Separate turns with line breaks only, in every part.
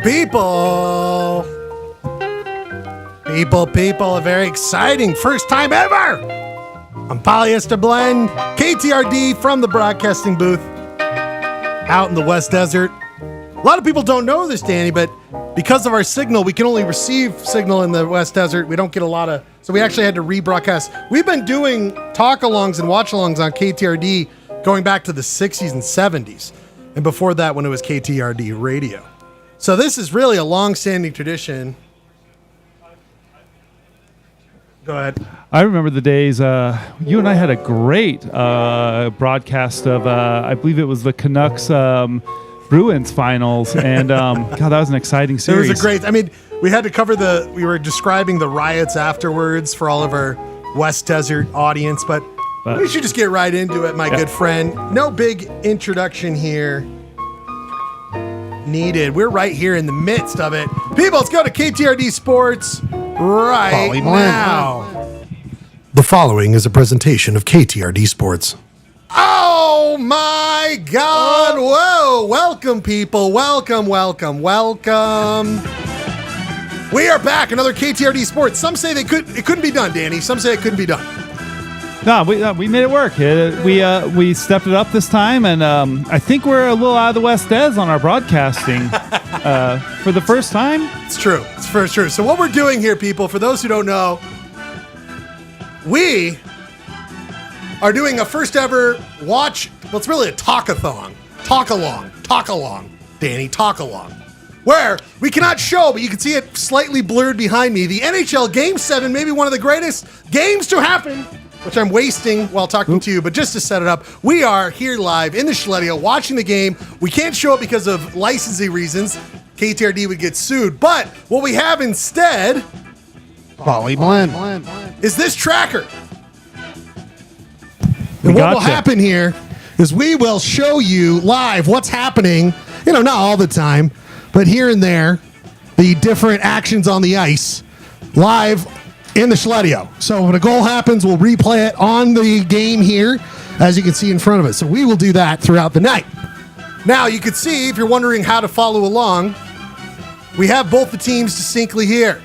people. A very exciting first time ever on Polyester Blend, KTRD from the broadcasting booth out in the West Desert. A lot of people don't know this, Danny, but because of our signal, we can only receive signal in the West Desert. We don't get a lot of, so we actually had to rebroadcast. We've been doing talk-alongs and watch-alongs on KTRD going back to the 60s and 70s, and before that when it was KTRD radio. So this is really a long-standing tradition. Go ahead.
I remember the days you and I had a great broadcast of, I believe it was the Canucks Bruins finals, and God, that was an exciting series.
It was a great, I mean, we had to cover we were describing the riots afterwards for all of our West Desert audience, but we should just get right into it, my good friend. No big introduction here needed. We're right here in the midst of it. People, let's go to KTRD Sports right now. The following is a presentation of KTRD Sports. Oh my God! Whoa! Welcome, people. Welcome. We are back. Another KTRD Sports. Some say it couldn't be done, Danny. Some say it couldn't be done.
No, we made it work. We stepped it up this time, and I think we're a little out of the West Des on our broadcasting for the first time.
It's true. It's for sure. So what we're doing here, people, for those who don't know, we are doing a first ever watch. Well, it's really a talk-a-thon. Talk along, Danny, talk along. Where we cannot show, but you can see it slightly blurred behind me. The NHL Game 7, maybe one of the greatest games to happen, which I'm wasting while talking to you, but just to set it up, we are here live in the Schledio watching the game. We can't show it because of licensing reasons. KTRD would get sued. But what we have instead is this tracker. And what will happen here is we will show you live what's happening, not all the time, but here and there, the different actions on the ice live in the Schledio. So when a goal happens, we'll replay it on the game here, as you can see in front of us. So we will do that throughout the night. Now, you can see, if you're wondering how to follow along, we have both the teams distinctly here.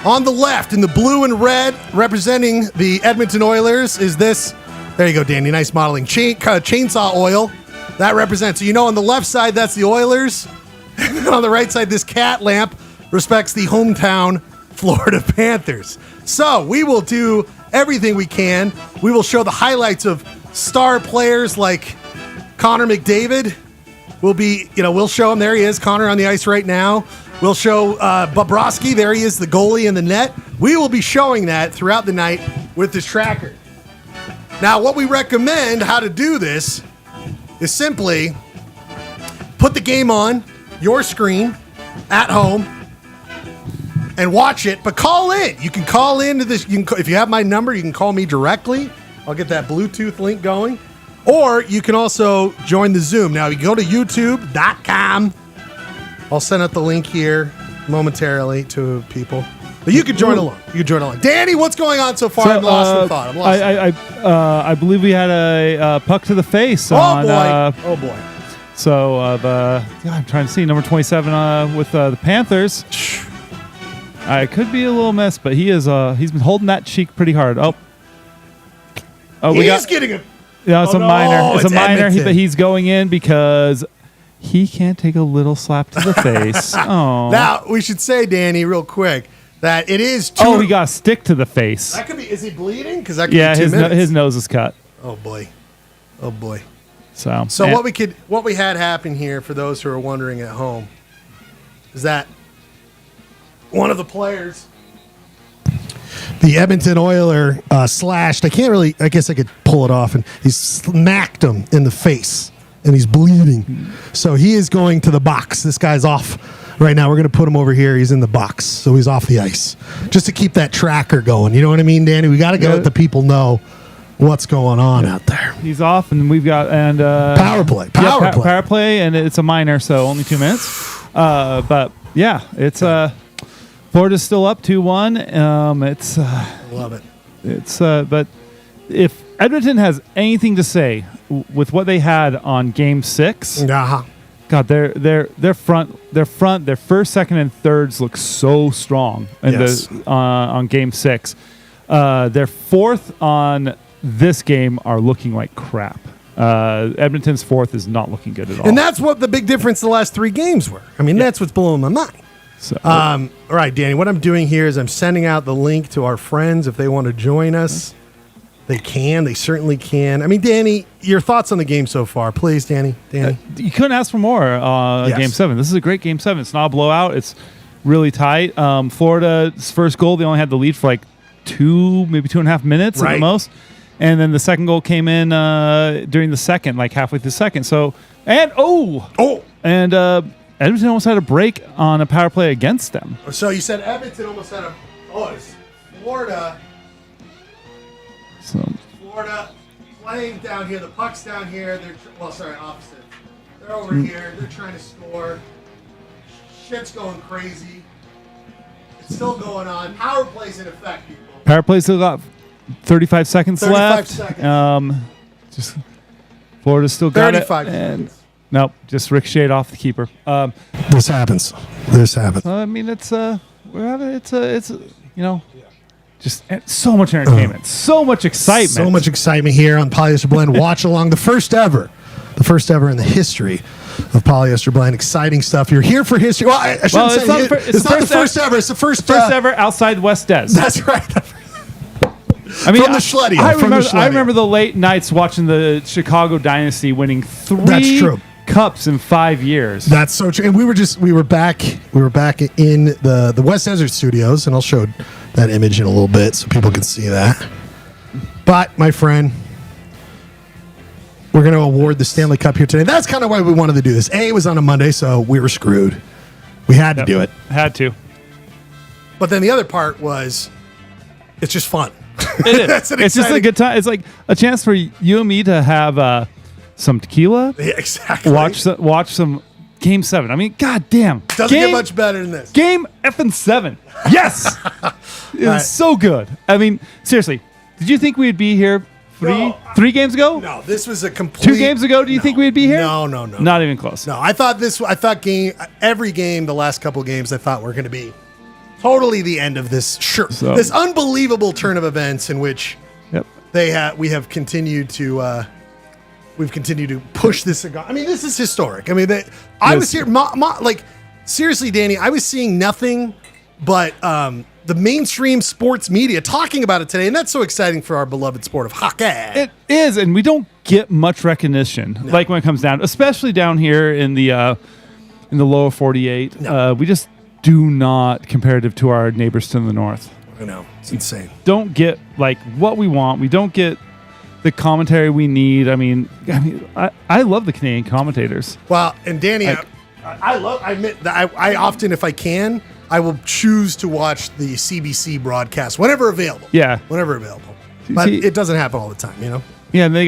On the left, in the blue and red, representing the Edmonton Oilers, is this. There you go, Danny. Nice modeling. Chainsaw oil. That represents. So on the left side, that's the Oilers. And on the right side, this cat lamp respects the hometown Florida Panthers. So we will do everything we can. We will show the highlights of star players like Connor McDavid. We'll show him. There he is, Connor on the ice right now. We'll show Bobrovsky. There he is, the goalie in the net. We will be showing that throughout the night with this tracker. Now, what we recommend how to do this is simply put the game on your screen at home and watch it, but call in. You can call into this. If you have my number, you can call me directly. I'll get that Bluetooth link going. Or you can also join the Zoom. Now, you go to youtube.com. I'll send out the link here momentarily to people. But you can join along. Danny, what's going on so far? I'm lost in thought.
I believe we had a puck to the face.
Oh, boy.
So, I'm trying to see number 27 with the Panthers. I could be a little mess, but he's been holding that cheek pretty hard.
He's getting a.
Yeah, it's a minor. It's a minor, but he's going in because he can't take a little slap to the face. Oh.
Now we should say, Danny, real quick, that it is.
He got a stick to the face.
That could be. Is he bleeding? Because that could be 2 minutes.
His nose is cut.
Oh boy.
So
what we had happen here, for those who are wondering at home, is that one of the players, the Edmonton Oiler, slashed. I guess I could pull it off, and he smacked him in the face, and he's bleeding. So he is going to the box. This guy's off right now. We're going to put him over here. He's in the box, so he's off the ice, just to keep that tracker going. You know what I mean, Danny? We got to let the people know what's going on out there.
He's off, and we've got
power play,
and it's a minor, so only 2 minutes. But yeah, it's Florida's still up 2-1. It's
love it.
It's but if Edmonton has anything to say with what they had on Game 6, God, their first, second, and thirds look so strong on Game 6. Their fourth on this game are looking like crap. Edmonton's fourth is not looking good at all.
And that's what the big difference the last 3 games were. I mean, that's what's blowing my mind.
So,
all right, Danny, what I'm doing here is I'm sending out the link to our friends if they want to join us. They can. They certainly can. I mean, Danny, your thoughts on the game so far, please, Danny.
You couldn't ask for more. Game 7. This is a great Game 7. It's not a blowout. It's really tight. Florida's first goal, they only had the lead for like 2, maybe 2.5 minutes at the most. And then the second goal came in during the second, like halfway through the second. So, and Edmonton almost had a break on a power play against them.
So you said Edmonton almost had it's Florida. Florida playing down here. The puck's down here. Opposite. They're over here. They're trying to score. Shit's going crazy. It's still going on. Power play's in effect, people.
Power play still got 35 seconds
35
left.
Seconds.
Florida's still got
35
it.
seconds.
Nope, just ricocheted off the keeper.
This happens.
I mean, it's just so much entertainment, so much excitement.
So much excitement here on Polyester Blend. Watch along the first ever in the history of Polyester Blend. Exciting stuff. You're here for history. Well, I shouldn't say it's not the first ever. It's the first
ever outside West Des.
That's right.
I mean,
from the Schletty.
I remember the late nights watching the Chicago Dynasty winning 3 cups in 5 years.
That's so true. And we were back in the West Desert Studios, and I'll show that image in a little bit so people can see that. But my friend, we're going to award the Stanley Cup here today. That's kind of why we wanted to do this. It was on a Monday, so we were screwed. We had to do it.
Had to.
But then the other part was, it's just fun.
It is. It's just a good time. It's like a chance for you and me to have some tequila.
Yeah, exactly.
Watch some Game 7. I mean, goddamn.
Doesn't get much better than this.
Game effing 7. Yes. It was so good. I mean, seriously, did you think we'd be here 3 games ago?
No, this was a complete...
2 games ago, do you think we'd be here?
No.
Not even close.
No, I thought every game, the last couple games, I thought were going to be totally the end of this this unbelievable turn of events in which we have continued to push this. I mean, this is historic. I mean, I was here, seriously, Danny, I was seeing nothing but the mainstream sports media talking about it today, and that's so exciting for our beloved sport of hockey.
It is, and we don't get much recognition, like when it comes down, especially down here in the lower 48.
No.
We just do not, comparative to our neighbors to the north.
I know, it's insane.
Don't get like what we want. We don't get the commentary we need. I mean, I love the Canadian commentators.
Well, and Danny, I admit that I often, if I can, I will choose to watch the CBC broadcast whenever available.
Yeah,
whenever available. But it doesn't happen all the time, you know.
Yeah, and they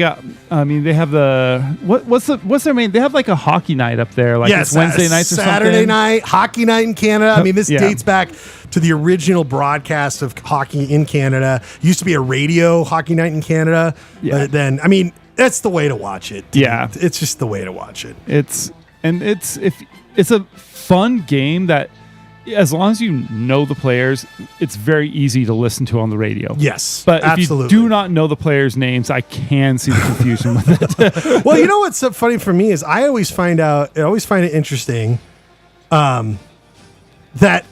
have the what's their main? They have like a hockey night up there, like it's Wednesday nights or something.
Saturday night hockey night in Canada. I mean, this dates back to the original broadcast of hockey in Canada. It used to be a radio hockey night in Canada, but then I mean, that's the way to watch it. Dude. Yeah, it's just the way to watch it.
It's a fun game that, as long as you know the players, it's very easy to listen to on the radio.
Yes,
but if you do not know the players' names, I can see the confusion with it.
Well, you know what's so funny for me is I always find it interesting that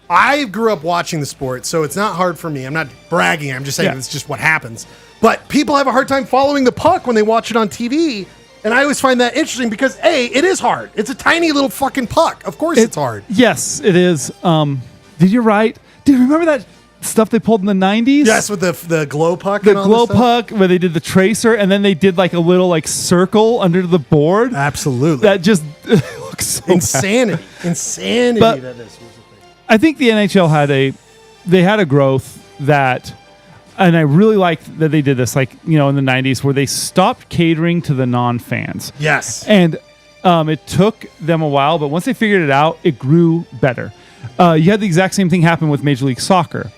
I grew up watching the sport, so it's not hard for me. I'm not bragging. I'm just saying it's just what happens. But people have a hard time following the puck when they watch it on TV. And I always find that interesting because, it is hard. It's a tiny little fucking puck. Of course it's hard.
Yes, it is. Did you write? Dude, remember that stuff they pulled in the 90s?
Yes, with the glow puck.
The glow puck where they did the tracer and then they did like a little like circle under the board.
Absolutely.
That just looks so
insanity.
Bad.
Insanity.
But that this was the thing. I think the NHL had a growth that... And I really liked that they did this, like, you know, in the 90s where they stopped catering to the non-fans.
Yes.
And it took them a while, but once they figured it out, it grew better. You had the exact same thing happen with Major League Soccer,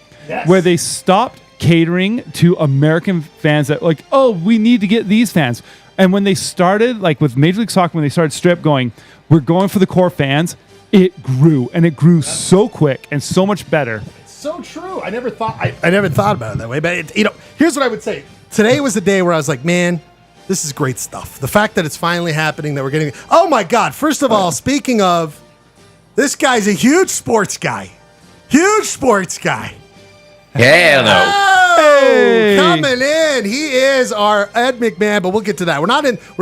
where they stopped catering to American fans that, like, oh, we need to get these fans. And when they started, like with Major League Soccer, when they started Strip going, we're going for the core fans, it grew. And it grew so quick and so much better.
It's so true. I never thought about it that way. But, here's what I would say. Today was the day where I was like, man, this is great stuff. The fact that it's finally happening, that we're getting... Oh, my God. First of all, speaking of, this guy's a huge sports guy. Huge sports guy.
Hell no.
Oh, coming in. He is our Ed McMahon, but we'll get to that. We're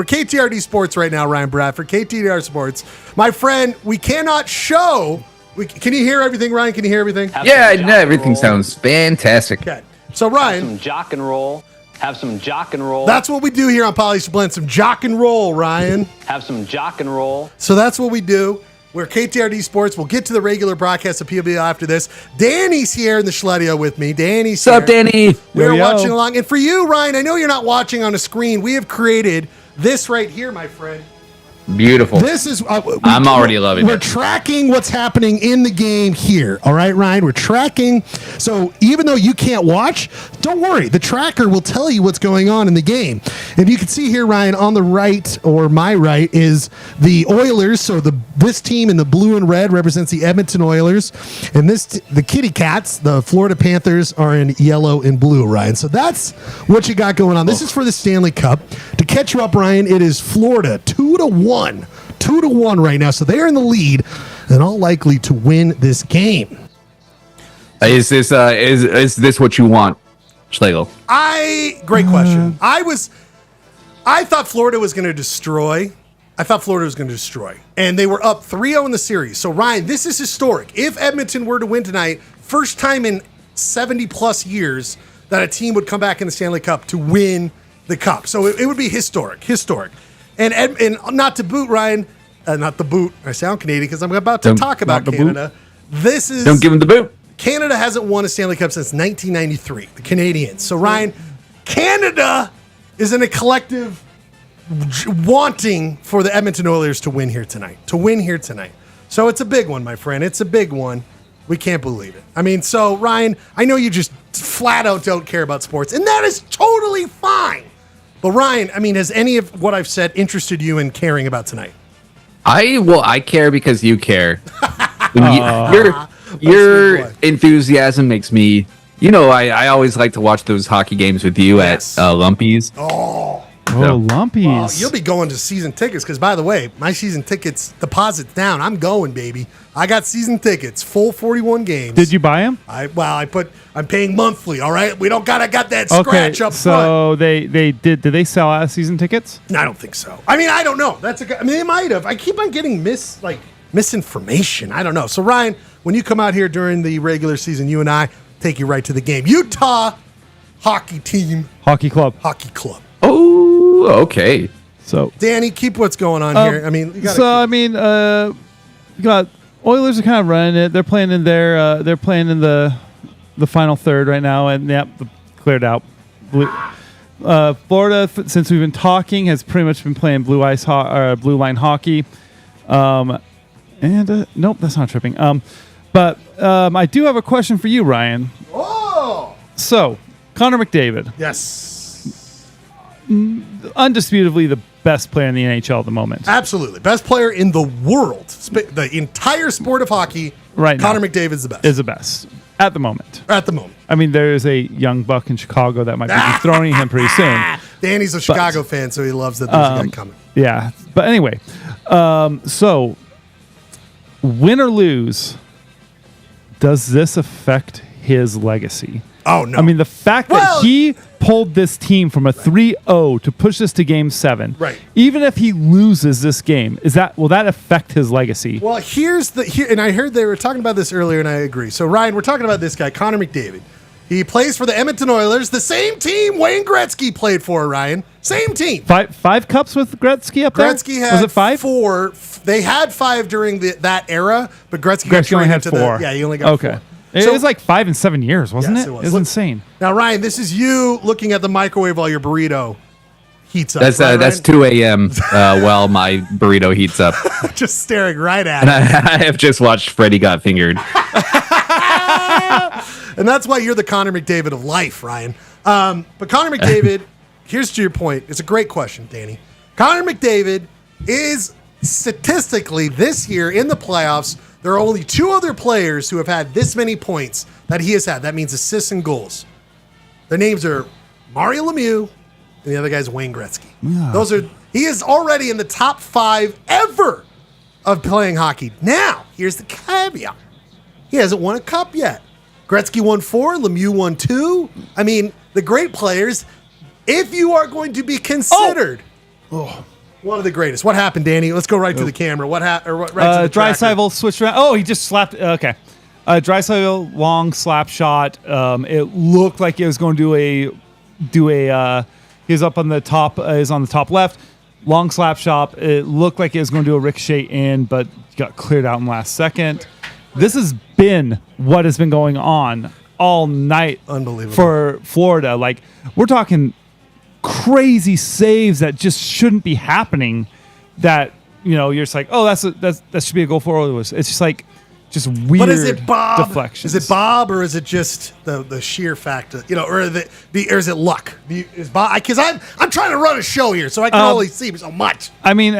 KTRD Sports right now, Ryan Bradford, KTRD Sports. My friend, we cannot show... Can you hear everything, Ryan? Can you hear everything?
Yeah, no, everything sounds fantastic.
Okay. So, Ryan...
Have some jock and roll. Have some jock and roll.
That's what we do here on Polyester Blend. Some jock and roll, Ryan.
Have some jock and roll.
So that's what we do. We're KTRD Sports. We'll get to the regular broadcast of POB after this. Danny's here in the Schledio with me. Danny's here.
What's up, Danny?
We're watching along. And for you, Ryan, I know you're not watching on a screen. We have created this right here, my friend.
Beautiful.
This is
I'm already loving it.
We're tracking what's happening in the game here. All right, Ryan, we're tracking. So even though you can't watch, don't worry. The tracker will tell you what's going on in the game. And you can see here, Ryan, on the right, or my right, is the Oilers. So this team in the blue and red represents the Edmonton Oilers, and the Kitty Cats, the Florida Panthers, are in yellow and blue, Ryan. So that's what you got going on. This is for the Stanley Cup. To catch you up, Ryan, it is Florida 2-1. 2-1 right now, so they're in the lead and all likely to win this game.
Is this what you want, Schlegel?
Great question. I thought Florida was going to destroy. And they were up 3-0 in the series. So, Ryan, this is historic. If Edmonton were to win tonight, first time in 70-plus years that a team would come back in the Stanley Cup to win the Cup. So it would be historic. And not to boot, Ryan, not the boot. I sound Canadian because I'm about to talk about Canada.
Don't give them the boot.
Canada hasn't won a Stanley Cup since 1993, the Canadians. So, Ryan, Canada is in a collective wanting for the Edmonton Oilers to win here tonight. So it's a big one, my friend. It's a big one. We can't believe it. I mean, so, Ryan, I know you just flat out don't care about sports, and that is totally fine. But, Ryan, I mean, has any of what I've said interested you in caring about tonight?
I care because you care. Your enthusiasm makes me... I always like to watch those hockey games with you at Lumpy's.
Lumpy's.
Oh, you'll be going to season tickets because, by the way, my season tickets deposit's down. I'm going, baby. I got season tickets, full 41 games.
Did you buy them?
I'm paying monthly. All right, we got that scratch up front.
So they did they sell out season tickets?
I don't think so. I mean, I don't know. They might have. I keep on getting misinformation. I don't know. So, Ryan, when you come out here during the regular season, you and I take you right to the game. Utah hockey club.
Oh, okay.
So,
Danny, keep what's going on here. I mean, you
got Oilers are kind of running it. They're playing in they're playing in the final third right now, and cleared out. Florida, since we've been talking, has pretty much been playing blue line hockey. Nope, that's not tripping. But I do have a question for you, Ryan.
Oh!
So, Connor McDavid.
Yes.
Undisputably the best player in the NHL at the moment.
Absolutely. Best player in the world. The entire sport of hockey,
right
Connor
now,
McDavid's the best.
Is the best. At the moment.
I
mean, there's a young buck in Chicago that might be dethroning him pretty soon.
Danny's a Chicago fan, so he loves that there's a guy coming.
Yeah. But anyway, so win or lose, does this affect his legacy?
Oh, no.
I mean, the fact that he pulled this team from a 3-0 to push this to Game 7.
Right.
Even if he loses this game, will that affect his legacy?
Well, and I heard they were talking about this earlier, and I agree. So, Ryan, we're talking about this guy, Connor McDavid. He plays for the Edmonton Oilers, the same team Wayne Gretzky played for, Ryan. Same team.
Five cups with Gretzky up there?
Gretzky had
Was it 5?
4. They had 5 during that era, but Gretzky
only had 4.
He only got 4.
It was like 5 and 7 years, wasn't it? It was insane.
Now, Ryan, this is you looking at the microwave while your burrito heats up.
That's 2 a.m. While my burrito heats up.
Just staring right at
it.
I
have just watched Freddie Got Fingered.
And that's why you're the Connor McDavid of life, Ryan. But Connor McDavid here's to your point. It's a great question, Danny. Connor McDavid is statistically this year in the playoffs, there are only 2 other players who have had this many points that he has had. That means assists and goals. Their names are Mario Lemieux, and the other guy's Wayne Gretzky. Yeah. He is already in the top 5 ever of playing hockey. Now, here's the caveat. He hasn't won a cup yet. Gretzky won 4, Lemieux won 2. I mean, the great players, if you are going to be considered one of the greatest. What happened, Danny? Let's go right to the camera. What happened? Right
Draisaitl switched around. Oh, he just slapped. Okay. Draisaitl long slap shot. It looked like it was going to do a. He was up on the top. Is on the top left. Long slap shot. It looked like it was going to do a ricochet in, but got cleared out in the last second. This has been what has been going on all night.
Unbelievable
for Florida. Like, we're talking crazy saves that just shouldn't be happening. That, you know, you're just like, oh, that should be a goal for Oilers. It's just like just weird. But
is it Bob?
Deflections.
Is it Bob, or is it just the sheer fact of, you know, or is it luck? Is Bob? Because I'm trying to run a show here, so I can only see so much.
I mean,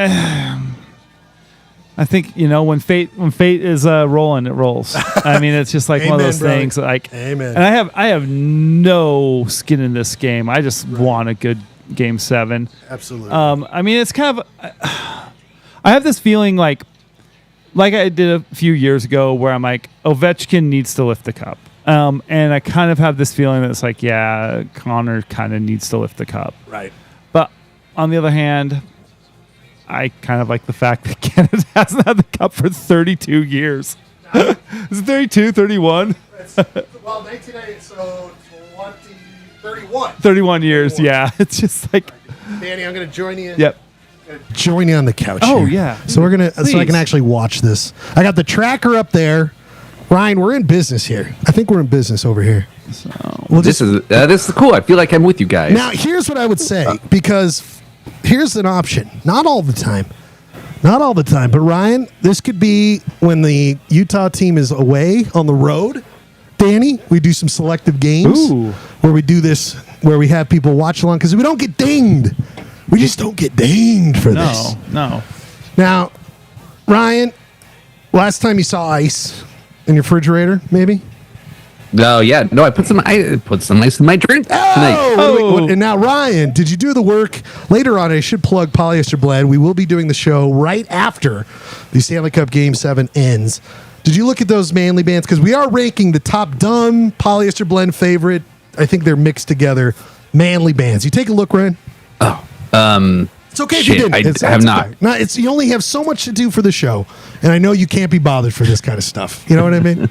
I think, you know, when fate is rolling, it rolls. I mean, it's just like one of those things. Like,
amen.
And I have no skin in this game. I just want a good Game 7.
Absolutely.
I mean, it's kind of. I have this feeling like I did a few years ago, where I'm like, Ovechkin needs to lift the cup. And I kind of have this feeling that it's like, yeah, Connor kind of needs to lift the cup.
Right.
But on the other hand, I kind of like the fact that Canada hasn't had the cup for 32 years. Is it 32, 31?
Well, 1980, so 31.
31 years, 31. Yeah. It's just like...
Danny, I'm going to join you.
Yep.
Join you on the couch.
Oh,
here.
yeah.
So so I can actually watch this. I got the tracker up there. Ryan, we're in business here. I think we're in business over here.
So, this is cool. I feel like I'm with you guys.
Now, here's what I would say, because here's an option. Not all the time. But Ryan, this could be when the Utah team is away on the road. Danny, we do some selective games.
Ooh.
Where we do this, where we have people watch along, because we don't get dinged. We just don't get dinged for this.
No.
Now, Ryan, last time you saw ice in your refrigerator, maybe?
No, yeah. No, I put some ice in my drink tonight.
And now, Ryan, did you do the work? Later on, I should plug Polyester Blend. We will be doing the show right after the Stanley Cup Game 7 ends. Did you look at those manly bands? Because we are ranking the top dumb Polyester Blend favorite. I think they're mixed together. Manly bands. You take a look, Ryan? It's okay if you didn't.
I have not.
Okay. No, you only have so much to do for the show, and I know you can't be bothered for this kind of stuff. You know what I mean?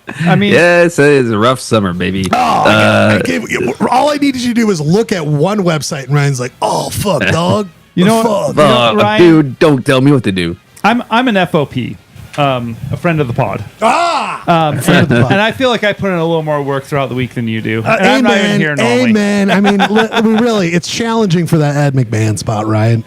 Yes, it is a rough summer, baby.
All I needed you to do was look at one website, and Ryan's like, "Oh fuck, dog."
You know what, Ryan,
dude? Don't tell me what to do.
I'm an FOP. A friend of the pod.
Friend of the pod.
And I feel like I put in a little more work throughout the week than you do. And I'm not even here normally.
Amen. I mean, really, it's challenging for that Ed McMahon spot, Ryan.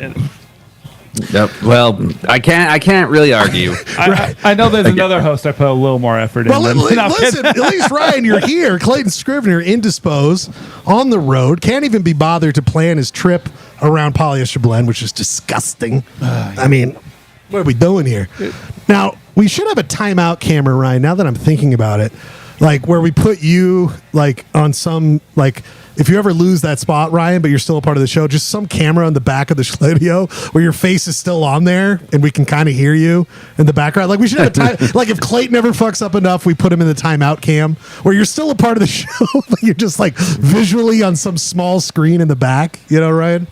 Yep. Well, I can't really argue.
I know there's another host I put a little more effort in.
Well, listen, at least, Ryan, you're here. Clayton Scrivener, indisposed, on the road, can't even be bothered to plan his trip around Polyester Blend, which is disgusting. I mean, what are we doing here? Now, we should have a timeout camera, Ryan, now that I'm thinking about it. Like, where we put you, like, on some, like, if you ever lose that spot, Ryan, but you're still a part of the show, just some camera on the back of the Schladio where your face is still on there and we can kind of hear you in the background. Like, we should have a time. Like, if Clayton ever fucks up enough, we put him in the timeout cam where you're still a part of the show, but you're just, like, visually on some small screen in the back. You know, Ryan?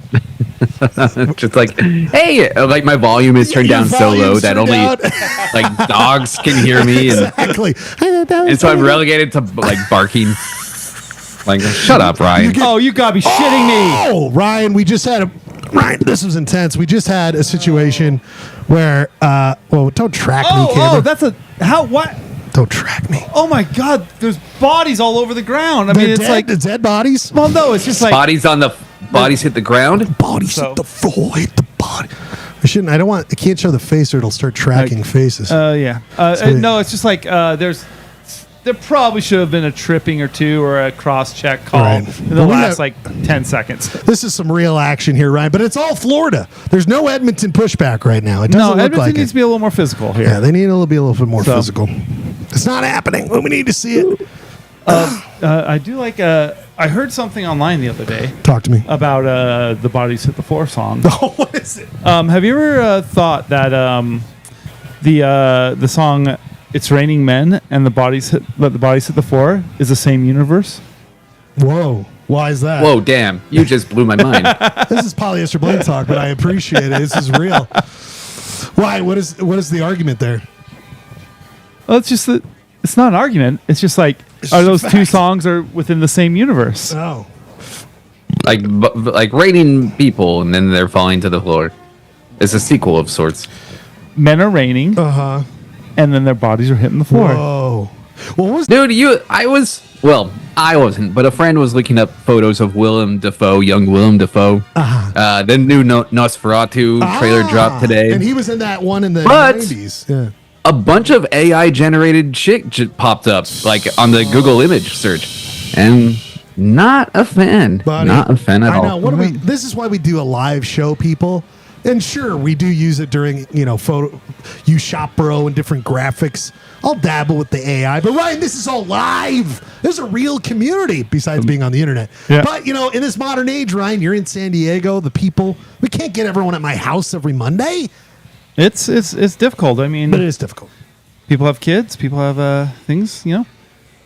Just like, hey, like my volume is turned down so low that only like dogs can hear me. And,
exactly.
And so I'm relegated to, like, barking. Like, shut up, Ryan.
You gotta be shitting me.
Oh, Ryan, Ryan, this was intense. We just had a situation where, don't track me, camera.
What?
Don't track me.
Oh my God, there's bodies all over the ground.
It's like dead bodies.
Well, no, it's just like
bodies hit the ground.
Bodies hit the floor, hit the body. I can't show the face or it'll start tracking faces.
Yeah. No, it's just like there's there probably should have been a tripping or two or a cross-check call
Right.
in the last 10 seconds.
This is some real action here, Ryan, but it's all Florida. There's no Edmonton pushback right now. It doesn't look
Edmonton
like
needs to be a little more physical here.
Yeah, they need to be a little bit more physical. It's not happening. We need to see it.
I do like. I heard something online the other day.
Talk to me
about the Bodies Hit the Floor song.
Oh, what is it?
Have you ever thought that the song "It's Raining Men" and the Bodies Hit the Floor is the same universe?
Whoa. Why is that?
Whoa, damn. You just blew my mind.
This is polyester blade talk, but I appreciate it. This is real. Why? What is the argument there?
Well, it's just that it's not an argument. It's just like, are those two songs are within the same universe?
Oh.
like raining people and then they're falling to the floor. It's a sequel of sorts.
Men are raining.
Uh-huh.
And then their bodies are hitting the floor.
Whoa. What was
Dude, I wasn't, but a friend was looking up photos of young Willem Dafoe. The new Nosferatu trailer dropped today.
And he was in that one in the 90s. Yeah.
A bunch of AI generated shit popped up, like on the Google image search. And not a fan.
Buddy,
not a fan at all.
I know. This is why we do a live show, people. And sure, we do use it during, use Shop Bro and different graphics. I'll dabble with the AI. But Ryan, this is all live. There's a real community besides being on the internet.
Yeah.
But, in this modern age, Ryan, you're in San Diego, the people, we can't get everyone at my house every Monday.
It's difficult. I mean,
But it is difficult.
people have kids. People have things.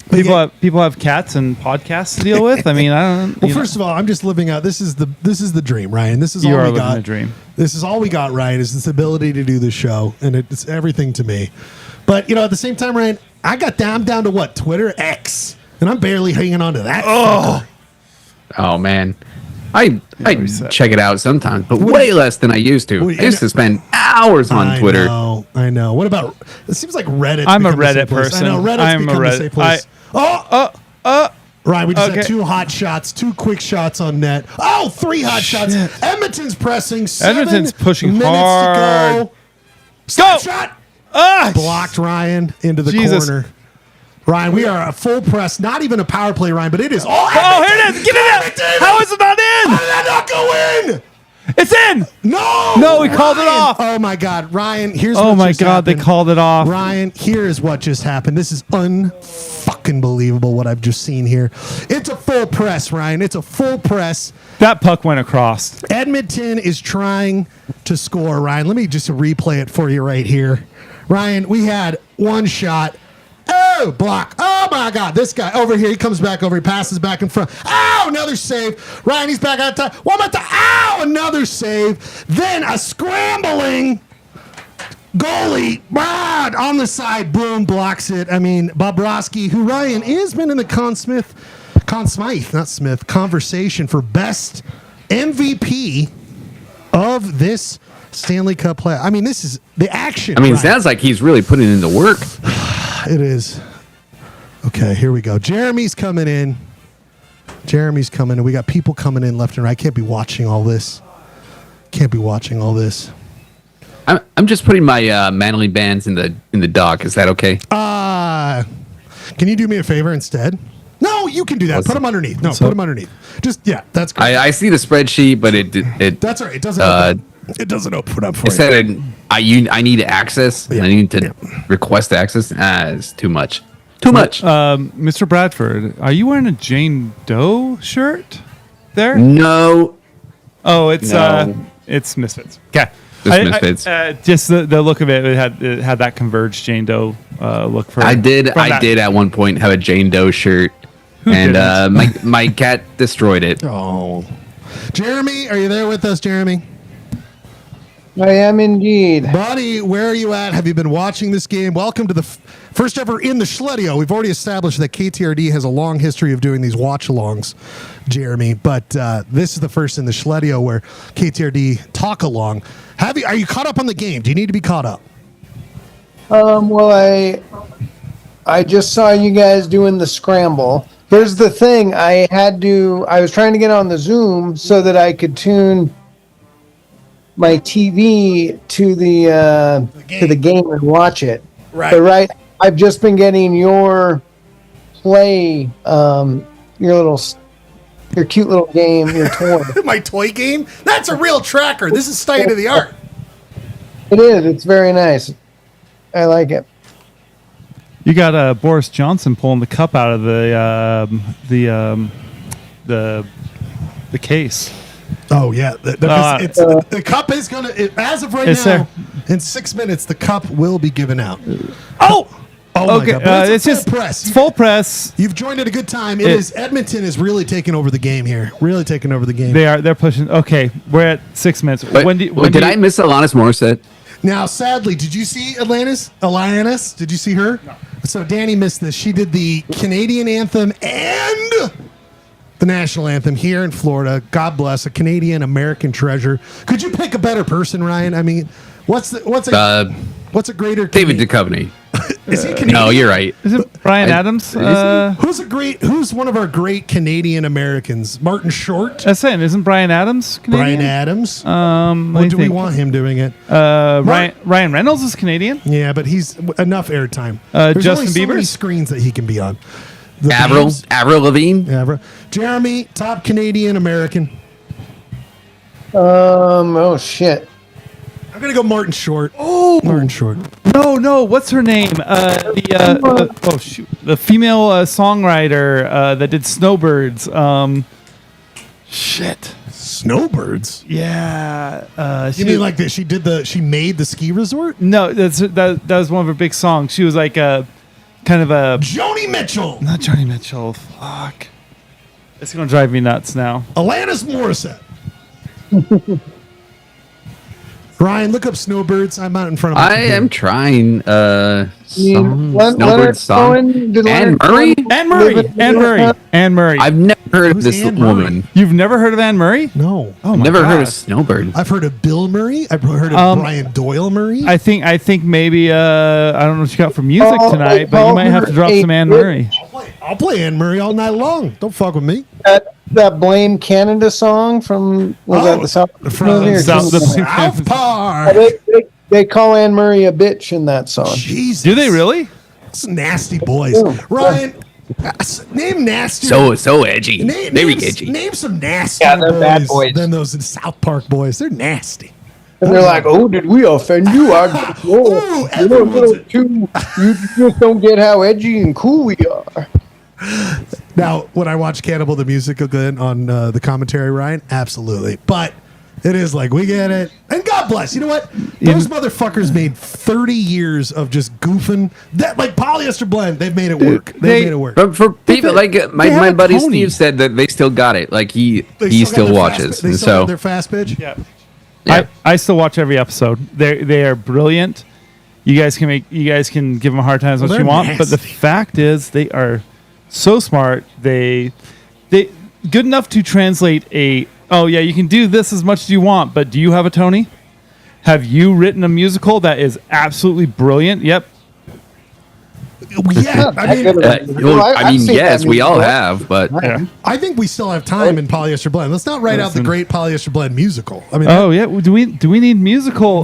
People have cats and podcasts to deal with. I mean, I don't.
Well, first of all, I'm just living out. This is the dream, Ryan. This is
You
all
are
we
living
got.
the dream.
This is all we got, Ryan. Is this ability to do the show, and it's everything to me. But at the same time, Ryan, I'm down to what? Twitter, X, and I'm barely hanging on to that.
Oh man, I check it out sometimes, but way less than I used to. I used to spend hours on Twitter.
I know. What about? It seems like Reddit.
I'm a Reddit person.
I know Reddit's become the safe place. Ryan, we just had 2 hot shots, 2 quick shots on net. Oh, 3 hot shots. Edmonton's pressing.
Edmonton's pushing
minutes
hard.
To go. Stop shot. Blocked Ryan into the corner. Ryan, we are a full press, not even a power play, Ryan, but it is.
Oh, here it is. Get it in. How is it not in?
How did that not go in?
It's in. No, we called it off.
Oh my God, Ryan! Here's
oh
what
my
just
God,
happened.
they called it off.
Ryan, here is what just happened. This is unfucking believable what I've just seen here. It's a full press, Ryan. It's a full press.
That puck went across.
Edmonton is trying to score, Ryan. Let me just replay it for you right here. Ryan, we had 1 shot. Oh, block. Oh, my God. This guy over here, he comes back over. He passes back in front. Oh, another save. Ryan, he's back out of time. One more time. Oh, another save. Then a scrambling goalie. On the side. Boom, blocks it. I mean, Bobrovsky, who Ryan has been in the Conn Smythe conversation for best MVP of this Stanley Cup play. I mean, this is the action.
I mean,
Ryan.
it sounds like he's really putting in the work.
It is. Okay, here we go. Jeremy's coming in. And we got people coming in left and right. I can't be watching all this.
I'm just putting my manly bands in the dock. Is that okay?
Can you do me a favor instead? No, you can do that. Put them underneath. No, put them underneath. Just, yeah, that's great.
I see the spreadsheet, but it
That's all right. It doesn't open. It doesn't open up for
it
you.
said I need access.
Yeah.
I need to request access. It's too much. Too much.
Mr. Bradford, are you wearing a Jane Doe shirt there?
No.
Oh, it's
No.
it's Misfits. Okay.
Just Misfits.
Just the look of it. It had that converged Jane Doe look for.
I did at one point have a Jane Doe shirt, and my cat destroyed it.
Oh. Jeremy, are you there with us, Jeremy?
I am indeed.
Buddy, where are you at? Have you been watching this game? Welcome to the first ever in the Schledio. We've already established that KTRD has a long history of doing these watch-alongs, Jeremy, but this is the first in the Schledio where KTRD talk along. Are you caught up on the game? Do you need to be caught up?
Well, I just saw you guys doing the scramble. Here's the thing: I was trying to get on the Zoom so that I could tune my TV to the game and watch it.
Right.
But I've just been getting your play your cute little game, your toy.
My toy game? That's a real tracker. This is state of the art.
It is. It's very nice. I like it.
You got Boris Johnson pulling the cup out of the case.
Oh yeah, the cup is gonna. As of right now,
there.
in 6 minutes, the cup will be given out. Oh my
Okay,
God! But
it's
full
just
press.
It's full press.
You've joined at a good time. It is Edmonton is really taking over the game here. Really taking over the game.
They're pushing. Okay, we're at 6 minutes.
Did I miss Alanis Morissette?
Now, sadly, did you see Alanis? Did you see her? No. So Danny missed this. She did the Canadian anthem and the national anthem here in Florida. God bless, a Canadian American treasure. Could you pick a better person, Ryan? I mean, what's a greater
David Duchovny?
Is he Canadian?
No, you're right.
Is it Brian Adams?
Who's one of our great Canadian Americans? Martin Short?
That's saying, isn't Brian Adams Canadian?
Brian Adams?
What
do we want him doing it?
Ryan Reynolds is Canadian.
Yeah, but he's enough airtime.
Justin
There's only so many
Bieber?
screens that he can be on.
Avril Lavigne?
Jeremy, top Canadian American.
Oh shit.
I'm gonna go Martin Short. Oh, Martin Short.
No. What's her name? The female songwriter that did Snowbirds. Shit.
Snowbirds.
Yeah.
You mean like this? She made the ski resort?
No, that was one of her big songs. She was like kind of a
Joni Mitchell.
Not Joni Mitchell. Fuck. It's gonna drive me nuts now.
Alanis Morissette. Ryan, look up Snowbirds. I'm out in front of my computer.
am trying.
Leonard Cohen.
Anne Murray.
I've never heard of this
Anne
woman.
Murray?
You've never heard of Anne Murray?
No.
Oh my
Never heard
God.
of Snowbird.
I've heard of Bill Murray. I've heard of Brian Doyle Murray.
I think maybe I don't know what you got for music tonight, but you might have to drop some Anne Murray.
I'll play Anne Murray all night long. Don't fuck with me.
That Blame Canada song from that the South movie or
South Park.
They call Anne Murray a bitch in that song.
Jesus.
Do they really?
It's nasty boys. Ryan, name nasty.
So edgy. Very edgy.
Name some nasty
they're bad boys.
than those South Park boys. They're nasty.
And they're like, "Oh, did we offend you? You just don't get how edgy and cool we are."
Now, when I watch Cannibal the Musical again on the commentary, Ryan, absolutely. But it is like, we get it. And God bless. You know what? Those motherfuckers made 30 years of just goofing. That, like Polyester Blend, they've made it work. They've made it work.
But for people like my buddy
Tony.
Steve said that they still got it. Like he still watches.
They
And
still
so
got their fast pitch.
Yeah.
Yeah.
I still watch every episode. They are brilliant. You guys can give them a hard time as much as you want, but the fact is they are so smart. They good enough to translate you can do this as much as you want, but do you have a Tony? Have you written a musical that is absolutely brilliant? Yep.
Yeah,
yes, we all have, but
I think we still have time in Polyester Blend. Let's not write out the great Polyester Blend musical. I mean,
do we need musical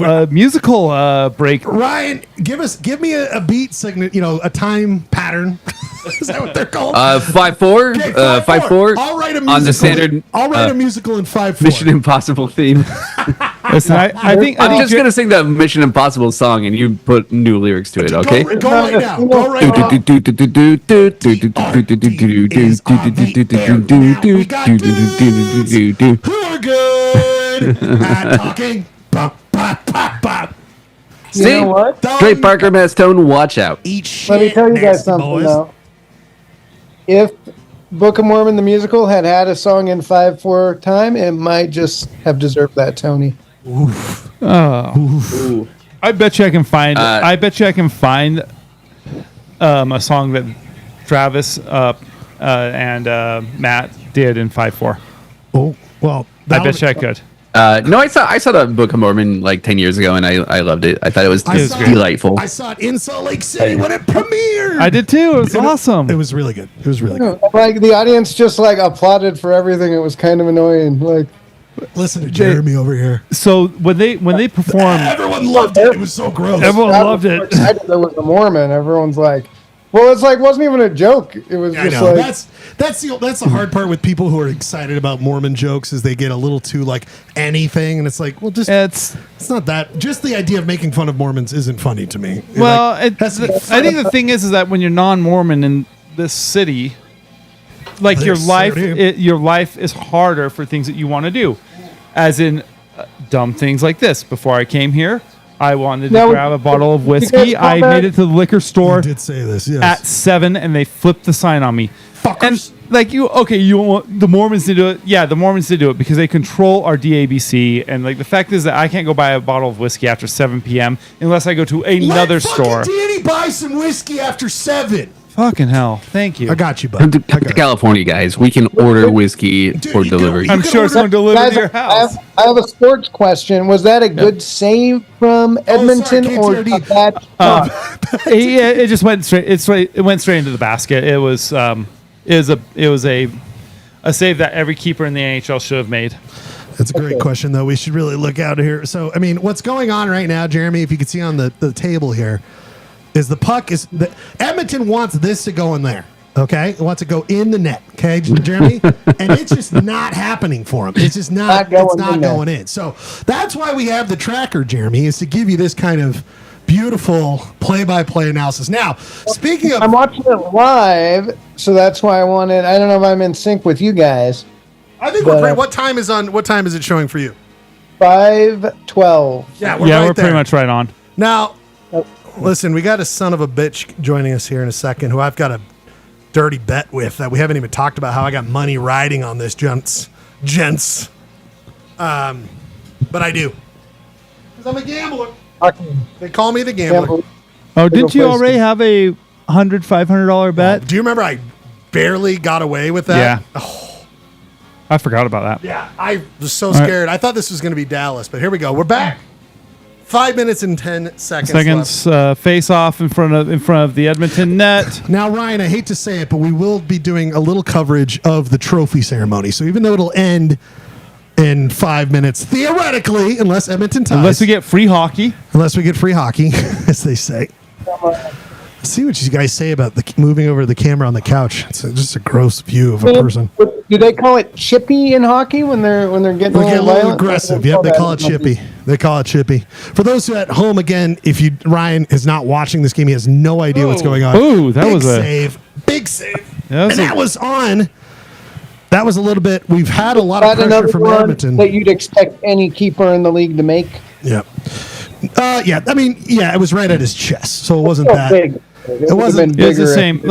break?
Ryan, give me a beat segment. A time pattern. Is that what they're called?
5/4,
Okay,
5/4.
I'll write a musical.
On the standard.
I'll write a musical in 5/4.
Mission Impossible theme.
Listen, I think
I'm just gonna sing the Mission Impossible song, and you put new lyrics to it. Okay.
Go right now. Go right now. Who are good at talking? Bop, bop, bop, bop.
You know what?
Trey Parker, Matt Stone, watch out.
Eat shit.
Let me tell you guys
nasty
something
boys.
though. If Book of Mormon the musical had a song in 5/4 time, it might just have deserved that Tony.
I bet you I can find. A song that Travis and Matt did in 5/4.
Oh well,
I bet you I could.
No, I saw the Book of Mormon like 10 years ago, and I loved it. I thought it was delightful.
I saw it in Salt Lake City when it premiered.
I did too. It was awesome.
It was really good. It was really good.
Like the audience just applauded for everything. It was kind of annoying. Like,
listen to Jeremy over here.
So when they performed,
Everyone loved it. It was so gross.
everyone loved it.
Excited there was a Mormon. Everyone's like, Well, it's like wasn't even a joke. It was
I
just
know.
like
That's the hard part with people who are excited about Mormon jokes is they get a little too like anything, and it's like, well, just it's not that. Just the idea of making fun of Mormons isn't funny to me.
Well,
I
think the thing is that when you're non-Mormon in this city, like your life is harder for things that you want to do, as in dumb things like this. Before I came here, I wanted to grab a bottle of whiskey. I made it to the liquor store.
You did say this, yes.
At 7, and they flipped the sign on me.
Fuckers.
And like you want the Mormons to do it. Yeah, the Mormons did do it because they control our DABC. And like the fact is that I can't go buy a bottle of whiskey after 7 p.m. unless I go to another store.
Let Danny buy some whiskey after 7.
Fucking hell. Thank you.
I got you, bud.
Come to California, guys. We can order whiskey for delivery.
I'm sure it's going to deliver to your house.
I have a sports question. Was that a good save from Edmonton
sorry,
or
KTRD.
a bad shot?
It just went straight. It went straight into the basket. It was a save that every keeper in the NHL should have made.
That's a great question, though. We should really look out here. So, I mean, what's going on right now, Jeremy, if you can see on the table here, is the puck is Edmonton wants this to go in there. Okay, it wants to go in the net. Okay, Jeremy, and it's just not happening for him. It's just not. It's not going in. So that's why we have the tracker, Jeremy, is to give you this kind of beautiful play-by-play analysis. Now, speaking of,
I'm watching it live, so that's why I wanted. I don't know if I'm in sync with you guys.
I think we're pretty, what time is it showing for you?
5:12.
Yeah,
we're pretty much right on.
Now, listen, we got a son of a bitch joining us here in a second who I've got a dirty bet with that we haven't even talked about how I got money riding on this, gents. But I do. Because I'm a gambler. They call me the gambler.
Oh, didn't you already have a $500 bet?
Do you remember I barely got away with that?
Yeah.
Oh.
I forgot about that.
Yeah, I was so scared. I thought this was going to be Dallas, but here we go. We're back. 5 minutes and 10 seconds left.
Face off in front of the Edmonton net.
Now, Ryan, I hate to say it, but we will be doing a little coverage of the trophy ceremony. So even though it'll end in 5 minutes, theoretically, unless Edmonton ties.
Unless we get free hockey.
Unless we get free hockey, as they say. Let's see what you guys say about moving over the camera on the couch. It's just a gross view of a person.
Do they call it chippy in hockey when they're getting
a little aggressive? Yep, they call it chippy. They call it chippy. For those who are at home, again, if Ryan is not watching this game, he has no idea what's going on.
Ooh, that was a
save. Big save.
That
was on. That was a little bit. We've had a lot of pressure from Edmonton
that you'd expect any keeper in the league to make.
Yeah. Yeah. I mean, yeah, it was right at his chest, so it wasn't that.
Big.
It wasn't.
It's the same.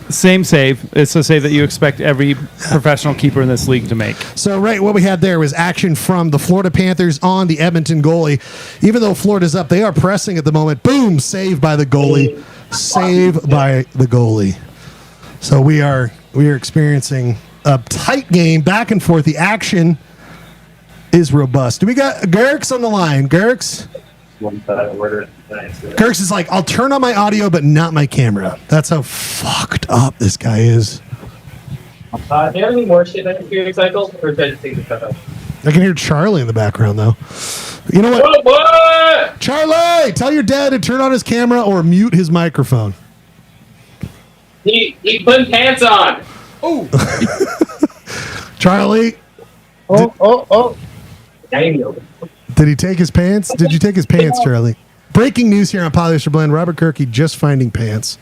Same save. It's a save that you expect every professional keeper in this league to make.
So, right, what we had there was action from the Florida Panthers on the Edmonton goalie. Even though Florida's up, they are pressing at the moment. Boom! Save by the goalie. Save by the goalie. So we are experiencing a tight game, back and forth. The action is robust. Do we got Gerks on the line? Gerks? Gerks is like, I'll turn on my audio, but not my camera. That's how fucked up this guy is.
Do you have any more shit on your Period cycle, or should I just take the cut off?
I can hear Charlie in the background, though. You know what?
Oh, what?
Charlie, tell your dad to turn on his camera or mute his microphone.
He put pants on.
Oh. Charlie. Did he take his pants? Did you take his pants, Charlie? Breaking news here on Polyester Blend. Robert Kirky just finding pants.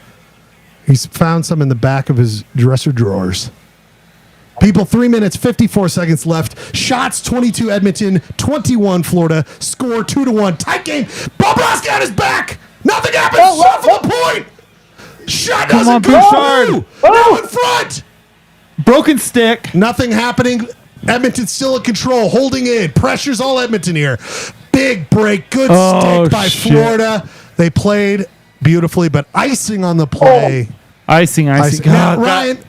He's found some in the back of his dresser drawers. People, 3 minutes, 54 seconds left. Shots, 22 Edmonton, 21 Florida. Score 2-1. Tight game. Bobrovsky on his back. Nothing happens. Shot for the point. Shot doesn't go through. Now in front.
Broken stick.
Nothing happening. Edmonton still in control, holding in. Pressure's all Edmonton here. Big break. Good stick by Florida. They played beautifully, but icing on the play.
Icing.
Now,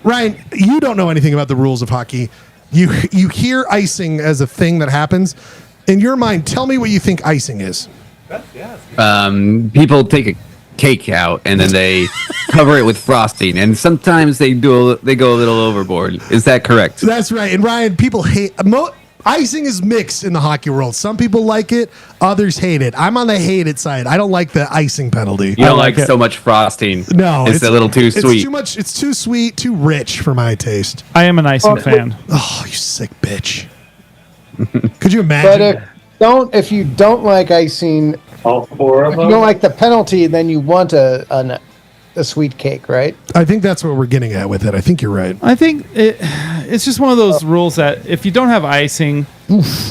Ryan, you don't know anything about the rules of hockey. You hear icing as a thing that happens. In your mind, tell me what you think icing is.
People take a cake out and then they cover it with frosting, and sometimes they go a little overboard. Is that correct?
That's right. And Ryan, people hate. icing is mixed in the hockey world. Some people like it, others hate it. I'm on the hate it side. I don't like the icing penalty.
You don't like so much frosting.
No,
it's a little too sweet.
It's too much. It's too sweet, too rich for my taste.
I am an icing fan.
Oh, you sick bitch! Could you imagine?
But if you don't like icing,
All four of
if
them.
you don't like the penalty, then you want a sweet cake, right?
I think that's what we're getting at with it. I think you're right.
I think it's just one of those rules that if you don't have icing,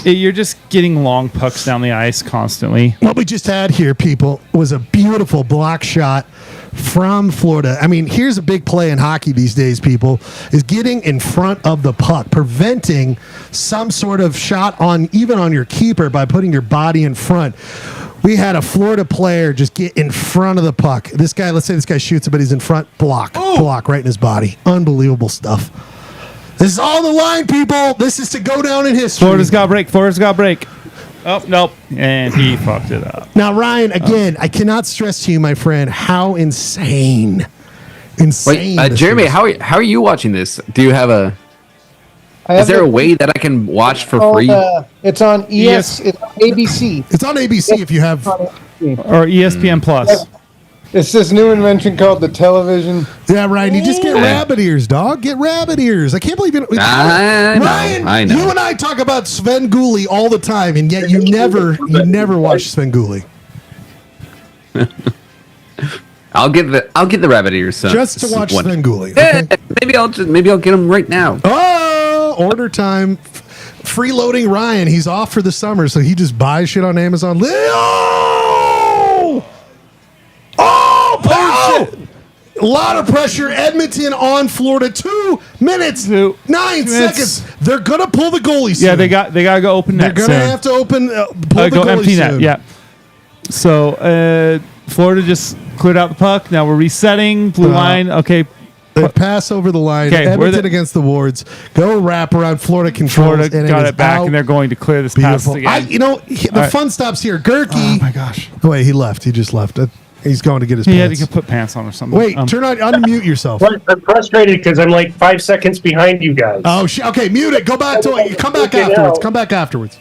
you're just getting long pucks down the ice constantly.
What we just had here, people, was a beautiful block shot from Florida. I mean, here's a big play in hockey these days, people, is getting in front of the puck, preventing some sort of shot even on your keeper by putting your body in front. We had a Florida player just get in front of the puck. This guy, let's say this guy shoots it, but he's in front, block right in his body. Unbelievable stuff. This is all the line, people. This is to go down in history.
Florida's got to break. Oh, nope. And he fucked it up.
Now, Ryan, again, I cannot stress to you, my friend, how insane. Insane.
Wait, Jeremy, how are you watching this? Do you have is there a way that I can watch for free?
It's on It's ABC.
It's on ABC if you have.
Or ESPN Plus.
It's this new invention called the television.
Yeah, Ryan, you just get rabbit ears, dog. Get rabbit ears. I can't believe you. Ryan,
I know.
You and I talk about Sven Gulli all the time, and yet you never watch Sven Gulli.
I'll get the rabbit ears, son.
Just to watch Sven Gulli.
Yeah,
Okay?
maybe I'll get them right now.
Oh, order time. Freeloading Ryan. He's off for the summer, so he just buys shit on Amazon. A lot of pressure. Edmonton on Florida. 2 minutes, 9 seconds. They're gonna pull the goalie soon.
Yeah, they gotta go open net.
They're gonna have to pull the
go
goalie
empty
soon.
net. Yeah. So Florida just cleared out the puck. Now we're resetting. Blue line. Okay.
They pass over the line.
Okay,
Edmonton against the Wards. Go wrap around. Florida controls.
Florida
and
got
is
it back,
out.
and they're going to clear this pass again.
The fun stops here. Gerke.
Oh my gosh.
Oh, wait, he left. He just left. He's going to get his
He had
pants.
to put pants on or something.
Wait, unmute yourself.
I'm frustrated because I'm like 5 seconds behind you guys.
Oh, okay, mute it. Go back to it. Come back afterwards. Come back afterwards.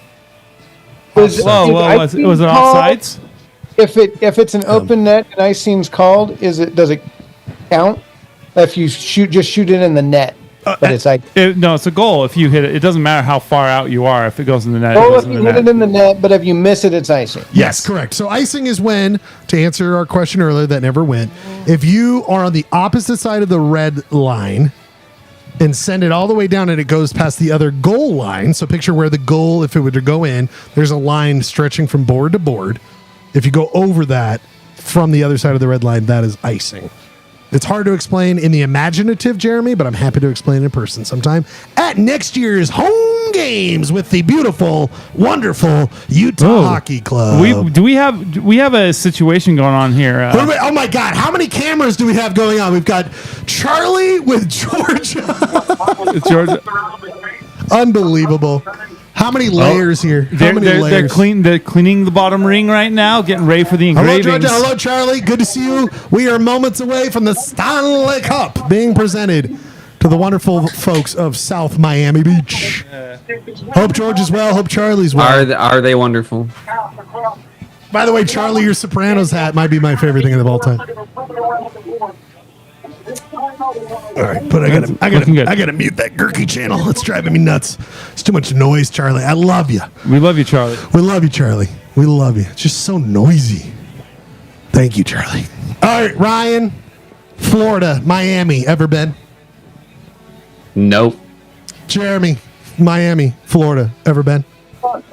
Was it offsides?
If it's an open net and icing's called, does it count? If you shoot it in the net, but it's like
no, it's a goal. If you hit it, it doesn't matter how far out you are. If it goes in the net,
if you hit it in the net, but if you miss it, it's icing.
Yes, correct. So icing is when, to answer our question earlier that never went, if you are on the opposite side of the red line and send it all the way down and it goes past the other goal line. So picture where the goal, if it were to go in, there's a line stretching from board to board. If you go over that from the other side of the red line, that is icing. It's hard to explain in the imaginative, Jeremy, but I'm happy to explain in person sometime at next year's home games with the beautiful, wonderful Utah Hockey Club.
We have a situation going on here.
Oh my God! How many cameras do we have going on? We've got Charlie with Georgia.
Georgia.
Unbelievable. How many layers here? How many layers?
They're cleaning the bottom ring right now, getting ready for the engravings.
Hello, Georgia. Hello, Charlie. Good to see you. We are moments away from the Stanley Cup being presented to the wonderful folks of South Miami Beach. Hope George is well. Hope Charlie's well.
Are they wonderful?
By the way, Charlie, your Sopranos hat might be my favorite thing of all time. All right, but I gotta mute that Gerke channel. It's driving me nuts. It's too much noise, Charlie. I love you.
We love you, Charlie.
We love you, Charlie. We love you. It's just so noisy. Thank you, Charlie. All right, Ryan, Florida, Miami. Ever been?
Nope.
Jeremy, Miami, Florida. Ever been?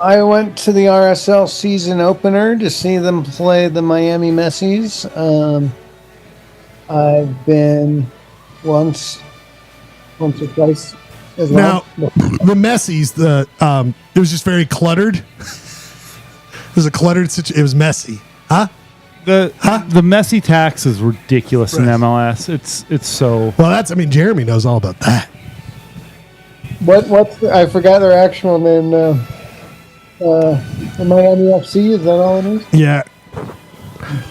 I went to the RSL season opener to see them play the Miami Messies. I've been once or twice as well.
Now, the Messies, it was just very cluttered. It was a cluttered situation. It was messy. Huh?
The messy tax is ridiculous in MLS. It's so...
Well, Jeremy knows all about that.
I forgot their actual name now. The Miami FC, is that all it is?
Yeah.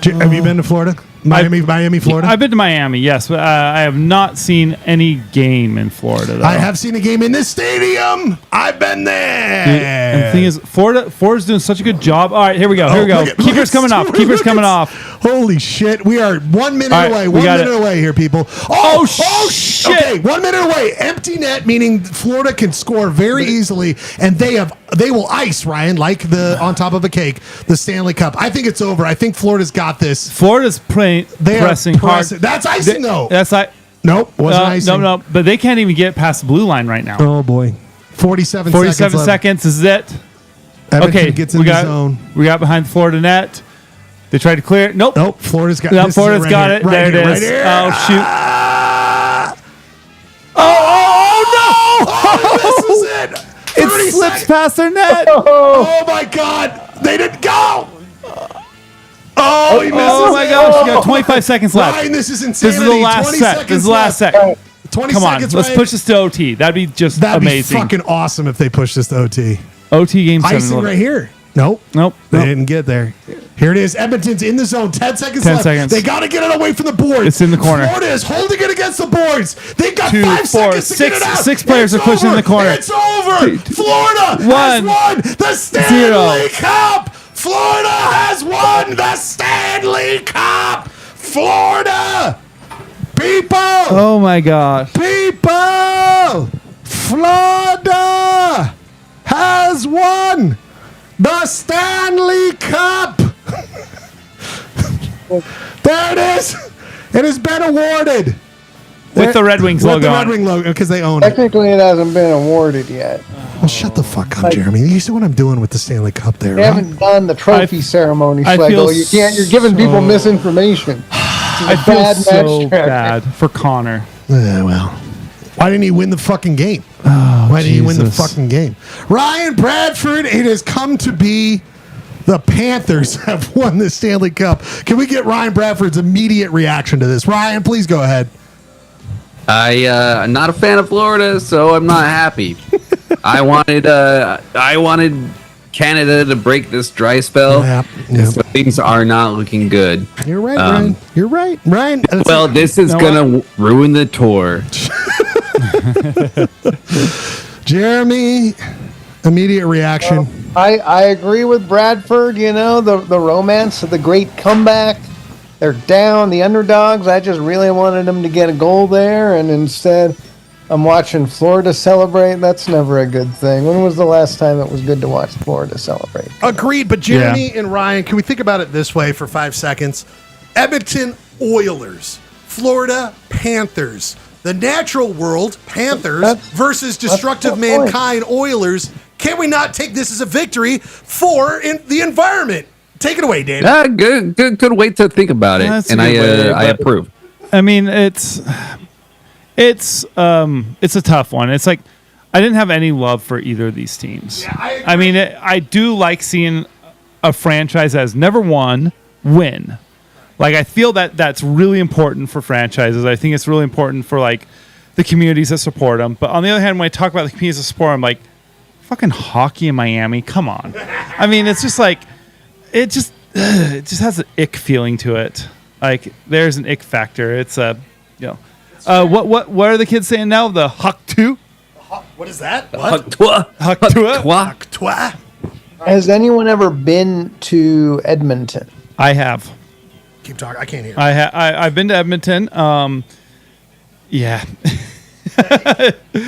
Have you been to Florida? Miami, Florida.
I've been to Miami, yes, but I have not seen any game in Florida. Though.
I have seen a game in this stadium. I've been there.
Dude, and the thing is, Florida's doing such a good job. All right, here we go. Keeper's coming off.
Holy shit. We are 1 minute away. 1 minute away here, people.
Oh, shit.
Okay, 1 minute away. Empty net, meaning Florida can score very easily, and they will ice, Ryan, like on top of a cake, the Stanley Cup. I think it's over. I think Florida's got this.
Florida's pressing hard.
That's icing, though.
That's like.
Nope, wasn't icing.
No, but they can't even get past the blue line right now.
Oh, boy. 47
seconds is it.
Edmonton gets in the zone.
We got behind the Florida net. They tried to clear it. Nope.
Florida's got it.
Florida's got it. There it is.
Right here.
Oh, shoot.
No! This is it.
It slips past their net.
Oh, my God. They didn't go. Oh, he misses.
Oh, my gosh. You got 25 seconds left.
Ryan, this is insanity.
This is the last set. This is the last set.
20
Come on.
seconds,
Let's
Ryan.
push this to OT. That'd be just
That'd
amazing.
be fucking awesome if they push this to OT.
OT game 7.
Icing right here. Nope. They didn't get there. Here it is. Edmonton's in the zone. 10 seconds left. They got to get it away from the board.
It's in the corner.
Florida is holding it against the boards. They've got
2,
5
4,
seconds to get it out.
6 players are pushing in the corner.
It's over. Florida has won the Stanley Cup. Florida has won the Stanley Cup. Florida. People.
Oh, my gosh.
People. Florida has won the Stanley Cup. There it is. It has been awarded.
With the Red Wings logo.
With the Red Wing logo, because they own it.
Technically, it hasn't been awarded yet.
Well, shut the fuck up, Jeremy. You see what I'm doing with the Stanley Cup there,
They haven't done the trophy ceremony,
I feel
Schlegel. You're giving people misinformation.
I feel so bad for Connor.
Well, why didn't he win the fucking game? Why didn't he win the fucking game? Ryan Bradford, it has come to be the Panthers have won the Stanley Cup. Can we get Ryan Bradford's immediate reaction to this? Ryan, please go ahead.
I'm not a fan of Florida, so I'm not happy. I wanted Canada to break this dry spell.
Yep.
So things are not looking good.
You're right, Ryan. You're right, Ryan.
Well, this is gonna ruin the tour.
Jeremy, immediate reaction.
I agree with Bradford. You know, the romance of the great comeback. They're down, the underdogs. I just really wanted them to get a goal there, and instead I'm watching Florida celebrate. That's never a good thing. When was the last time it was good to watch Florida celebrate?
Agreed, but Jeremy and Ryan, can we think about it this way for 5 seconds? Edmonton Oilers, Florida Panthers. The natural world, Panthers, versus destructive mankind, Oilers. Can we not take this as a victory for the environment? Take it away, Dave.
Good way to think about it, and I approve.
I mean, it's a tough one. It's like I didn't have any love for either of these teams.
Yeah,
I mean, I do like seeing a franchise that has never won win. Like, I feel that that's really important for franchises. I think it's really important for, like, the communities that support them. But on the other hand, when I talk about the communities that support them, like, fucking hockey in Miami, come on. I mean, it's just like, it just has an ick feeling to it. Like, there's an ick factor. It's what are the kids saying now? The Huck 2?
What is that?
Huck
2?
Has anyone ever been to Edmonton?
I have.
Keep talking. I can't hear.
I've been to Edmonton. Yeah.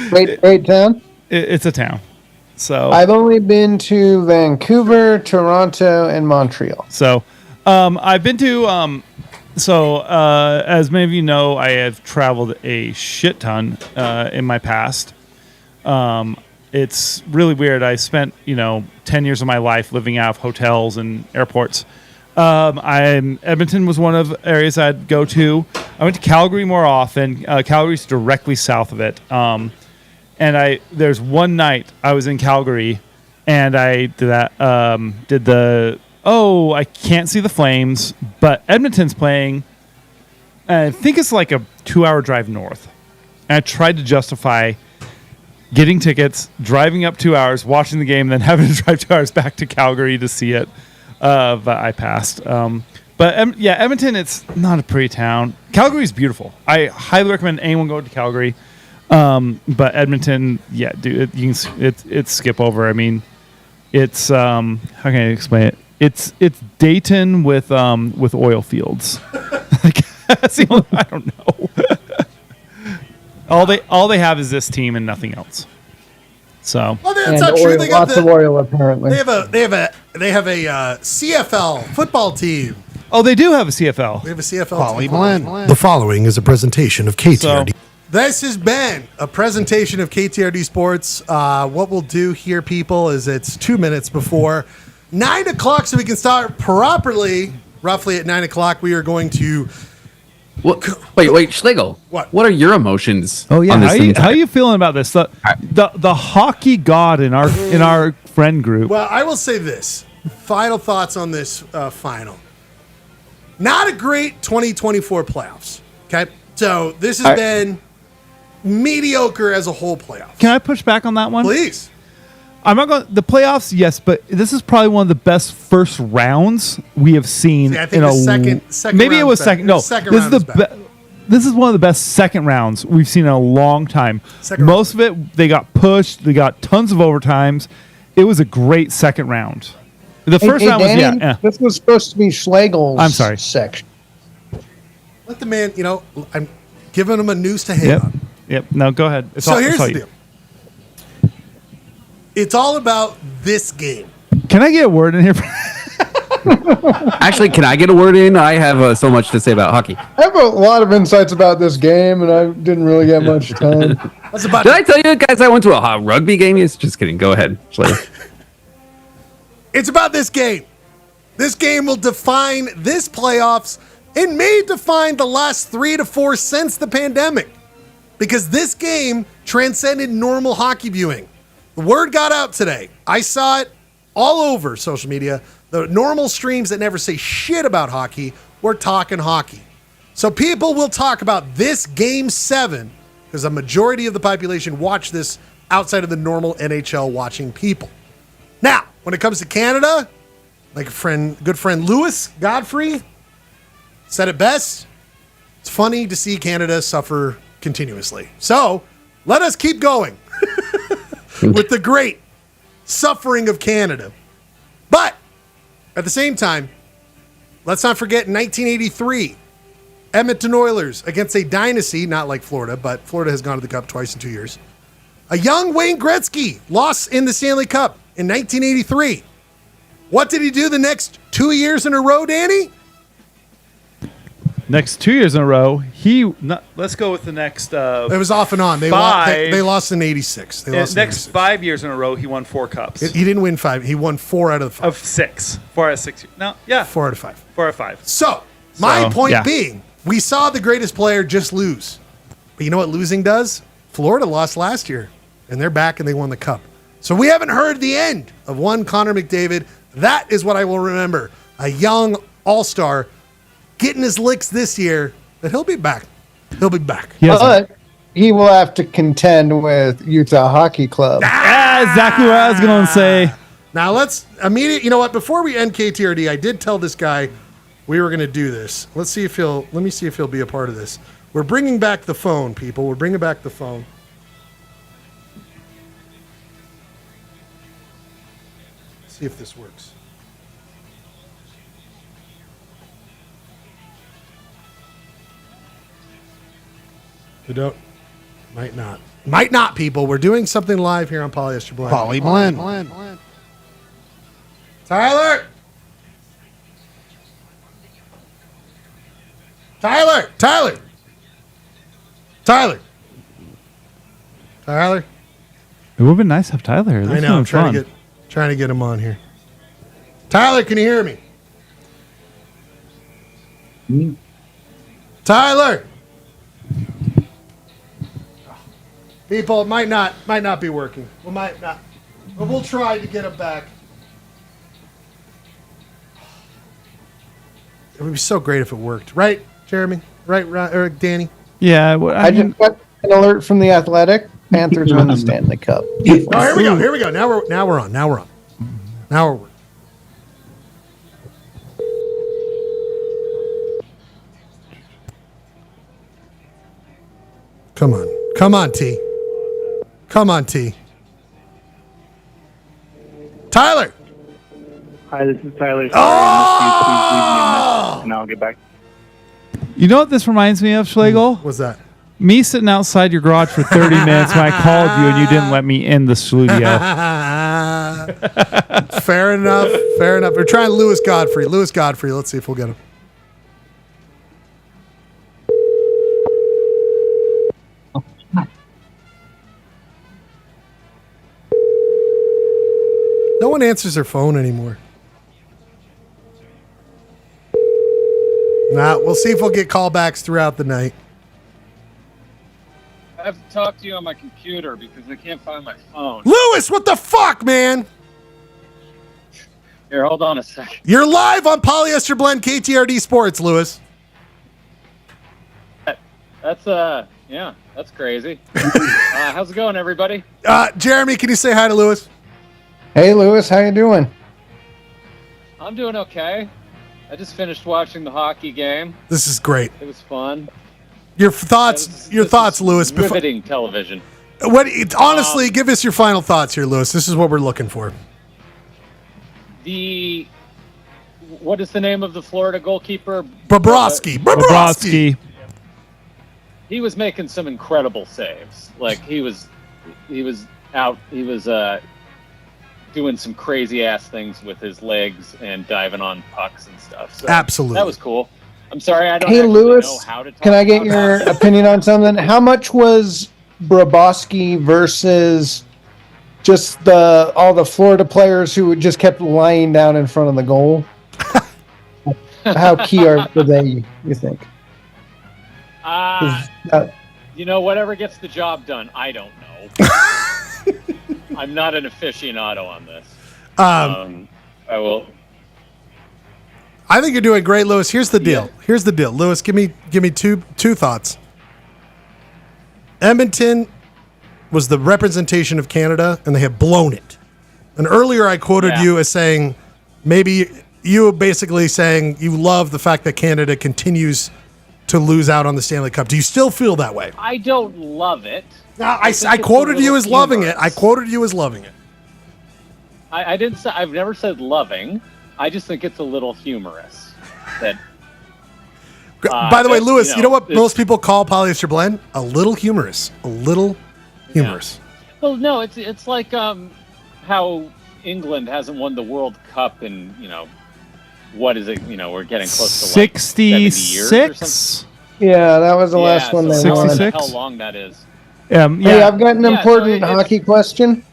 Great town?
It's a town. So
I've only been to Vancouver, Toronto, and Montreal.
So I've been to as many of you know, I have traveled a shit ton in my past. It's really weird. I spent 10 years of my life living out of hotels and airports. Edmonton was one of areas I'd go to. I went to Calgary more often. Calgary's directly south of it. And there's one night I was in Calgary, and I did that. I can't see the Flames, but Edmonton's playing. I think it's like a 2-hour drive north. And I tried to justify getting tickets, driving up 2 hours, watching the game, then having to drive 2 hours back to Calgary to see it. But I passed. But Edmonton, it's not a pretty town. Calgary's beautiful. I highly recommend anyone go to Calgary. But Edmonton, dude, it's skip over. I mean, it's how can I explain it? It's Dayton with oil fields. That's the only, I don't know. all they have is this team and nothing else. So
well, that's not true.
Oil,
They got
lots of oil apparently.
They have a CFL football team.
oh, they do have a CFL.
We have a CFL team. The following is a presentation of KTRD.
So-
This has been a presentation of KTRD Sports. What we'll do here, people, is it's 2 minutes before 9 o'clock, so we can start properly. Roughly at 9 o'clock, we are going to.
Wait, Schlegel. What are your emotions?
Oh yeah,
on this
how are you feeling about this? The hockey god in our friend group.
Well, I will say this. Final thoughts on this final. Not a great 2024 playoffs. Okay, so this has been mediocre as a whole playoff.
Can I push back on that one?
Please.
I'm not going. The playoffs, yes, but this is probably one of the best first rounds we have seen.
See, I think the second
maybe it
round
was
is
second.
better.
No,
Second
this
round
is
is better.
This is one of the best second rounds we've seen in a long time. Most of it, they got pushed. They got tons of overtimes. It was a great second round. The first round
Danny,
was
This was supposed to be Schlegel's
I'm sorry.
section.
Let the man, I'm giving him a noose to hang on.
Yep. No, go ahead.
Here's the deal. It's all about this game.
Can I get a word in here?
Actually, can I get a word in? I have so much to say about hockey.
I have a lot of insights about this game, and I didn't really get much time.
Did I tell you guys I went to a rugby game? Yes, just kidding. Go ahead, Schlegel.
It's about this game. This game will define this playoffs and may define the last 3 to 4 since the pandemic. Because this game transcended normal hockey viewing. The word got out today. I saw it all over social media. The normal streams that never say shit about hockey, we're talking hockey. So people will talk about this Game 7 because a majority of the population watch this outside of the normal NHL watching people. Now, when it comes to Canada, like good friend Lewis Godfrey said it best, it's funny to see Canada suffer continuously. So let us keep going with the great suffering of Canada. But at the same time, let's not forget 1983, Edmonton Oilers against a dynasty, not like Florida, but Florida has gone to the Cup twice in 2 years. A young Wayne Gretzky lost in the Stanley Cup in 1983. What did he do the next 2 years in a row, Danny?
Next 2 years in a row, let's go with the next.
It was off and on. They lost in 86.
Next 5 years in a row, he won 4 cups.
He didn't win 5. He won 4 out of the 5.
Of 6. 4 out of 6. No, yeah.
4 out of 5.
4 out of 5.
So, my point being, we saw the greatest player just lose. But you know what losing does? Florida lost last year, and they're back and they won the Cup. So we haven't heard the end of one Connor McDavid. That is what I will remember. A young all-star getting his licks this year, but he'll be back. He'll be back.
But he will have to contend with Utah Hockey Club.
Exactly what I was going to say.
Now let's you know what? Before we end KTRD, I did tell this guy we were going to do this. Let me see if he'll be a part of this. We're bringing back the phone, people. We're bringing back the phone. See if this works. We don't. Might not. Might not, people. We're doing something live here on Polyester Blend.
Blend.
Tyler! Tyler! Tyler! Tyler! Tyler?
It would have been nice to have Tyler here.
I know. I'm trying to get him on here. Tyler, can you hear me? Tyler! People, it might not be working. We might not. But we'll try to get him back. It would be so great if it worked. Right, Jeremy? Right, or Danny?
Yeah.
I just got an alert from the Athletic. Panthers win the Stanley Cup.
Oh, here we go. Now we're on. Now we're Come on. Come on, T. Come on, T. Tyler.
Hi, this is Tyler.
Oh!
And I'll get back.
You know what this reminds me of, Schlegel?
What's that?
Me sitting outside your garage for 30 minutes when I called you and you didn't let me in the studio.
Fair enough. Fair enough. We're trying Lewis Godfrey. Lewis Godfrey. Let's see if we'll get him. No one answers their phone anymore. Nah, we'll see if we'll get callbacks throughout the night.
I have to talk to you on my computer because I can't find my phone.
Lewis, what the fuck, man?
Here, hold on a second.
You're live on Polyester Blend KTRD Sports, Lewis.
That's that's crazy. How's it going, everybody?
Jeremy, can you say hi to Lewis?
Hey, Lewis, how you doing?
I'm doing okay. I just finished watching the hockey game.
This is great.
It was fun.
Your thoughts, Lewis.
Riveting television.
Honestly, give us your final thoughts here, Lewis. This is what we're looking for.
What is the name of the Florida goalkeeper?
Bobrovsky.
He was making some incredible saves. Like he was doing some crazy ass things with his legs and diving on pucks and stuff. So
absolutely,
that was cool. I'm sorry, I don't.
Hey, Lewis,
know how to talk
can I get your
that.
opinion on something? How much was Bobrovsky versus just all the Florida players who just kept lying down in front of the goal? How key were they, you think?
Whatever gets the job done, I don't know. I'm not an aficionado on this. I will.
I think you're doing great, Lewis. Here's the deal. Lewis, give me two thoughts. Edmonton was the representation of Canada, and they have blown it. And earlier I quoted you as saying, maybe you were basically saying you love the fact that Canada continues to lose out on the Stanley Cup. Do you still feel that way?
I don't love it.
I quoted you as loving it. I quoted you as loving it.
I didn't say. I've never said loving. I just think it's a little humorous. That.
By the way, Lewis, you know what most people call Polyester Blend? A little humorous. A little humorous.
Yeah. Well, no, it's like how England hasn't won the World Cup in what is it? We're getting close to
66.
Yeah, that was the last one they won.
66.
How long that is?
Hey, I've got an important hockey question.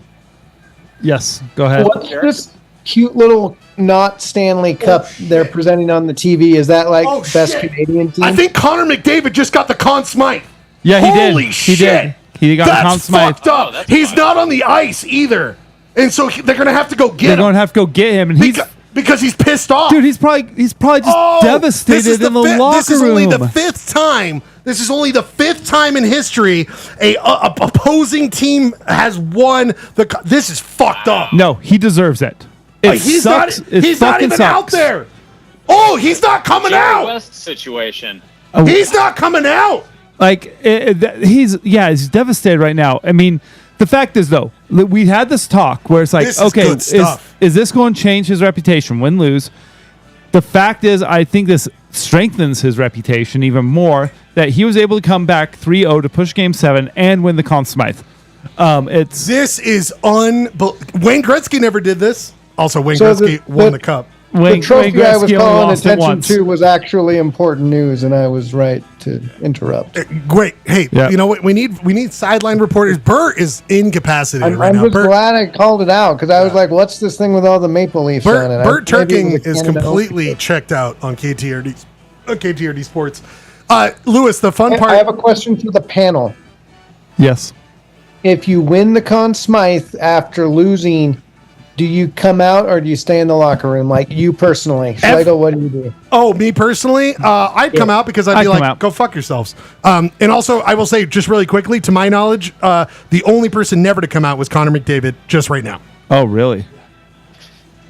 Yes, go ahead.
What's this cute little not Stanley Cup they're presenting on the TV? Is that like best Canadian team?
I think Connor McDavid just got the Conn Smythe.
Yeah, he
Holy
did.
shit.
He got the Conn Smythe.
Fucked up. He's not on the ice either. And so they're going to have to go get him.
They're going to have to go get him. And
because he's pissed off.
Dude, he's probably just devastated in the locker room.
This is only the fifth time. This is only the fifth time in history a opposing team has won the. This is fucked up.
No, he deserves it.
He's not even out there. Oh, he's not coming out.
West situation.
He's not coming out.
Like he's devastated right now. I mean, the fact is though, we had this talk where it's like, is this going to change his reputation? Win lose. The fact is, I think this strengthens his reputation even more that he was able to come back 3-0 to push Game 7 and win the Conn Smythe.
This is unbelievable. Wayne Gretzky never did this. Also, Wayne Gretzky won the cup.
The trophy I was calling attention to was actually important news, and I was right to interrupt.
Great. Hey, you know what? We need sideline reporters. Bert is incapacitated right now.
I'm just glad I called it out because I was like, what's this thing with all the Maple Leafs on it?
Bert Turking is completely checked out on KTRD Sports. Lewis, the fun part.
I have a question for the panel.
Yes.
If you win the Conn Smythe after losing, do you come out or do you stay in the locker room? Like you personally, Schlegel, what do you do?
Oh, me personally, I'd come out because I'd be like, go fuck yourselves. And also, I will say just really quickly, to my knowledge, the only person never to come out was Connor McDavid just right now.
Oh, really?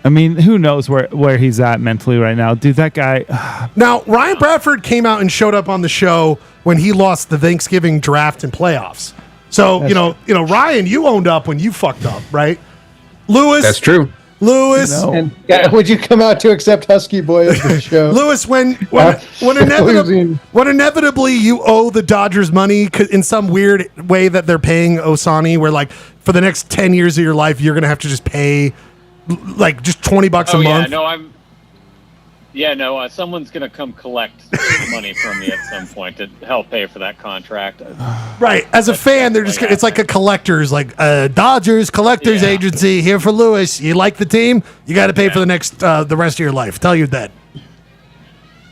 I mean, who knows where he's at mentally right now, dude? That guy.
Now, Ryan Bradford came out and showed up on the show when he lost the Thanksgiving draft and playoffs. So Ryan, you owned up when you fucked up, right? Lewis,
That's true.
Lewis,
And would you come out to accept Husky Boy as the show?
Lewis, when inevitably you owe the Dodgers money in some weird way that they're paying Ohtani, where like for the next 10 years of your life you're gonna have to just pay like just $20 a month.
Someone's gonna come collect money from me at some point to help pay for that contract.
Right. As a fan, they're just it's like a collector's, like Dodgers collectors agency here for Lewis. You like the team? You got to pay for the next the rest of your life. Tell you that.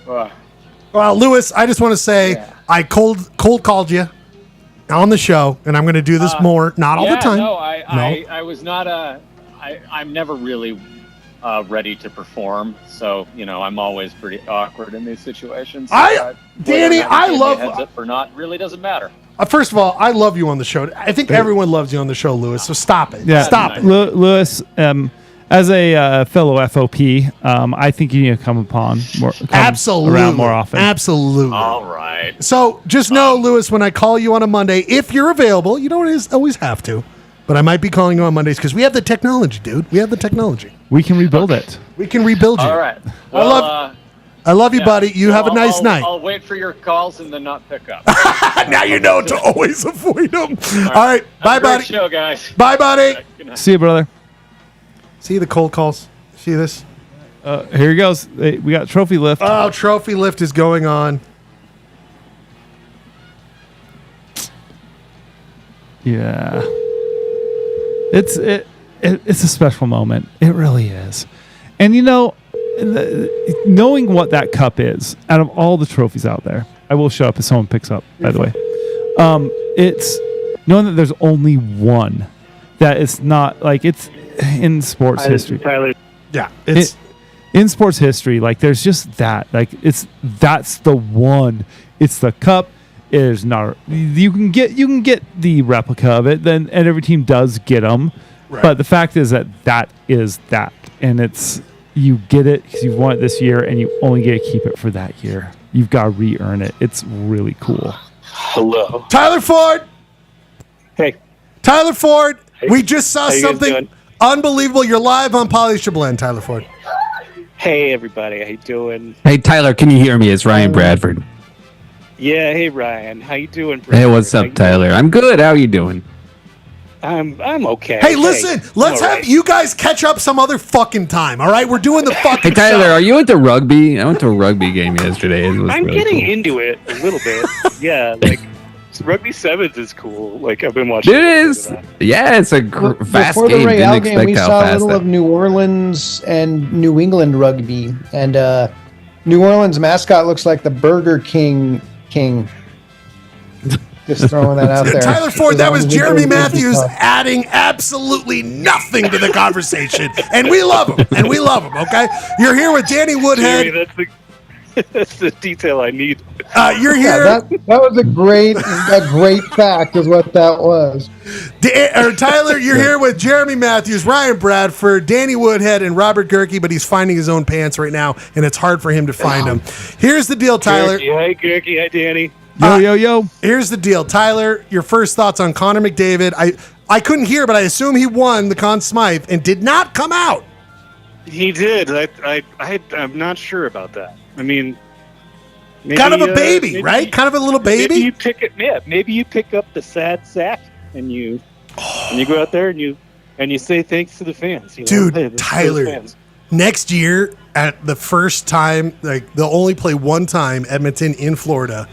Well, Lewis, I just want to say I cold called you on the show, and I'm going to do this more, not all the time.
No, I was not I'm never really ready to perform, so I'm always pretty awkward in these situations.
Danny, I love
heads up or not really doesn't matter.
First of all, I love you on the show. I think everyone loves you on the show, Lewis. So stop it.
Yeah,
stop it,
Lewis. As a fellow FOP, I think you need to come around more often.
Absolutely.
All right.
So just know, Lewis, when I call you on a Monday, if you're available, you don't always have to, but I might be calling you on Mondays because we have the technology, dude. We have the technology.
We can rebuild it.
We can rebuild you.
All right. Well,
I love you, buddy. You have a nice night.
I'll wait for your calls and then not pick up.
Now you know to always avoid them. All right. Bye, buddy.
Show, guys.
Bye, buddy.
See you, brother.
See the cold calls? See this?
Here he goes. We got trophy lift.
Oh, trophy lift is going on.
Yeah. It's a special moment. It really is. And knowing what that cup is, out of all the trophies out there, I will show up if someone picks up, by the way. It's knowing that there's only one, that it's not like it's in sports history.
Tyler.
Yeah, it's
in sports history. Like there's just that. Like that's the one. It's the cup. It is not. You can get the replica of it. Then and every team does get them. Right. But the fact is that is that, and it's you get it because you've won it this year, and you only get to keep it for that year. You've got to re-earn it. It's really cool.
Hello,
Tyler Ford.
Hey,
Tyler Ford.
Hey.
We just saw something unbelievable. You're live on Polyester Blend, Tyler Ford.
Hey, everybody. How you doing?
Hey, Tyler, can you hear me? It's Ryan Bradford.
Yeah. Hey, Ryan. How you doing?
Hey, what's up, Tyler? I'm good. How are you doing?
I'm okay.
Hey, listen. Let's have you guys catch up some other fucking time. All right, we're doing the fucking.
Hey, Tyler,
show.
are you into rugby? I went to a rugby game yesterday.
I'm
really
getting
cool.
into it a little bit. Yeah, like rugby sevens is cool. Like I've been watching.
It is. Yeah, it's a fast
Before
game.
the
Didn't
Ryaens game,
expect
we
how
saw a
fast
little
that.
of New Orleans and New England rugby, and New Orleans mascot looks like the Burger King. Just throwing that out there.
Tyler Ford, that was Jeremy Matthews adding absolutely nothing to the conversation. And we love him. Okay? You're here with Danny Woodhead.
Jerry, that's the detail I need.
You're here.
Yeah, that was a great fact is what that was.
Tyler, you're here with Jeremy Matthews, Ryan Bradford, Danny Woodhead, and Robert Gerke, but he's finding his own pants right now, and it's hard for him to find them. Here's the deal, Tyler.
Hi, Gerke. Hi, Danny.
Yo.
Here's the deal, Tyler. Your first thoughts on Connor McDavid. I couldn't hear, but I assume he won the Conn Smythe and did not come out.
He did. I'm not sure about that. I mean, maybe,
kind of a baby, right? Kind of a little baby.
Maybe you pick it. Yeah, maybe you pick up the sad sack and you go out there and you say thanks to the fans.
Dude,
hey, this is
Tyler.
for the fans.
Next year, at the first time, like they'll only play one time, Edmonton in Florida.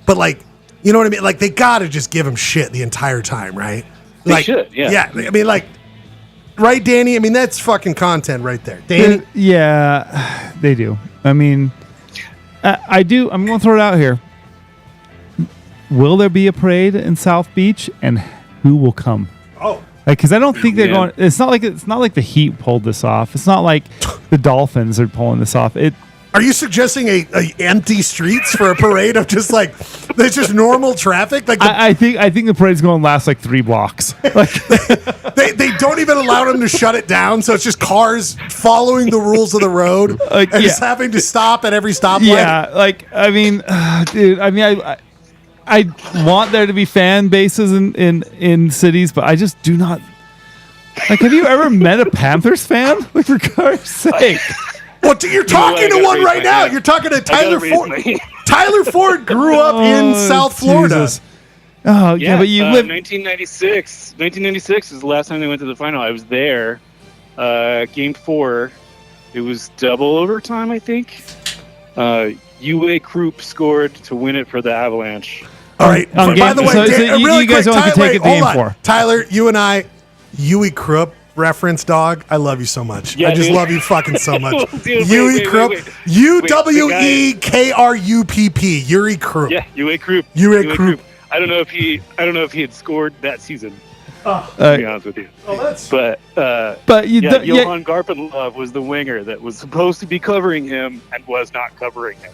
But like, you know what I mean? Like they gotta just give him shit the entire time, right?
They should, yeah.
Yeah, I mean, like, right, Danny? I mean, that's fucking content right there, Danny.
Yeah, they do. I mean, I do. I'm going to throw it out here. Will there be a parade in South Beach, and who will come?
Oh,
because I don't think they're going. It's not like the Heat pulled this off. It's not like the Dolphins are pulling this off.
Are you suggesting a empty streets for a parade of just like there's just normal traffic? Like
I think the parade's going to last like 3 blocks. Like
they they don't even allow them to shut it down, so it's just cars following the rules of the road and just having to stop at every stoplight.
Yeah, like I mean, dude. I mean, I want there to be fan bases in cities, but I just do not. Like, have you ever met a Panthers fan? Like, for God's sake.
Well, you're talking to one right now. You're talking to Tyler Ford. Tyler Ford grew up in South Florida.
Jesus. Oh, yeah, but you live.
1996. 1996 is the last time they went to the final. I was there. Game 4. It was double overtime, I think. UA Krupp scored to win it for the Avalanche.
All right. By the way, really
you guys
quick,
only take it game 4.
Tyler, you and I, Huey Krupp reference, dog. I love you so much.
Yeah,
I just love you fucking so much. Huey Krupp. UWEKRUPP. Yuri Krupp.
Yeah, UA Krupp.
UA Krupp.
I don't know if he had scored that season. To be honest with you. But Johan Garpenlov was the winger that was supposed to be covering him and was not covering him.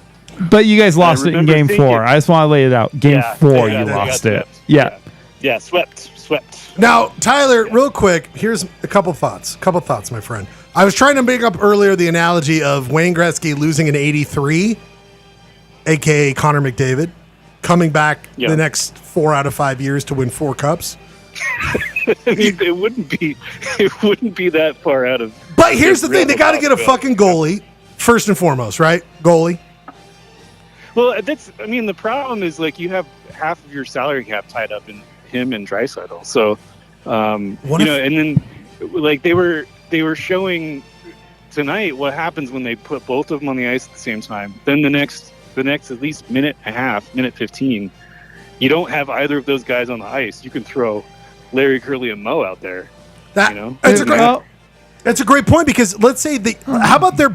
But you guys lost it in game 4. I just want to lay it out. Game 4, you lost it. Yeah.
Yeah, swept.
Now, Tyler, real quick, here's a couple thoughts. My friend. I was trying to make up earlier the analogy of Wayne Gretzky losing in 83, a.k.a. Connor McDavid, coming back the next 4 out of 5 years to win 4 cups.
I mean, it wouldn't be that far out of.
But here's the thing: they got to get a fucking goalie first and foremost, right? Goalie.
Well, the problem is like you have half of your salary cap tied up in him and Draisaitl. So, and then like they were showing tonight what happens when they put both of them on the ice at the same time. Then the next at least minute and a half, minute 15, you don't have either of those guys on the ice. You can throw Larry, Curly, and Mo out there. That's a
great point, because let's say how about their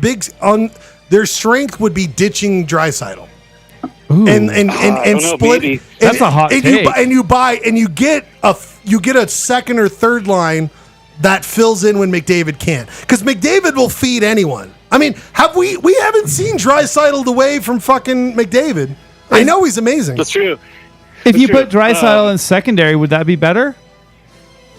their strength would be ditching Draisaitl. And split.
That's a hot take.
You get a second or third line that fills in when McDavid can't, because McDavid will feed anyone. I mean, we haven't seen Draisaitl away from fucking McDavid. I know he's amazing.
That's true.
If you put Draisaitl in secondary, would that be better?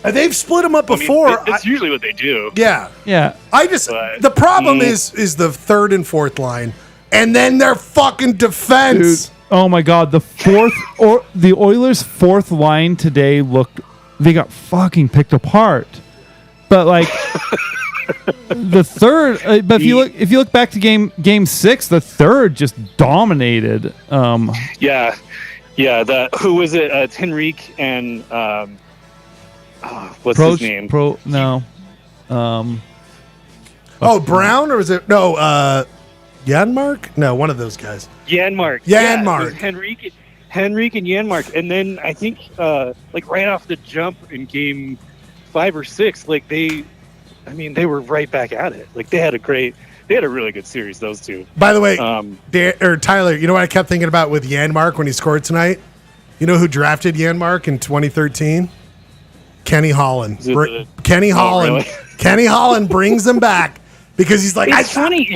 They've split them up before.
It's usually what they do.
Yeah. The problem is the third and fourth line. And then their fucking defense.
Dude, oh my God, the Oilers' fourth line today they got fucking picked apart. But like the third, but if you look back to game 6, the third just dominated.
Who was it? Henrique and what's his name?
No.
Brown, or was it Janmark? No, one of those guys.
Janmark. Yeah, Henrique and Janmark. And then I think right off the jump in game 5 or 6, like they were right back at it. Like they had a really good series, those two.
By the way, Tyler, you know what I kept thinking about with Janmark when he scored tonight? You know who drafted Janmark in 2013? Kenny Holland. Kenny Holland. Really? Kenny Holland brings him back because he's like,
it's funny,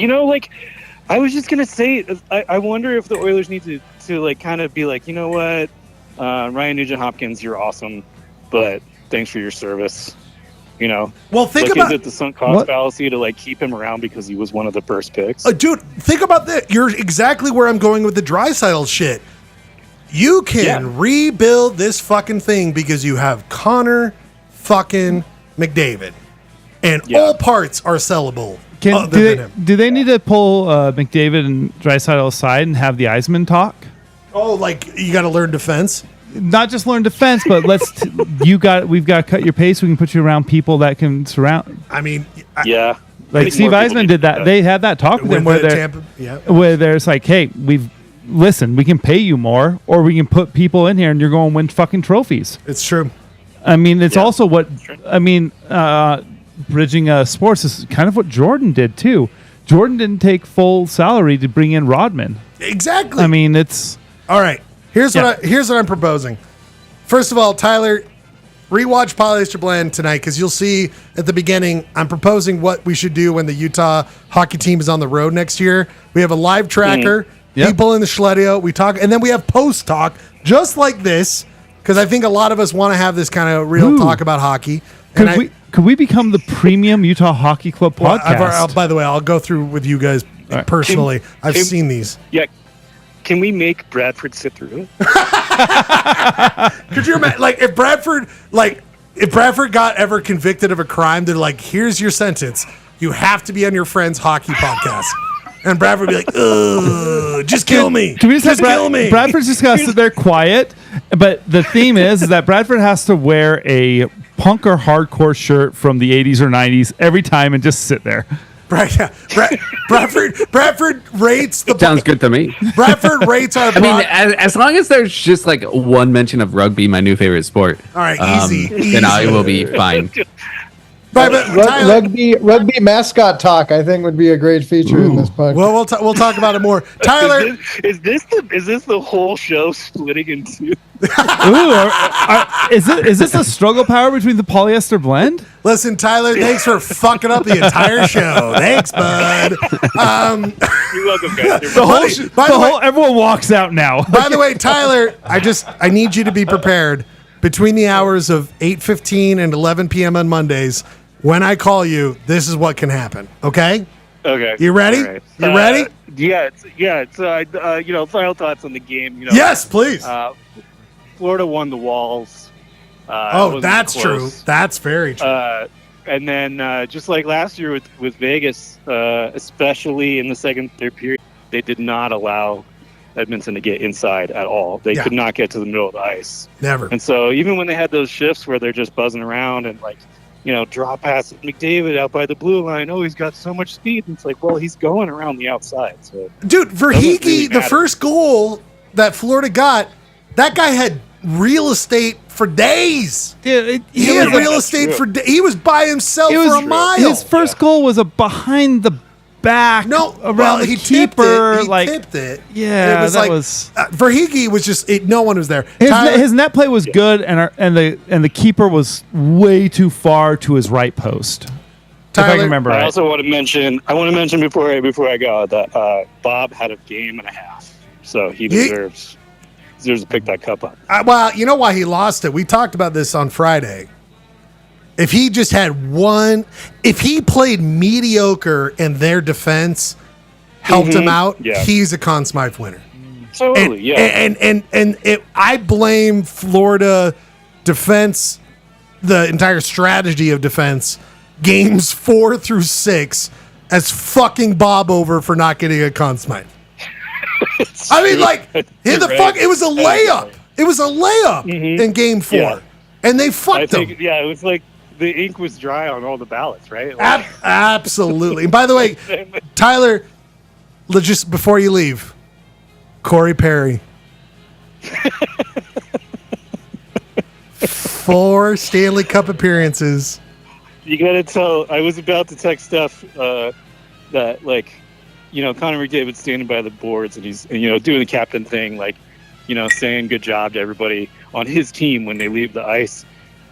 I was just gonna say, I wonder if the Oilers need to like kind of be like, you know what, Ryan Nugent-Hopkins, you're awesome, but thanks for your service. Well, think about, is it the sunk cost fallacy to like keep him around because he was one of the first picks?
Dude, think about that. You're exactly where I'm going with the Draisaitl shit. You can rebuild this fucking thing because you have Connor fucking McDavid, and all parts are sellable.
Do they need to pull McDavid and Draisaitl aside and have the Eisman talk?
Oh, like you got to learn defense.
Not just learn defense, but we've got to cut your pace. We can put you around people that can surround.
I mean,
like Steve Eisman did that. They had that talk with him where there's like, hey, we can pay you more, or we can put people in here and you're going to win fucking trophies.
It's true.
I mean, it's also what bridging sports is kind of what Jordan did too. Jordan didn't take full salary to bring in Rodman.
Exactly.
I mean, it's
all right. Here's what I'm proposing. First of all, Tyler, rewatch Polyester Blend tonight, because you'll see at the beginning I'm proposing what we should do when the Utah hockey team is on the road next year. We have a live tracker, people in the Schledio. We talk, and then we have post talk just like this. because I think a lot of us want to have this kind of real talk about hockey.
Could we become the premium Utah Hockey Club podcast?
By the way, I'll go through with you guys personally. I've seen these.
Yeah. Can we make Bradford sit through it?
Could you imagine, if Bradford got ever convicted of a crime, they're like, here's your sentence. You have to be on your friend's hockey podcast. And Bradford would be like, ugh, just kill me.
Can we
just kill me.
Bradford's just got to sit there quiet. But the theme is that Bradford has to wear a punk or hardcore shirt from the 80s or 90s every time and just sit there.
Right, yeah. Bradford rates the.
Sounds good to me.
Bradford rates our.
I mean, as long as there's just like one mention of rugby, my new favorite sport.
All right, easy.
Then I will be fine.
Rugby mascot talk, I think, would be a great feature in this podcast.
Well, we'll talk about it more. Tyler,
is this the whole show splitting into?
Is this a struggle power between the polyester blend?
Listen, Tyler, thanks for fucking up the entire show. Thanks, bud.
You're welcome, guys.
Everyone walks out now.
By the way, Tyler, I need you to be prepared between the hours of 8:15 and 11 p.m. on Mondays. When I call you, this is what can happen. Okay?
Okay.
You ready?
Right.
You ready?
It's final thoughts on the game.
Yes, please.
Florida won the walls.
That's true. That's very true.
And then just like last year with Vegas, especially in the second, third period, they did not allow Edmonton to get inside at all. They could not get to the middle of the ice.
Never.
And so even when they had those shifts where they're just buzzing around and draw past McDavid out by the blue line. Oh, he's got so much speed. And it's like, well, he's going around the outside. So,
dude, Verheege, really the first goal that Florida got, that guy had real estate for days.
Dude,
he had real estate for days. He was by himself for a mile.
His first goal was a behind the back.
No,
around the keeper.
He tipped it.
Yeah,
it was Verheege was just no one was there.
His net play was good, and the keeper was way too far to his right post.
Tyler,
if I can remember right.
I also want to mention before I go that Bob had a game and a half, so he deserves to pick that cup up.
Well, you know why he lost it? We talked about this on Friday. If he just had if he played mediocre and their defense helped him out, he's a Conn Smythe winner.
Totally,
I blame Florida defense, the entire strategy of defense, games 4 through 6, as fucking Bob over for not getting a Conn Smythe. I mean, it was a layup. It was a layup in game 4, and they fucked him.
Yeah, it was like the ink was dry on all the ballots, right?
Absolutely. And by the way, Tyler, just before you leave, Corey Perry. 4 Stanley Cup appearances.
You got to tell. I was about to text Steph that, Connor McDavid's standing by the boards and he's doing the captain thing, saying good job to everybody on his team when they leave the ice.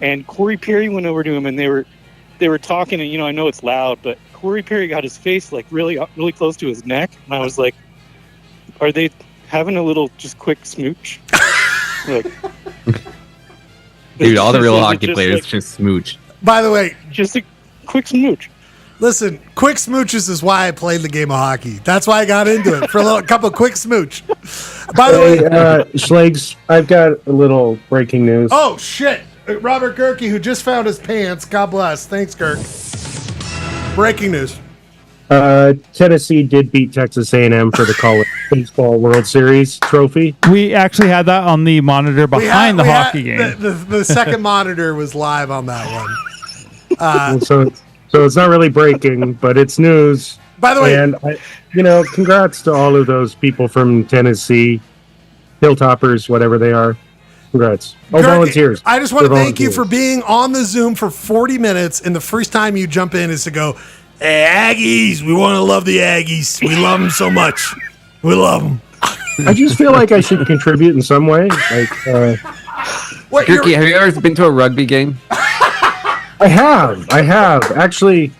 And Corey Perry went over to him and they were talking, and I know it's loud, but Corey Perry got his face really really close to his neck, and I was like, are they having a little just quick smooch?
Dude, all the real hockey players just smooch.
By the way,
just a quick smooch.
Listen, quick smooches is why I played the game of hockey. That's why I got into it, for a couple quick smooch. By the way,
Schlags, I've got a little breaking news.
Oh shit! Robert Gerke, who just found his pants. God bless. Thanks, Gerke. Breaking news.
Tennessee did beat Texas A&M for the College Baseball World Series trophy.
We actually had that on the monitor behind the hockey game.
The second monitor was live on that one.
So it's not really breaking, but it's news.
By the way,
and congrats to all of those people from Tennessee, Hilltoppers, whatever they are. Congrats.
Gerke,
volunteers.
I just want to thank you for being on the Zoom for 40 minutes, and the first time you jump in is to go, hey, Aggies, we want to love the Aggies. We love them so much. We love them.
I just feel like I should contribute in some way.
Gerke, have you ever been to a rugby game?
I have. Actually,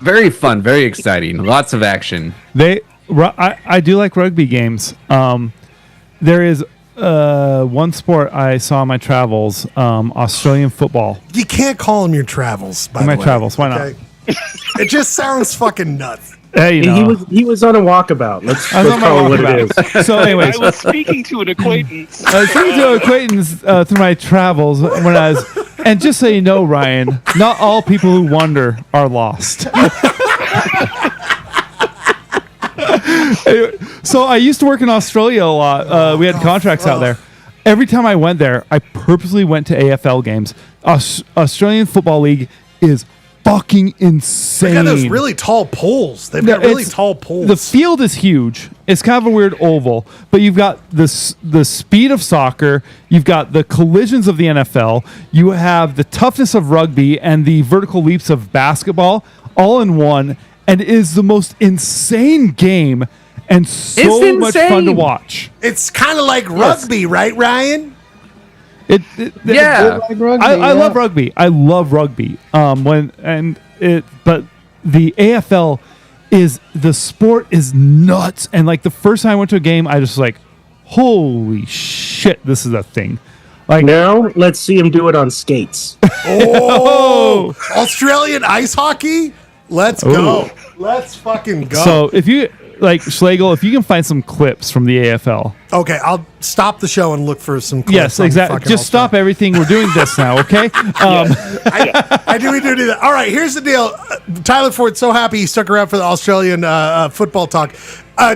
very fun, very exciting. Lots of action.
I do like rugby games. There is one sport I saw in my travels, Australian football.
You can't call them your travels, by the way.
My travels, why not?
It just sounds fucking nuts.
Hey,
he was on a walkabout. Let's call it what it is.
So, anyways,
I was speaking to an acquaintance.
I was speaking to an acquaintance through my travels when I was, and just so you know, Ryan, not all people who wander are lost. So I used to work in Australia a lot. We had contracts out there. Every time I went there, I purposely went to AFL games. Australian Football League is fucking insane.
They got those really tall poles. They've got really tall poles.
The field is huge. It's kind of a weird oval, but you've got the speed of soccer. You've got the collisions of the NFL. You have the toughness of rugby and the vertical leaps of basketball all in one. And it is the most insane game and so much fun to watch.
It's kind of like rugby, right, Ryan?
Yeah.
Like rugby,
I love rugby. I love rugby. But the AFL the sport is nuts. And like the first time I went to a game, I just like, holy shit, this is a thing. Like
now, let's see him do it on skates.
Oh, Australian ice hockey. Let's go. Let's fucking go.
So if you like Schlegel, if you can find some clips from the AFL.
Okay, I'll stop the show and look for some clips.
Yes, exactly. Just stop everything. We're doing this now, okay?
I do do that. All right, here's the deal. Tyler Ford's so happy he stuck around for the Australian football talk.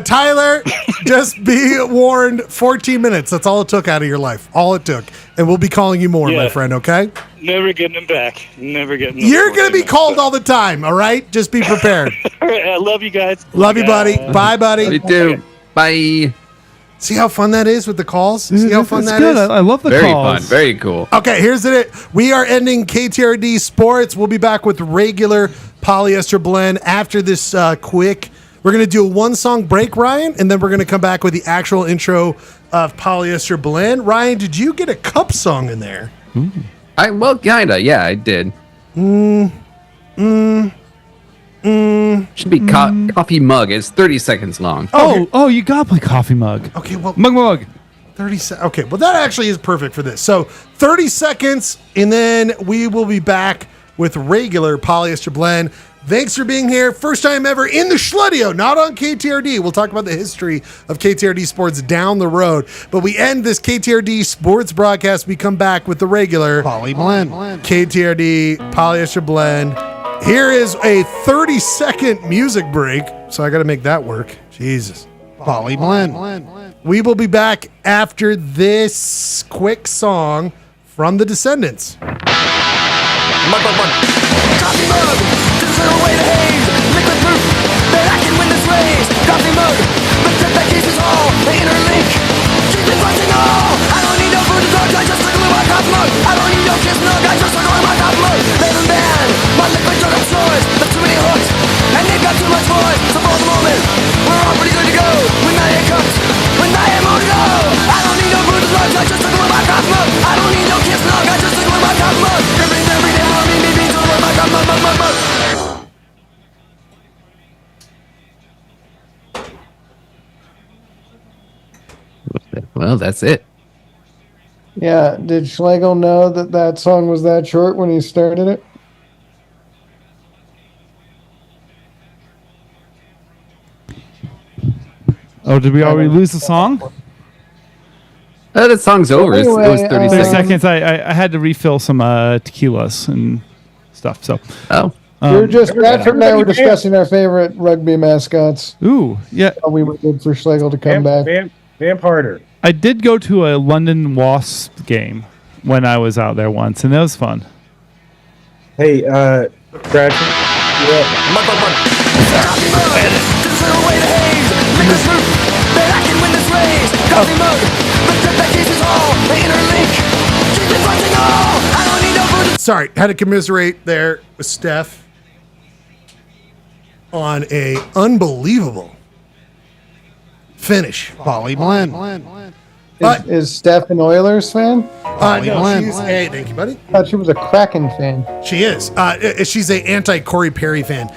Tyler, just be warned, 14 minutes. That's all it took out of your life. All it took. And we'll be calling you more, my friend, okay?
Never getting them back. Never getting them.
You're going to be called all the time, all right? Just be prepared.
All right, I love you guys.
Love you, buddy. Bye, buddy.
You too. Bye.
See how fun that is with the calls? See how fun that is?
I love the
Very
calls.
fun. Very cool.
Okay, here's it. We are ending KTRD Sports. We'll be back with regular polyester blend after this quick. We're going to do a one-song break, Ryan, and then we're going to come back with the actual intro of Polyester Blend. Ryan, did you get a cup song in there?
Well, kinda. Yeah, I did. Should be coffee mug. It's 30 seconds long.
Oh, you got to play coffee mug.
Okay, well,
Mug.
30 seconds. Okay, well, that actually is perfect for this. So 30 seconds, and then we will be back with regular Polyester Blend. Thanks for being here. First time ever in the Schludio, not on KTRD. We'll talk about the history of KTRD Sports down the road. But we end this KTRD Sports broadcast. We come back with the regular
Poly Blend.
KTRD Polyester Blend. Here is a 30-second music break. So I got to make that work. Jesus.
Poly Blend.
We will be back after this quick song from the Descendants.
Coffee mug, digital way to haze. Liquid proof that I can win this race. Coffee mug, but that case is all they interlink. Keep it busting all. I don't need no food and drugs, I just struggle with my coffee mug. I don't need no kiss milk, I just struggle with my coffee mug. Let them ban my liquid drug of choice. There's too many hooks, and they've got too much voice. So for the moment, we're all pretty good to go. When I am cooked, when I am on to go. I don't need no food and drugs, I just struggle with my coffee mug. I don't need no kiss milk, I just struggle with my coffee mug. Every day, mommy, me,
Well, that's it.
Yeah, did Schlegel know that song was that short when he started it?
Oh, did we already lose the song?
The song's over.
Anyway,
it was 30
30
seconds.
seconds. I had to refill some tequilas and stuff. So,
Patrick and I were discussing our favorite rugby mascots.
Ooh, yeah.
We were good for Schlegel to come back.
Vamp harder.
I did go to a London Wasps game when I was out there once, and that was fun.
Hey, Patrick.
Sorry, had to commiserate there with Steph on a unbelievable finish.
Poly Blend.
Is Steph an Oilers fan?
No, she's a thank you, buddy.
I thought she was a Kraken fan.
She is. She's a anti-Corey Perry fan.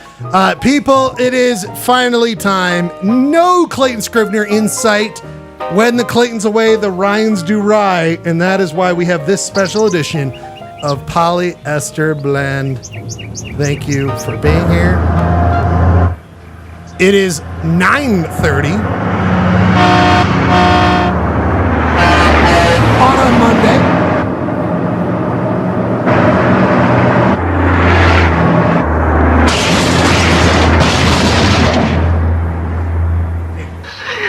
People, it is finally time. No Clayton Scrivener in sight. When the Clayton's away, the Ryaens do rye, and that is why we have this special edition of Polyester Blend. Thank you for being here. It is 9:30 on a Monday.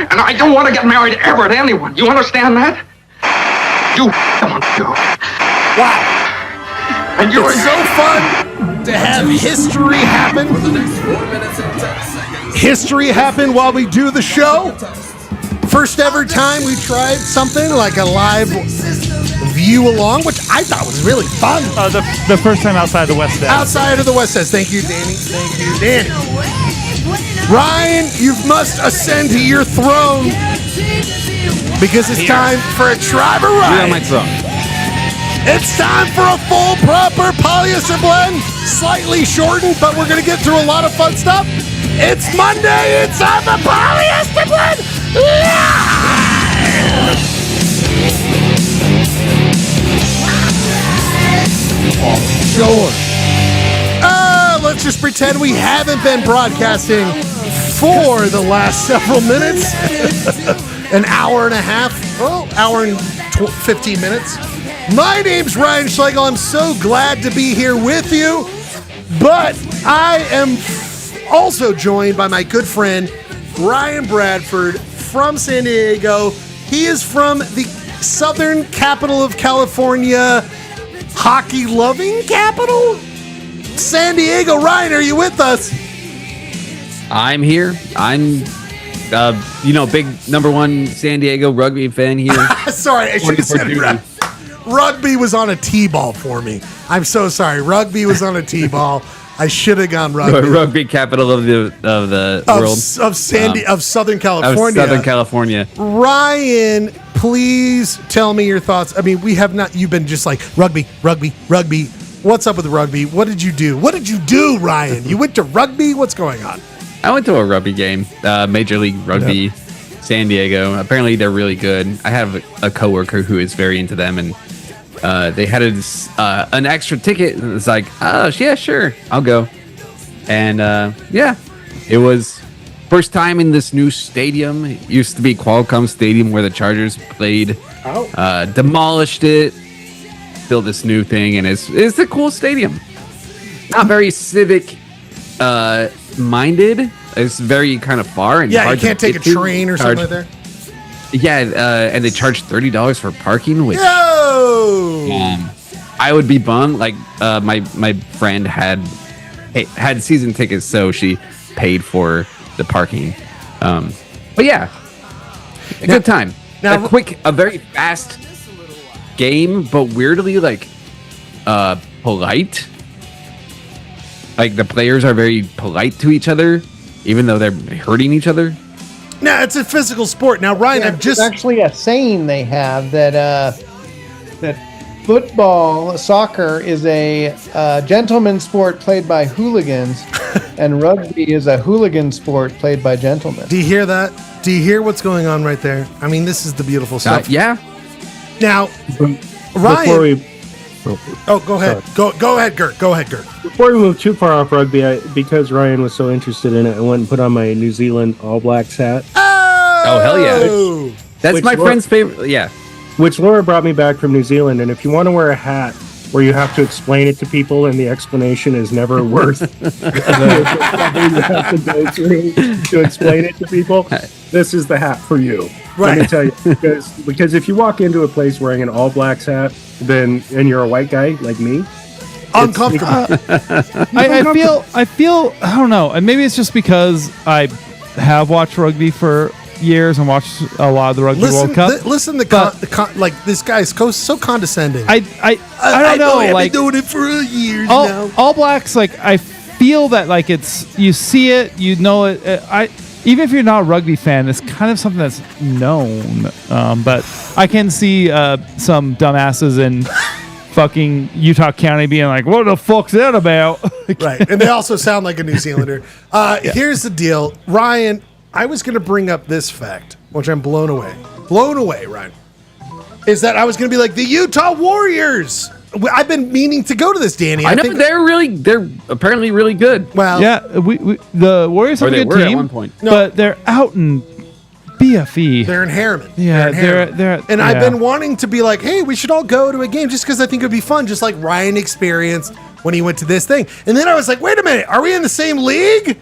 And I don't want to get married ever to anyone. You understand that? You don't do.
Wow.
And you're
It's so fun to have history happen. History happen while we do the show. First ever time we tried something like a live view along, which I thought was really fun.
The first time outside the West End.
Outside of the West End. Thank you, Danny. Thank you, Danny. Ryan, you must ascend to your throne because it's time for a Trybe ride.
You're on my throne.
It's time for a full, proper polyester blend. Slightly shortened, but we're going to get through a lot of fun stuff. It's Monday. It's time for polyester blend. Sure. Let's just pretend we haven't been broadcasting for the last several minutes. An hour and a half. Well, hour and 15 minutes. My name's Ryan Schlegel. I'm so glad to be here with you. But I am also joined by my good friend, Ryan Bradford from San Diego. He is from the southern capital of California, hockey-loving capital, San Diego. Ryan, are you with us?
I'm here. I'm, big #1 San Diego rugby fan here.
Sorry, I should have said rugby was on a T-ball for me. I'm so sorry. Rugby was on a T-ball. I should have gone rugby.
Rugby capital of the world.
Of Southern California.
Of Southern California.
Ryan, please tell me your thoughts. I mean, we have not, you've been just like rugby. What's up with rugby? What did you do? Ryan? You went to rugby? What's going on?
I went to a rugby game, Major League Rugby, San Diego. Apparently they're really good. I have a coworker who is very into them, and they had an extra ticket. And it's like, oh, yeah, sure, I'll go. And it was first time in this new stadium. It used to be Qualcomm Stadium where the Chargers played. Demolished it, built this new thing, and it's a cool stadium. Not very civic minded. It's very kind of far and
you can't take a train or something like that.
Yeah, and they charge $30 for parking, which I would be bummed. Like my friend had season tickets, so she paid for the parking. But yeah, a good time. Now, a very fast game, but weirdly polite. Like the players are very polite to each other, even though they're hurting each other.
Now it's a physical sport. Now, Ryan,
there's actually a saying they have that soccer is a gentleman's sport played by hooligans, and rugby is a hooligan sport played by gentlemen.
Do you hear that? Do you hear what's going on right there? I mean, this is the beautiful stuff.
Yeah.
Now, Ryan. Go ahead. Go ahead, Gert.
Before we move too far off rugby, because Ryan was so interested in it, I went and put on my New Zealand All Blacks hat.
Oh hell yeah! That's my friend's favorite. Yeah.
Which Laura brought me back from New Zealand, and if you want to wear a hat where you have to explain it to people and the explanation is never worth you have to go through to explain it to people, this is the hat for you.
Right.
Let me tell you, because if you walk into a place wearing an All Blacks hat, and you're a white guy like me,
uncomfortable.
I feel I don't know, and maybe it's just because I have watched rugby for years and watched a lot of the Rugby World Cup.
This guy's so condescending.
I don't know.
I've been doing it for years now.
All Blacks, I feel that it's, you see it, you know it. Even if you're not a rugby fan, it's kind of something that's known. But I can see some dumbasses in fucking Utah County being like, what the fuck's that about?
Right. And they also sound like a New Zealander. Here's the deal. Ryan, I was going to bring up this fact, which I'm blown away. blown away, Ryan, is that I was going to be like the Utah Warriors. I've been meaning to go to this, Danny.
I know they're apparently really good.
Well,
yeah, the Warriors have a good team
at one point,
but they're out in BFE.
They're in Harriman.
Yeah, they're
and I've been wanting to be like, hey, we should all go to a game just because I think it'd be fun, just like Ryan experienced when he went to this thing. And then I was like, wait a minute, are we in the same league?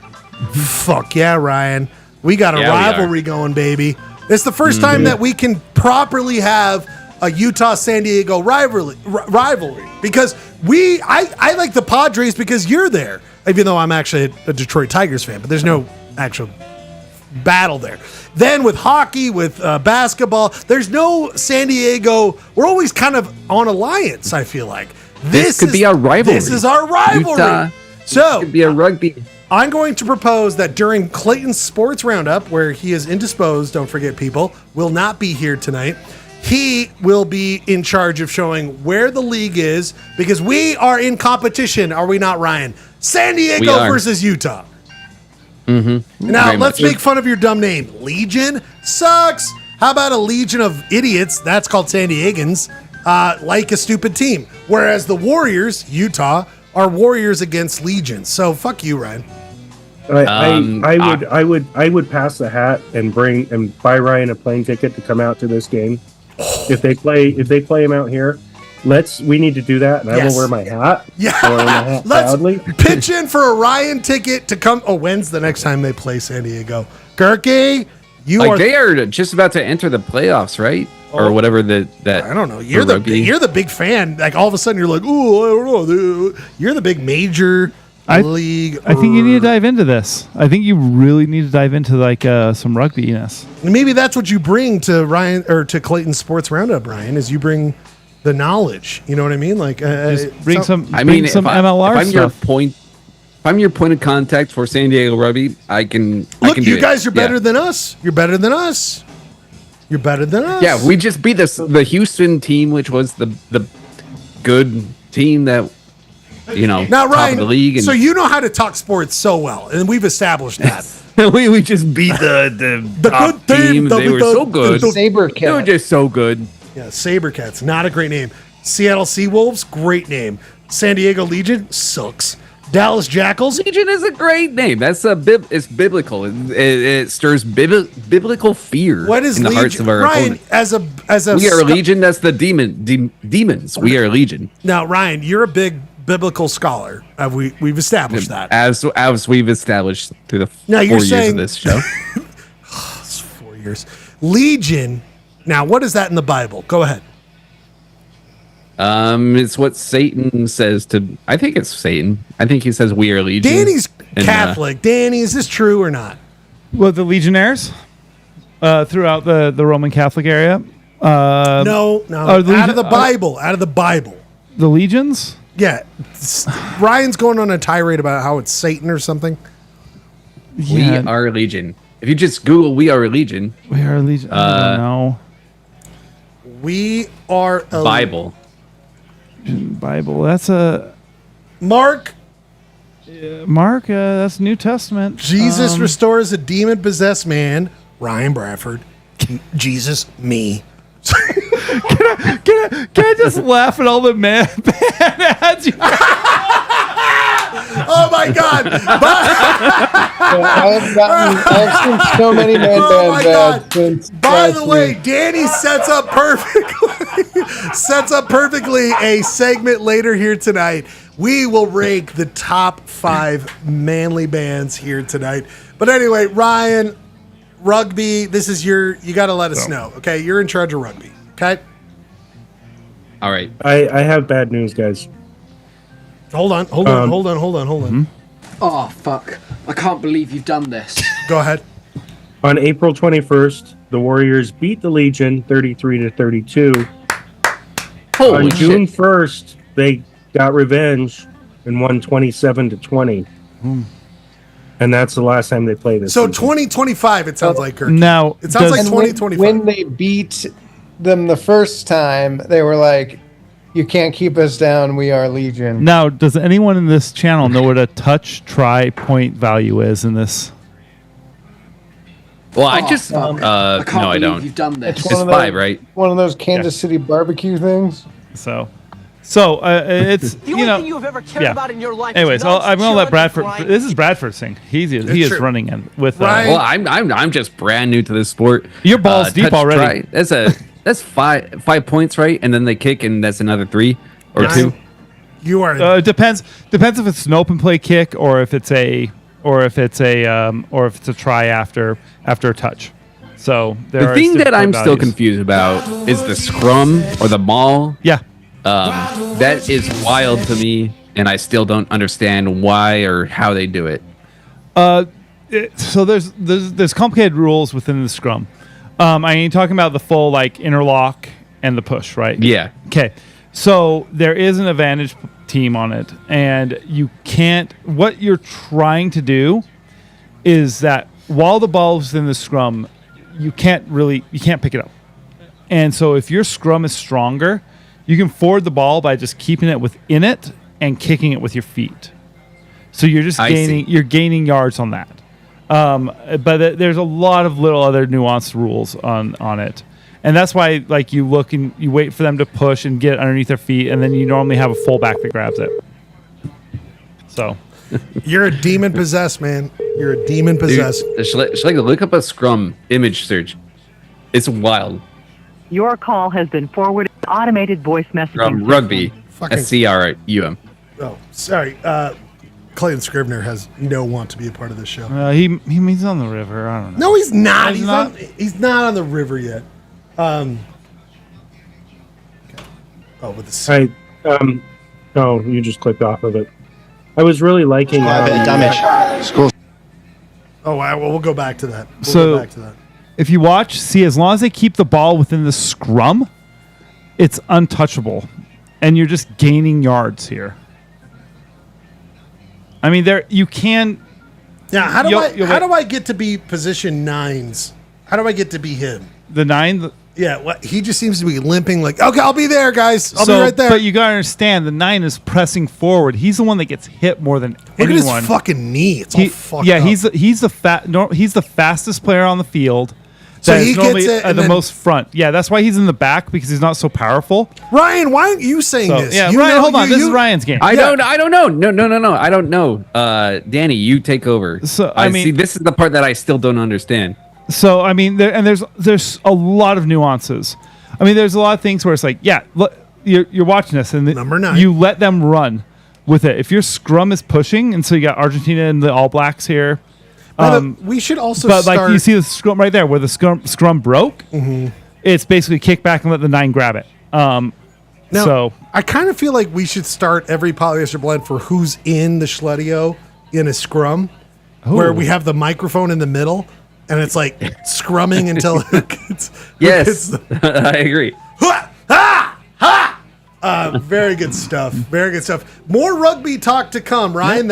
Fuck yeah, Ryan. We got a rivalry going, baby. It's the first time that we can properly have a Utah-San Diego rivalry because I like the Padres because you're there, even though I'm actually a Detroit Tigers fan, but there's no actual battle there. Then with hockey, with basketball, there's no San Diego. We're always kind of on alliance, I feel like.
This could be our rivalry.
This is our rivalry.
Utah,
so
could be a rugby.
I'm going to propose that during Clayton's Sports Roundup, where he is indisposed, don't forget people, will not be here tonight. He will be in charge of showing where the league is because we are in competition, are we not, Ryan? San Diego versus Utah.
Mm-hmm.
Now, let's make fun of your dumb name. Legion sucks. How about a legion of idiots? That's called San Diegans, like a stupid team. Whereas the Warriors, Utah, are Warriors against Legions. So fuck you, Ryan.
I would pass the hat and buy Ryan a plane ticket to come out to this game. If they play him out here, we need to do that, and I will wear my hat.
Yeah,
I'll wear my hat proudly.
Pitch in for a Ryan ticket to come. Oh, when's the next time they play San Diego? Gurky,
they are just about to enter the playoffs, right? Or whatever that.
I don't know. You're the big fan. Like all of a sudden you're like, oh, I don't know. Dude. You're the big major league.
I think you need to dive into this. I think you really need to dive into like some rugbiness.
Maybe that's what you bring to Ryan or to Clayton's Sports Roundup, Ryan, is you bring the knowledge. You know what I mean? Like
bring some MLR stuff.
If I'm your point of contact for San Diego Rugby, I can.
Look, you guys are better than us. You're better than us. You're better than us.
Yeah, we just beat the Houston team, which was the good team that
now,
top
Ryan,
of the league. And
so you know how to talk sports so well, and we've established that.
we just beat the top
good
team. They were so good.
Sabercats.
They were just so good.
Yeah, Sabercats, not a great name. Seattle Seawolves, great name. San Diego Legion sucks. Dallas Jackals.
Legion is a great name. That's it's biblical. It stirs biblical fear.
What is
in the
Legion?
hearts of our
Ryan,
opponent.
as a
we are Legion. That's the demons. We are Legion.
Now, Ryan, you're a big biblical scholar. We've established that.
As we've established through the 4
years
of this show.
It's 4 years. Legion. Now, what is that in the Bible? Go ahead.
It's what Satan says to. I think it's Satan. I think he says we are Legion.
Danny's Catholic. Danny, is this true or not?
Well, the Legionnaires throughout the Roman Catholic area.
No. Out of the Bible. Out of the Bible.
The legions.
Yeah, Ryan's going on a tirade about how it's Satan or something.
Yeah. We are Legion. If you just Google "We are Legion,"
we are Legion. I don't know.
We are a
Bible.
Bible. That's a
Mark.
Mark. That's New Testament.
Jesus restores a demon-possessed man. Ryan Bradford. Jesus, me.
Can I just laugh at all the man ads?
Oh my God!
I've seen so many man ads.
By the way, Danny sets up perfectly a segment later here tonight. We will rank the top 5 manly bands here tonight. But anyway, Ryan, rugby. This is you got to let us know. Okay, you're in charge of rugby. Okay.
All right.
I have bad news, guys.
Hold on.
Mm-hmm.
Oh, fuck. I can't believe you've done this.
Go ahead.
On April 21st, the Warriors beat the Legion 33-32. On June 1st, they got revenge and won 27-20. And that's the last time they played this.
So
season.
2025, it sounds like, Kirk.
Now,
it sounds like 2025.
When they beat them the first time, they were like, you can't keep us down. We are Legion.
Now, does anyone in this channel know what a touch try point value is in this?
Well, I just
I
no,
can't
I
believe
don't.
you've done this.
It's 5, right?
One of those Kansas City barbecue things.
So it's
The only thing you have ever cared about in your life.
Anyways, I'm gonna let Bradford. This is Bradford's thing. He is
true.
running in with.
Well, I'm just brand new to this sport.
Your ball's deep
touch
already.
Try. That's 5 points, right? And then they kick, and that's another 3 or 2.
You are.
Depends if it's an open play kick or if it's a try after a touch. So
The thing that I'm still confused about is the scrum or the maul.
Yeah.
That is wild to me, and I still don't understand why or how they do it.
So there's complicated rules within the scrum. I mean, talking about the full like interlock and the push, right?
Yeah.
Okay. So there is an advantage team on it, and you can't. What you're trying to do is that while the ball's in the scrum, you can't pick it up. And so if your scrum is stronger, you can forward the ball by just keeping it within it and kicking it with your feet. So you're just gaining yards on that. But there's a lot of little other nuanced rules on it. And that's why, like, you look and you wait for them to push and get underneath their feet, and then you normally have a fullback that grabs it. So,
you're a demon possessed, man. You're a demon possessed.
Should I look up a scrum image search? It's wild.
Your call has been forwarded to automated voice messaging.
From rugby, SCRUM.
Oh, sorry. Clayton Scribner has no want to be a part of this show.
He's on the river. I don't know.
No, he's not. He's not on the river yet. Okay. Oh, with the
no, you just clicked off of it. I was really liking
damage. School. Oh, well, we'll go back to that. Go back to that.
If you watch, see, as long as they keep the ball within the scrum, it's untouchable, and you're just gaining yards here. I mean, you can.
Yeah, how do I get to be position 9s? How do I get to be him?
The 9.
Yeah, he just seems to be limping. Like, okay, I'll be there, guys. I'll be right there.
But you gotta understand, the 9 is pressing forward. He's the one that gets hit more than anyone.
Look at his fucking knee. It's all fucked up.
he's the fastest player on the field.
So he gets it
at the most front. Yeah, that's why he's in the back, because he's not so powerful.
Ryan, why aren't you saying this?
Yeah, Ryan, hold on. This is Ryan's game.
I don't know. No. I don't know. Danny, you take over.
So
I mean, see, this is the part that I still don't understand.
So I mean, there's a lot of nuances. I mean, there's a lot of things where it's like, yeah, look, you're watching this, and
number 9,
you let them run with it. If your scrum is pushing, and so you got Argentina and the All Blacks here.
We should also
like you see the scrum right there where the scrum broke.
Mm-hmm.
It's basically kick back and let the 9 grab it.
Now, I kind of feel like we should start every polyester blend for who's in the Schledio in a scrum, where we have the microphone in the middle, and it's like scrumming until it gets.
Yes, I agree.
Very good stuff. Very good stuff. More rugby talk to come, Ryan.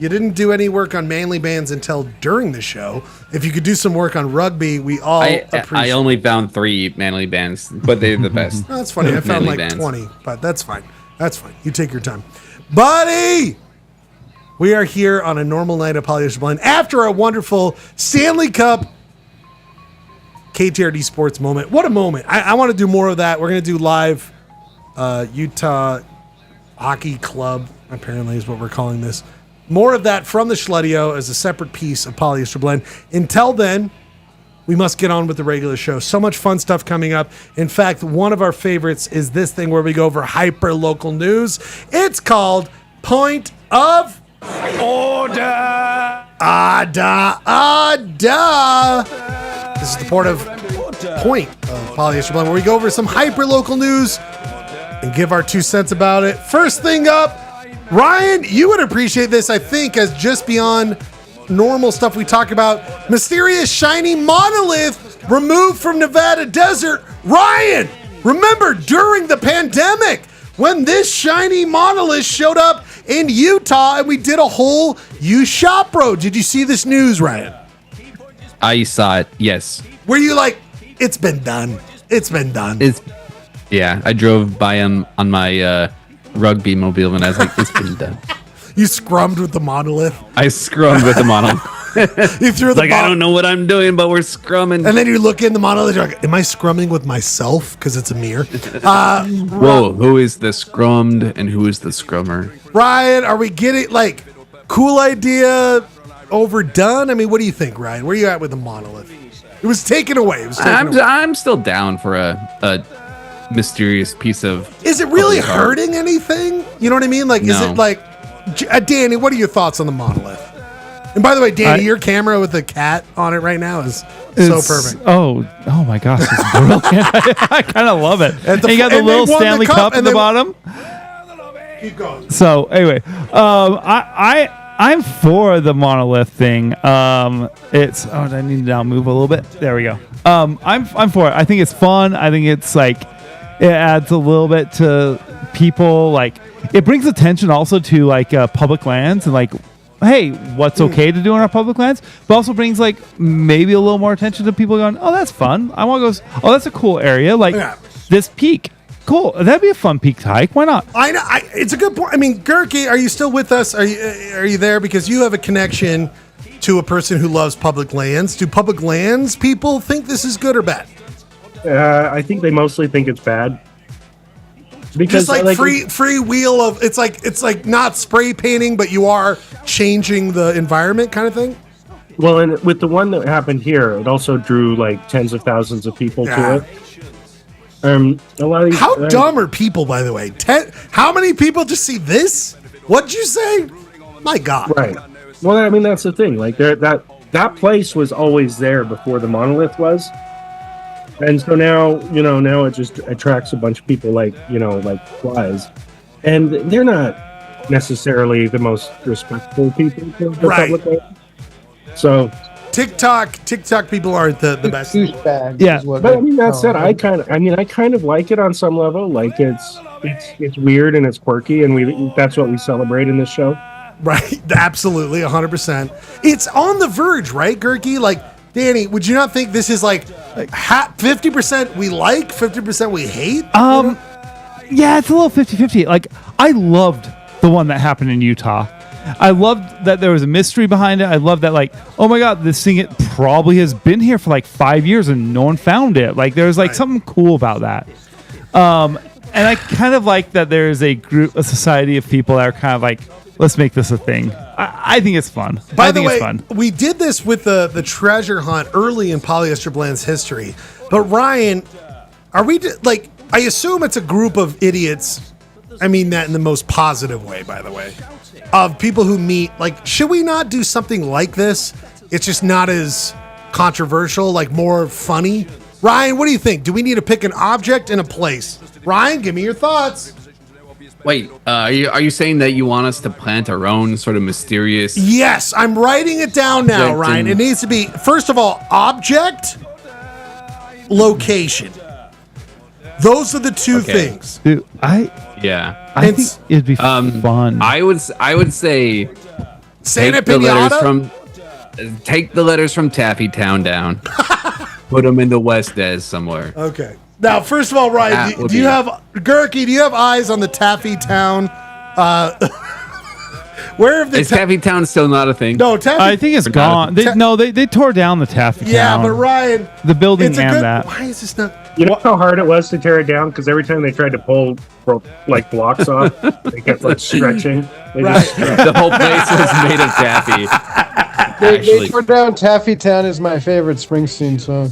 You didn't do any work on manly bands until during the show. If you could do some work on rugby, we all appreciate.
I only found 3 manly bands, but they're the best.
That's funny. I found like
bands.
20, but that's fine. That's fine. You take your time. Buddy! We are here on a normal night of Polyester Blend after a wonderful Stanley Cup KTRD Sports moment. What a moment. I want to do more of that. We're going to do live Utah Hockey Club, apparently is what we're calling this. More of that from the Schledio as a separate piece of Polyester Blend. Until then, we must get on with the regular show. So much fun stuff coming up. In fact, one of our favorites is this thing where we go over hyper local news. It's called Point of Order. This is the point of Polyester Blend, where we go over some hyper local news and give our 2 cents about it. First thing up, Ryan, you would appreciate this, I think, as just beyond normal stuff we talk about. Mysterious shiny monolith removed from Nevada desert. Ryan, remember during the pandemic when this shiny monolith showed up in Utah and we did a whole U Shop Road. Did you see this news, Ryan?
I saw it, yes.
Were you like, it's been done. It's been done.
Yeah, I drove by him on my rugby mobile and I was like, it's been done.
You scrummed with the monolith?
I scrummed with the monolith.
You threw the
like,
ball.
I don't know what I'm doing, but we're scrumming.
And then you look in the monolith, you're like, am I scrumming with myself? Because it's a mirror.
Whoa, who is the scrummed and who is the scrummer?
Ryan, are we getting, like, cool idea overdone? I mean, what do you think, Ryan? Where are you at with the monolith? It was taken away.
I'm still down for a mysterious piece of.
Is it really
public art.
hurting anything? You know what I mean? Like, is
No.
it like, Danny? What are your thoughts on the monolith? And by the way, Danny, your camera with the cat on it right now is so perfect.
Oh my gosh, it's brilliant! I kind of love it. And you got the
and
little
they won the
Stanley
cup,
Cup
and
in the
they-
bottom.
Keep going.
So anyway, I'm for the monolith thing. It's I need to now move a little bit. There we go. I'm for it. I think it's fun. I think it's like it adds a little bit to people. Like it brings attention also to like public lands and like, hey, what's okay to do on our public lands? But also brings like maybe a little more attention to people going, oh, that's fun. I want to go. Oh, that's a cool area. Like this peak. Cool. That'd be a fun peak to hike. Why not?
I know. It's a good point. I mean, Gerke, are you still with us? Are you there? Because you have a connection to a person who loves public lands. Do public lands people think this is good or bad?
I think they mostly think it's bad. Because
Just like free wheel of it's like not spray painting, but you are changing the environment kind of thing.
Well, and with the one that happened here, it also drew like tens of thousands of people to it. A lot of these,
How dumb are people, by the way? How many people just see this? What'd you say? My God.
Right. Well, I mean, that's the thing. Like that place was always there before the monolith was. And so now it just attracts a bunch of people like flies. And they're not necessarily the most respectful people to the public land. So
TikTok people aren't the best.
Yeah, but I mean that said, I kind of like it on some level. Like it's weird and it's quirky, and that's what we celebrate in this show.
Right, absolutely, 100%. It's on the verge, right, Gerke? Like, Danny, would you not think this is like 50% we like, 50% we hate?
Yeah, it's a little 50-50. Like, I loved the one that happened in Utah. I loved that there was a mystery behind it. I love that, like, oh my God, this thing, it probably has been here for like 5 years and no one found it. Like, there's like something cool about that. And I kind of like that there's a society of people that are kind of like, let's make this a thing. I think it's fun.
By the way, we did this with the treasure hunt early in Polyester Blend's history. But Ryan, are we like? I assume it's a group of idiots. I mean that in the most positive way, by the way, of people who meet. Like, should we not do something like this? It's just not as controversial, like more funny. Ryan, what do you think? Do we need to pick an object and a place? Ryan, give me your thoughts.
Wait, are you saying that you want us to plant our own sort of mysterious?
Yes, I'm writing it down now,
object
Ryan. It needs to be, first of all, object, location. Those are the two things.
Dude, I think it'd be fun.
I would say
Santa
take the letters from Taffy Town down, put them in the West Des somewhere.
Okay. Now, first of all, Ryan, do you have Gerke? Do you have eyes on the Taffy Town? Where have the
Is Taffy Town still not a thing?
No, Taffy.
I think it's gone. They tore down the Taffy Town.
Yeah, but Ryan,
the building
it's a
and
good,
that.
Why is this not?
You know how hard it was to tear it down? Because every time they tried to pull like blocks off, they kept like stretching.
The whole place was made of taffy.
They tore down Taffy Town is my favorite Springsteen song.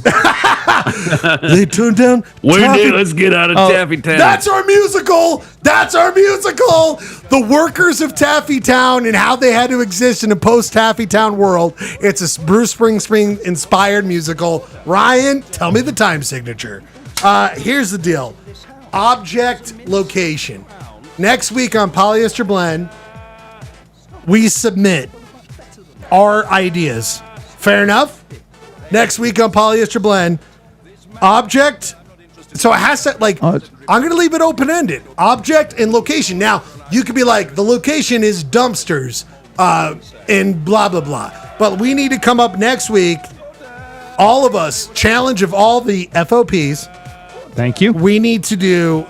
They turned down.
Let's get out of Taffy Town.
That's our musical. That's our musical. The workers of Taffy Town and how they had to exist in a post Taffy Town world. It's a Bruce Springsteen inspired musical. Ryan, tell me the time signature. Here's the deal. Object, location. Next week on Polyester Blend, we submit our ideas. Fair enough? Next week on Polyester Blend, object. So it has to, like, I'm going to leave it open-ended. Object and location. Now, you could be like, the location is dumpsters and blah, blah, blah. But we need to come up next week, all of us, challenge of all the FOPs.
Thank you.
We need to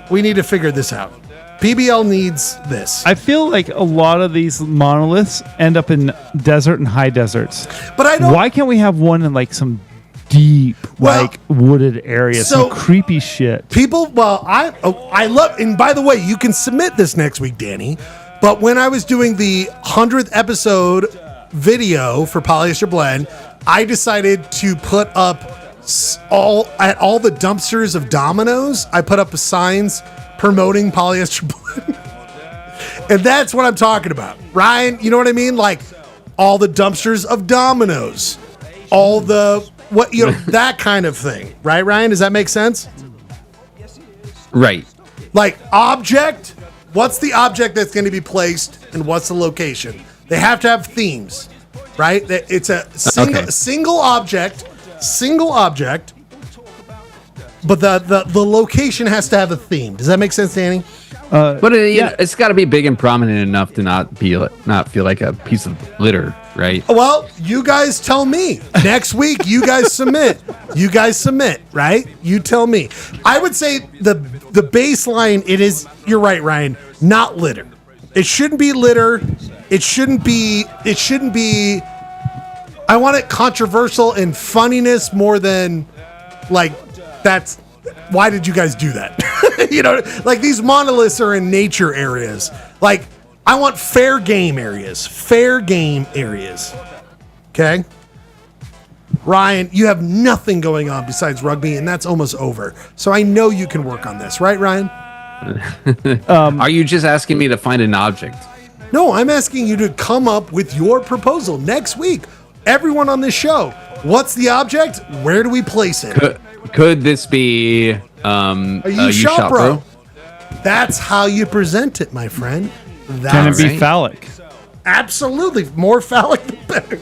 figure this out. PBL needs this.
I feel like a lot of these monoliths end up in desert and high deserts.
But I don't.
Why can't we have one in like some deep, like wooded areas, some creepy shit?
People, I love, and by the way, you can submit this next week, Danny. But when I was doing the 100th episode video for Polyester Blend, I decided to put up all the dumpsters of Domino's. I put up signs promoting Polyester Blend. And that's what I'm talking about. Ryan, you know what I mean? Like all the dumpsters of Domino's, all the, that kind of thing. Right, Ryan? Does that make sense?
Right.
Like object, what's the object that's going to be placed and what's the location? They have to have themes, right? It's a single object, but the location has to have a theme. Does that make sense, Danny?
But it's got to be big and prominent enough to not feel like a piece of litter, right?
Well, you guys tell me. Next week, you guys submit. Right? You tell me. I would say the baseline, it is, you're right, Ryan, not litter. It shouldn't be litter. It shouldn't be, I want it controversial and funniness more than like, that's, why did you guys do that? Like these monoliths are in nature areas. Like, I want fair game areas. Okay? Ryan, you have nothing going on besides rugby, and that's almost over. So I know you can work on this, right, Ryan?
Are you just asking me to find an object?
No, I'm asking you to come up with your proposal next week. Everyone on this show, what's the object? Where do we place it?
Could this be a
U-Shop, bro? That's how you present it, my friend.
Can it be phallic?
Absolutely. More phallic, the better.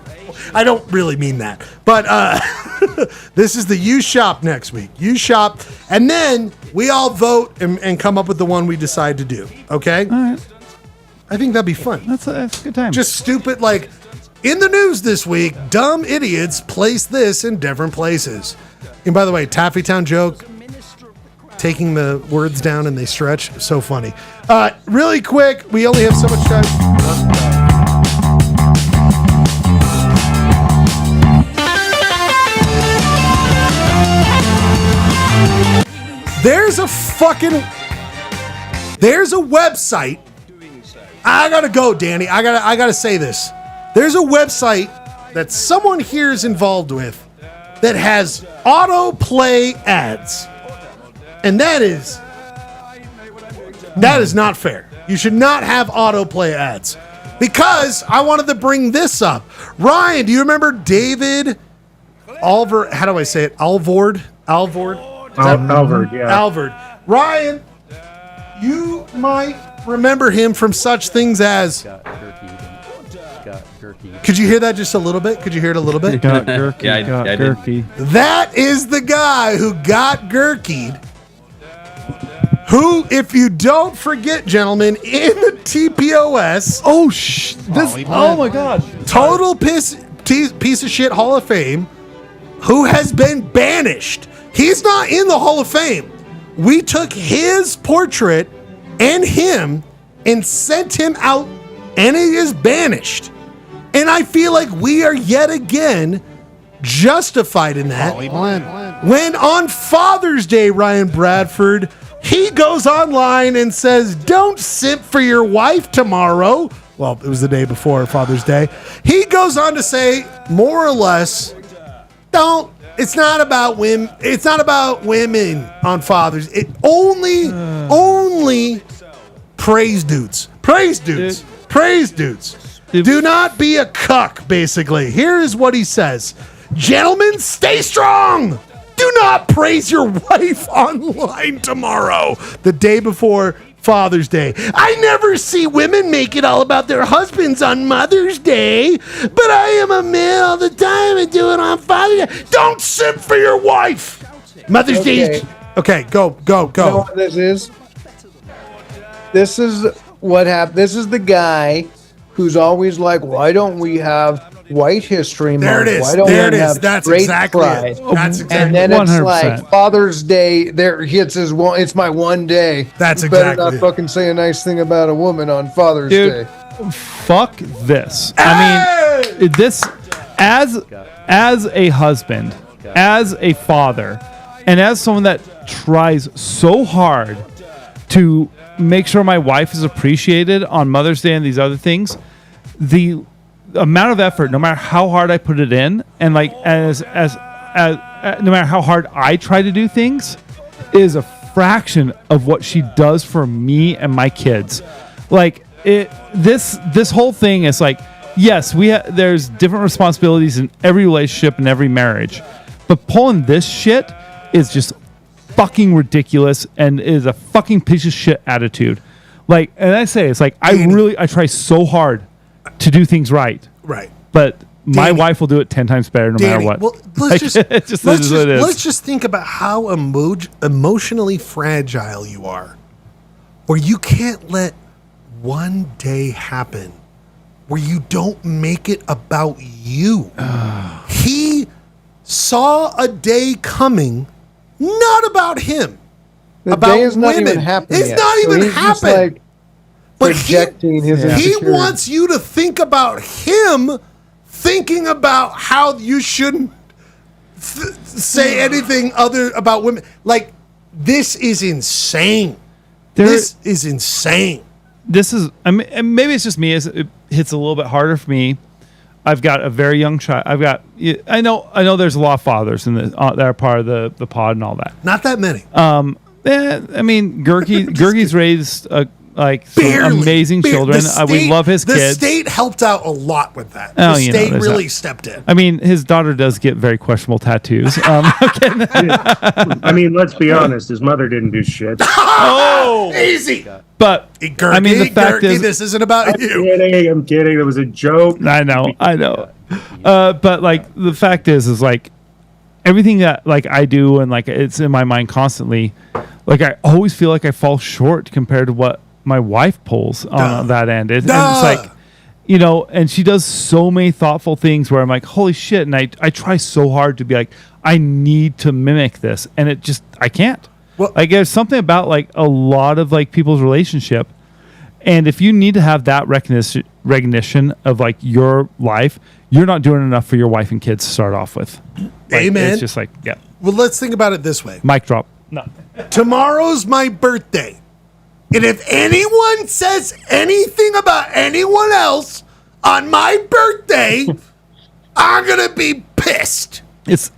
I don't really mean that. But this is the U-Shop next week. U-Shop. And then we all vote and come up with the one we decide to do. Okay?
All right.
I think that'd be fun.
That's a good time.
Just stupid, like, in the news this week, dumb idiots place this in different places. And by the way, Taffy Town joke, taking the words down and they stretch, so funny. Really quick, we only have so much time. There's a website. I gotta go, Danny. I gotta say this. There's a website that someone here is involved with that has autoplay ads. And that is not fair. You should not have autoplay ads. Because I wanted to bring this up. Ryan, do you remember David Alvord? How do I say it? Alvord?
Alvord, yeah.
Alvord. Ryan, you might remember him from such things as... Could you hear that just a little bit? Could you hear it a little bit?
Got Gurky.
I
Gurky.
That is the guy who got Gurkied. Who, if you don't forget, gentlemen, in the TPOS.
Oh my God.
Total piece of shit Hall of Fame. Who has been banished. He's not in the Hall of Fame. We took his portrait and him and sent him out, and he is banished. And I feel like we are yet again justified in that. When on Father's Day, Ryan Bradford, he goes online and says, don't simp for your wife tomorrow. Well, it was the day before Father's Day. He goes on to say, more or less, it's not about women. It's not about women on Father's. It only praise dudes. Praise dudes. Praise dudes. Do not be a cuck, basically. Here is what he says. Gentlemen, stay strong. Do not praise your wife online tomorrow, the day before Father's Day. I never see women make it all about their husbands on Mother's Day, but I am a man all the time and do it on Father's Day. Don't simp for your wife. Mother's Day. Okay, go.
You know what this is? This is what happened. This is the guy who's always like, why don't we have White History Month?
There it is.
Why don't
There
we
it is.
have
That's
straight
exactly
pride?
it. That's exactly
And then it's
100%.
like Father's Day. There, it's his one. It's my one day.
That's
You better
exactly
not
it.
fucking say a nice thing about a woman on Father's
Dude,
Day.
fuck this. I mean, this as a husband, as a father, and as someone that tries so hard to make sure my wife is appreciated on Mother's Day and these other things, the amount of effort, no matter how hard I put it in, and like as no matter how hard I try to do things, is a fraction of what she does for me and my kids. Like this whole thing is like, yes, there's different responsibilities in every relationship and every marriage, but pulling this shit is just fucking ridiculous and is a fucking piece of shit attitude. Like, and I say it's like I try so hard to do things right.
Right.
But my
Danny,
wife will do it 10 times better no matter what.
Well,
Like, it just is what it is.
let's just think about how emotionally fragile you are, where you can't let one day happen where you don't make it about you. He saw a day coming, not about him.
The
about
day is not
women.
even happening.
It's
yet.
not
So
even
he's just,
happened.
like,
But
projecting his
he
insecurity.
wants you to think about him thinking about how you shouldn't say anything other about women. Like, this is insane. This is insane.
This is, I mean, and maybe it's just me. It hits a little bit harder for me. I've got a very young child. I know there's a lot of fathers in that are part of the pod and all that.
Not that many.
I mean, Gurgie's raised some amazing children. We love his kids.
The state helped out a lot with that.
Oh,
The state
there's
really
that.
stepped in.
I mean, his daughter does get very questionable tattoos.
I mean, let's be honest. His mother didn't do shit.
Oh, easy.
But
Gurgie,
I mean, the fact is,
this isn't about you.
I'm kidding. It was a joke.
I know. But like the fact is like everything that like I do and like it's in my mind constantly. Like I always feel like I fall short compared to what my wife pulls on that end. And it's like, and she does so many thoughtful things where I'm like, holy shit. And I try so hard to be like, I need to mimic this. And I can't.
Well,
like there's something about like a lot of like people's relationship. And if you need to have that recognition of like your life, you're not doing enough for your wife and kids to start off with. Like,
Amen.
It's just like, yeah.
Well, let's think about it this way.
Mic drop. No.
Tomorrow's my birthday. And if anyone says anything about anyone else on my birthday, I'm going to be pissed.
It's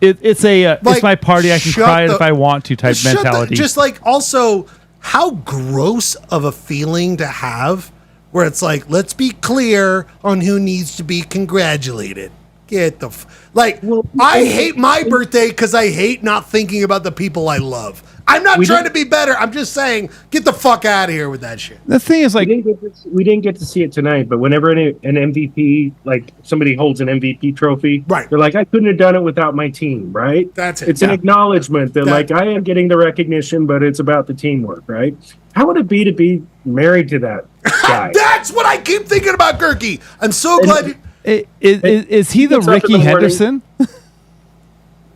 my party. I can cry if I want to type mentality.
Just like also how gross of a feeling to have where it's like, let's be clear on who needs to be congratulated. Get the I hate my birthday because I hate not thinking about the people I love. I'm not trying to be better. I'm just saying, get the fuck out of here with that shit.
The thing is, like,
we didn't get to see it tonight, but whenever an MVP, like somebody holds an MVP trophy,
right?
They're like, I couldn't have done it without my team, right?
That's it.
It's an acknowledgement that, like, I am getting the recognition, but it's about the teamwork, right? How would it be married to that guy?
That's what I keep thinking about, Gurky. I'm so glad.
Is he the Ricky Henderson?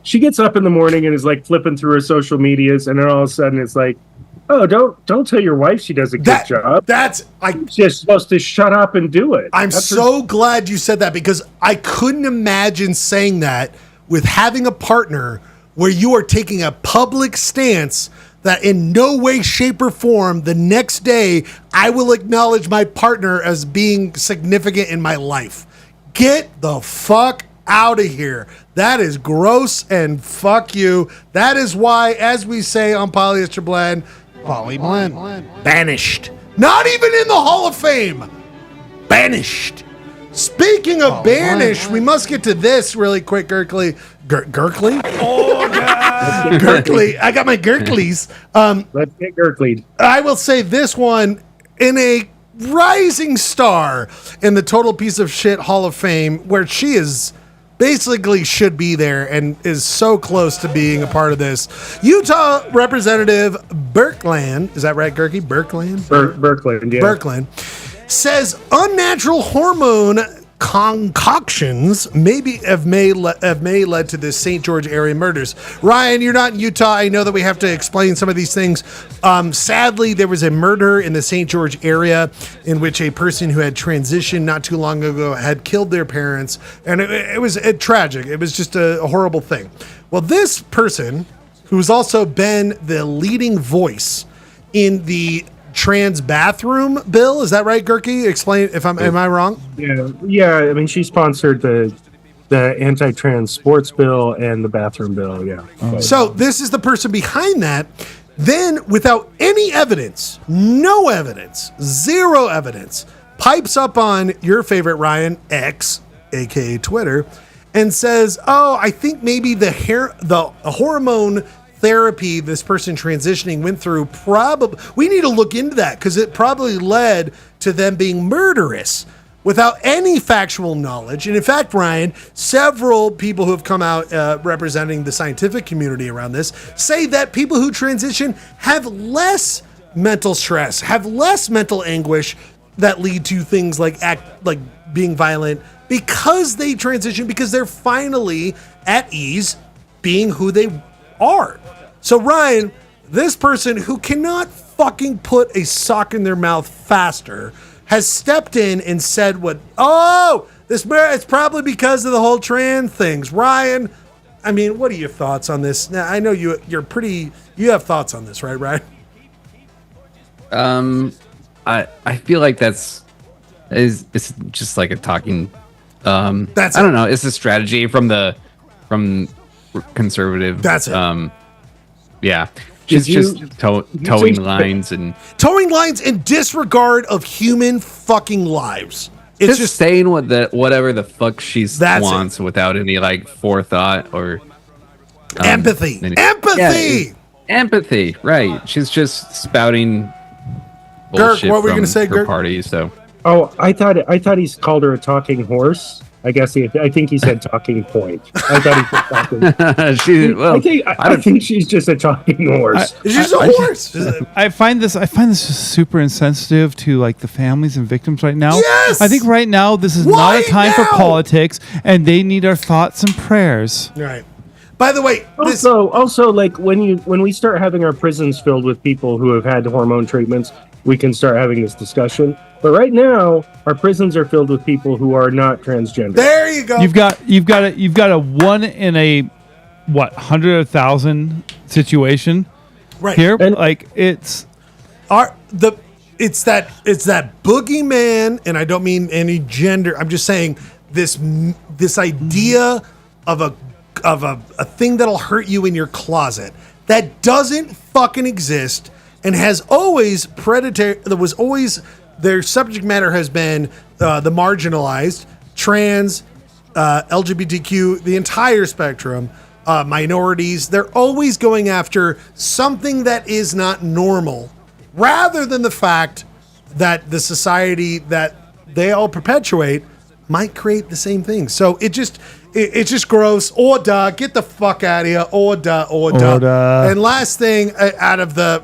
She gets up in the morning and is like flipping through her social medias, and then all of a sudden it's like, oh, don't tell your wife she does a good job.
She's
supposed to shut up and do it.
I'm so glad you said that because I couldn't imagine saying that with having a partner where you are taking a public stance that in no way, shape, or form the next day I will acknowledge my partner as being significant in my life. Get the fuck out of here. That is gross and fuck you. That is why, as we say on Polyester Blend, banished. Not even in the Hall of Fame. Banished. Speaking of banished, we must get to this really quick, Gurkley. Gurkley? Oh, God. Gurkley. I got my Gurkleys.
Let's get Gurkleyed.
I will say this one in a rising star in the Total Piece of Shit Hall of Fame, where she is basically should be there and is so close to being a part of this. Utah Representative Birkland, is that right, Gurky? Birkland?
Birkland, yeah.
Birkland says unnatural hormone concoctions may led to this St. George area murders. Ryan, you're not in Utah. I know that we have to explain some of these things. Sadly, there was a murder in the St. George area in which a person who had transitioned not too long ago had killed their parents, and it was tragic. It was just a horrible thing. Well, this person, who's also been the leading voice in the trans bathroom bill, is that right, Gerke? Explain if am I wrong?
Yeah. I mean, she sponsored the anti-trans sports bill and the bathroom bill. Yeah.
So this is the person behind that. Then, without any evidence, no evidence, zero evidence, pipes up on your favorite Ryan X, aka Twitter, and says, "Oh, I think maybe the hormone therapy this person transitioning went through, we need to look into that because it probably led to them being murderous without any factual knowledge." And in fact, Ryan, several people who have come out representing the scientific community around this say that people who transition have less mental stress, have less mental anguish that lead to things like being violent because they transition, because they're finally at ease being who they are. So Ryan, this person who cannot fucking put a sock in their mouth faster has stepped in and said it's probably because of the whole trans things. Ryan, I mean, what are your thoughts on this? Now, I know you have thoughts on this, right, Ryan?
I feel like it's just like a talking. I don't know. It's a strategy from conservative.
That's it.
Yeah. She's just towing lines and
disregard of human fucking lives.
It's just saying whatever the fuck she wants without any like forethought or
empathy.
Empathy. Right. She's just spouting bullshit.
What were you going to say,
her
Gert?
party. So.
Oh, I thought he's called her a talking horse. I think he said talking point. I thought he said talking. I think she's just a talking horse.
She's a horse.
I find this just super insensitive to like the families and victims right now.
Yes!
I think right now this is not a time for politics, and they need our thoughts and prayers.
Right. By the way,
also like when we start having our prisons filled with people who have had hormone treatments, we can start having this discussion. But right now, our prisons are filled with people who are not transgender.
There you go.
You've got a 1 in a 100,000 situation
right
here. And like it's
that boogeyman, and I don't mean any gender. I'm just saying this idea of a thing that'll hurt you in your closet that doesn't fucking exist and has always their subject matter has been the marginalized, trans, LGBTQ, the entire spectrum, minorities. They're always going after something that is not normal, rather than the fact that the society that they all perpetuate might create the same thing. So it's just gross. Ordah, get the fuck out of here. Ordah. And last thing out of the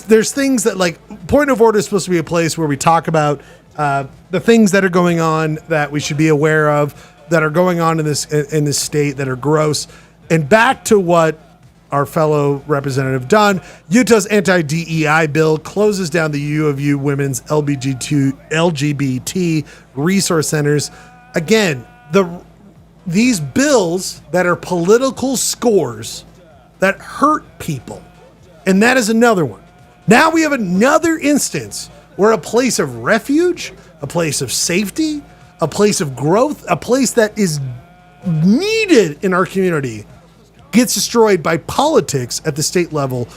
there's things that like Point of Order is supposed to be a place where we talk about the things that are going on that we should be aware of that are going on in this state that are gross. And back to what our fellow representative Dunn, Utah's anti-DEI bill closes down the U of U women's LGBT resource centers. Again, these bills that are political scores that hurt people. And that is another one. Now we have another instance where a place of refuge, a place of safety, a place of growth, a place that is needed in our community gets destroyed by politics at the state level.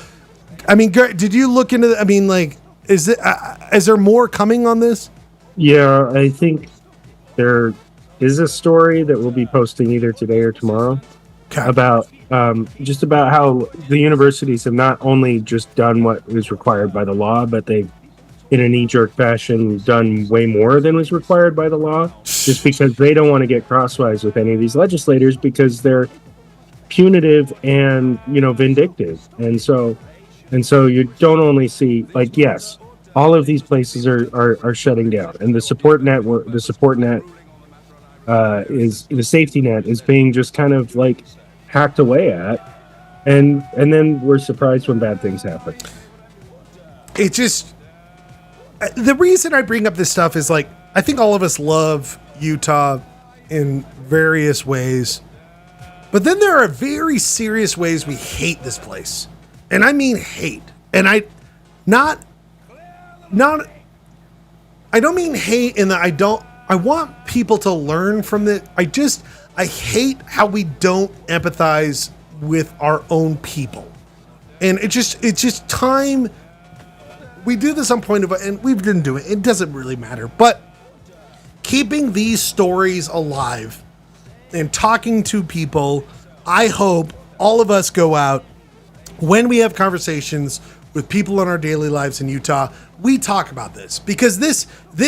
I mean, did you look into I mean, like, is there more coming on this?
Yeah, I think there is a story that we'll be posting either today or tomorrow about how the universities have not only just done what is required by the law, but they've, in a knee-jerk fashion, done way more than was required by the law, just because they don't want to get crosswise with any of these legislators because they're punitive and vindictive. And so you don't only see, like, yes, all of these places are shutting down, and the support net is the safety net is being just kind of like hacked away at, and then we're surprised when bad things happen.
It just, the reason I bring up this stuff is like, I think all of us love Utah in various ways, but then there are very serious ways we hate this place. And I mean hate. And I don't mean hate in that I want people to learn from it. I hate how we don't empathize with our own people. And it's just time. We do this on Point of, and we've been doing it. It doesn't really matter, but keeping these stories alive and talking to people, I hope all of us go out when we have conversations with people in our daily lives in Utah, we talk about this, because this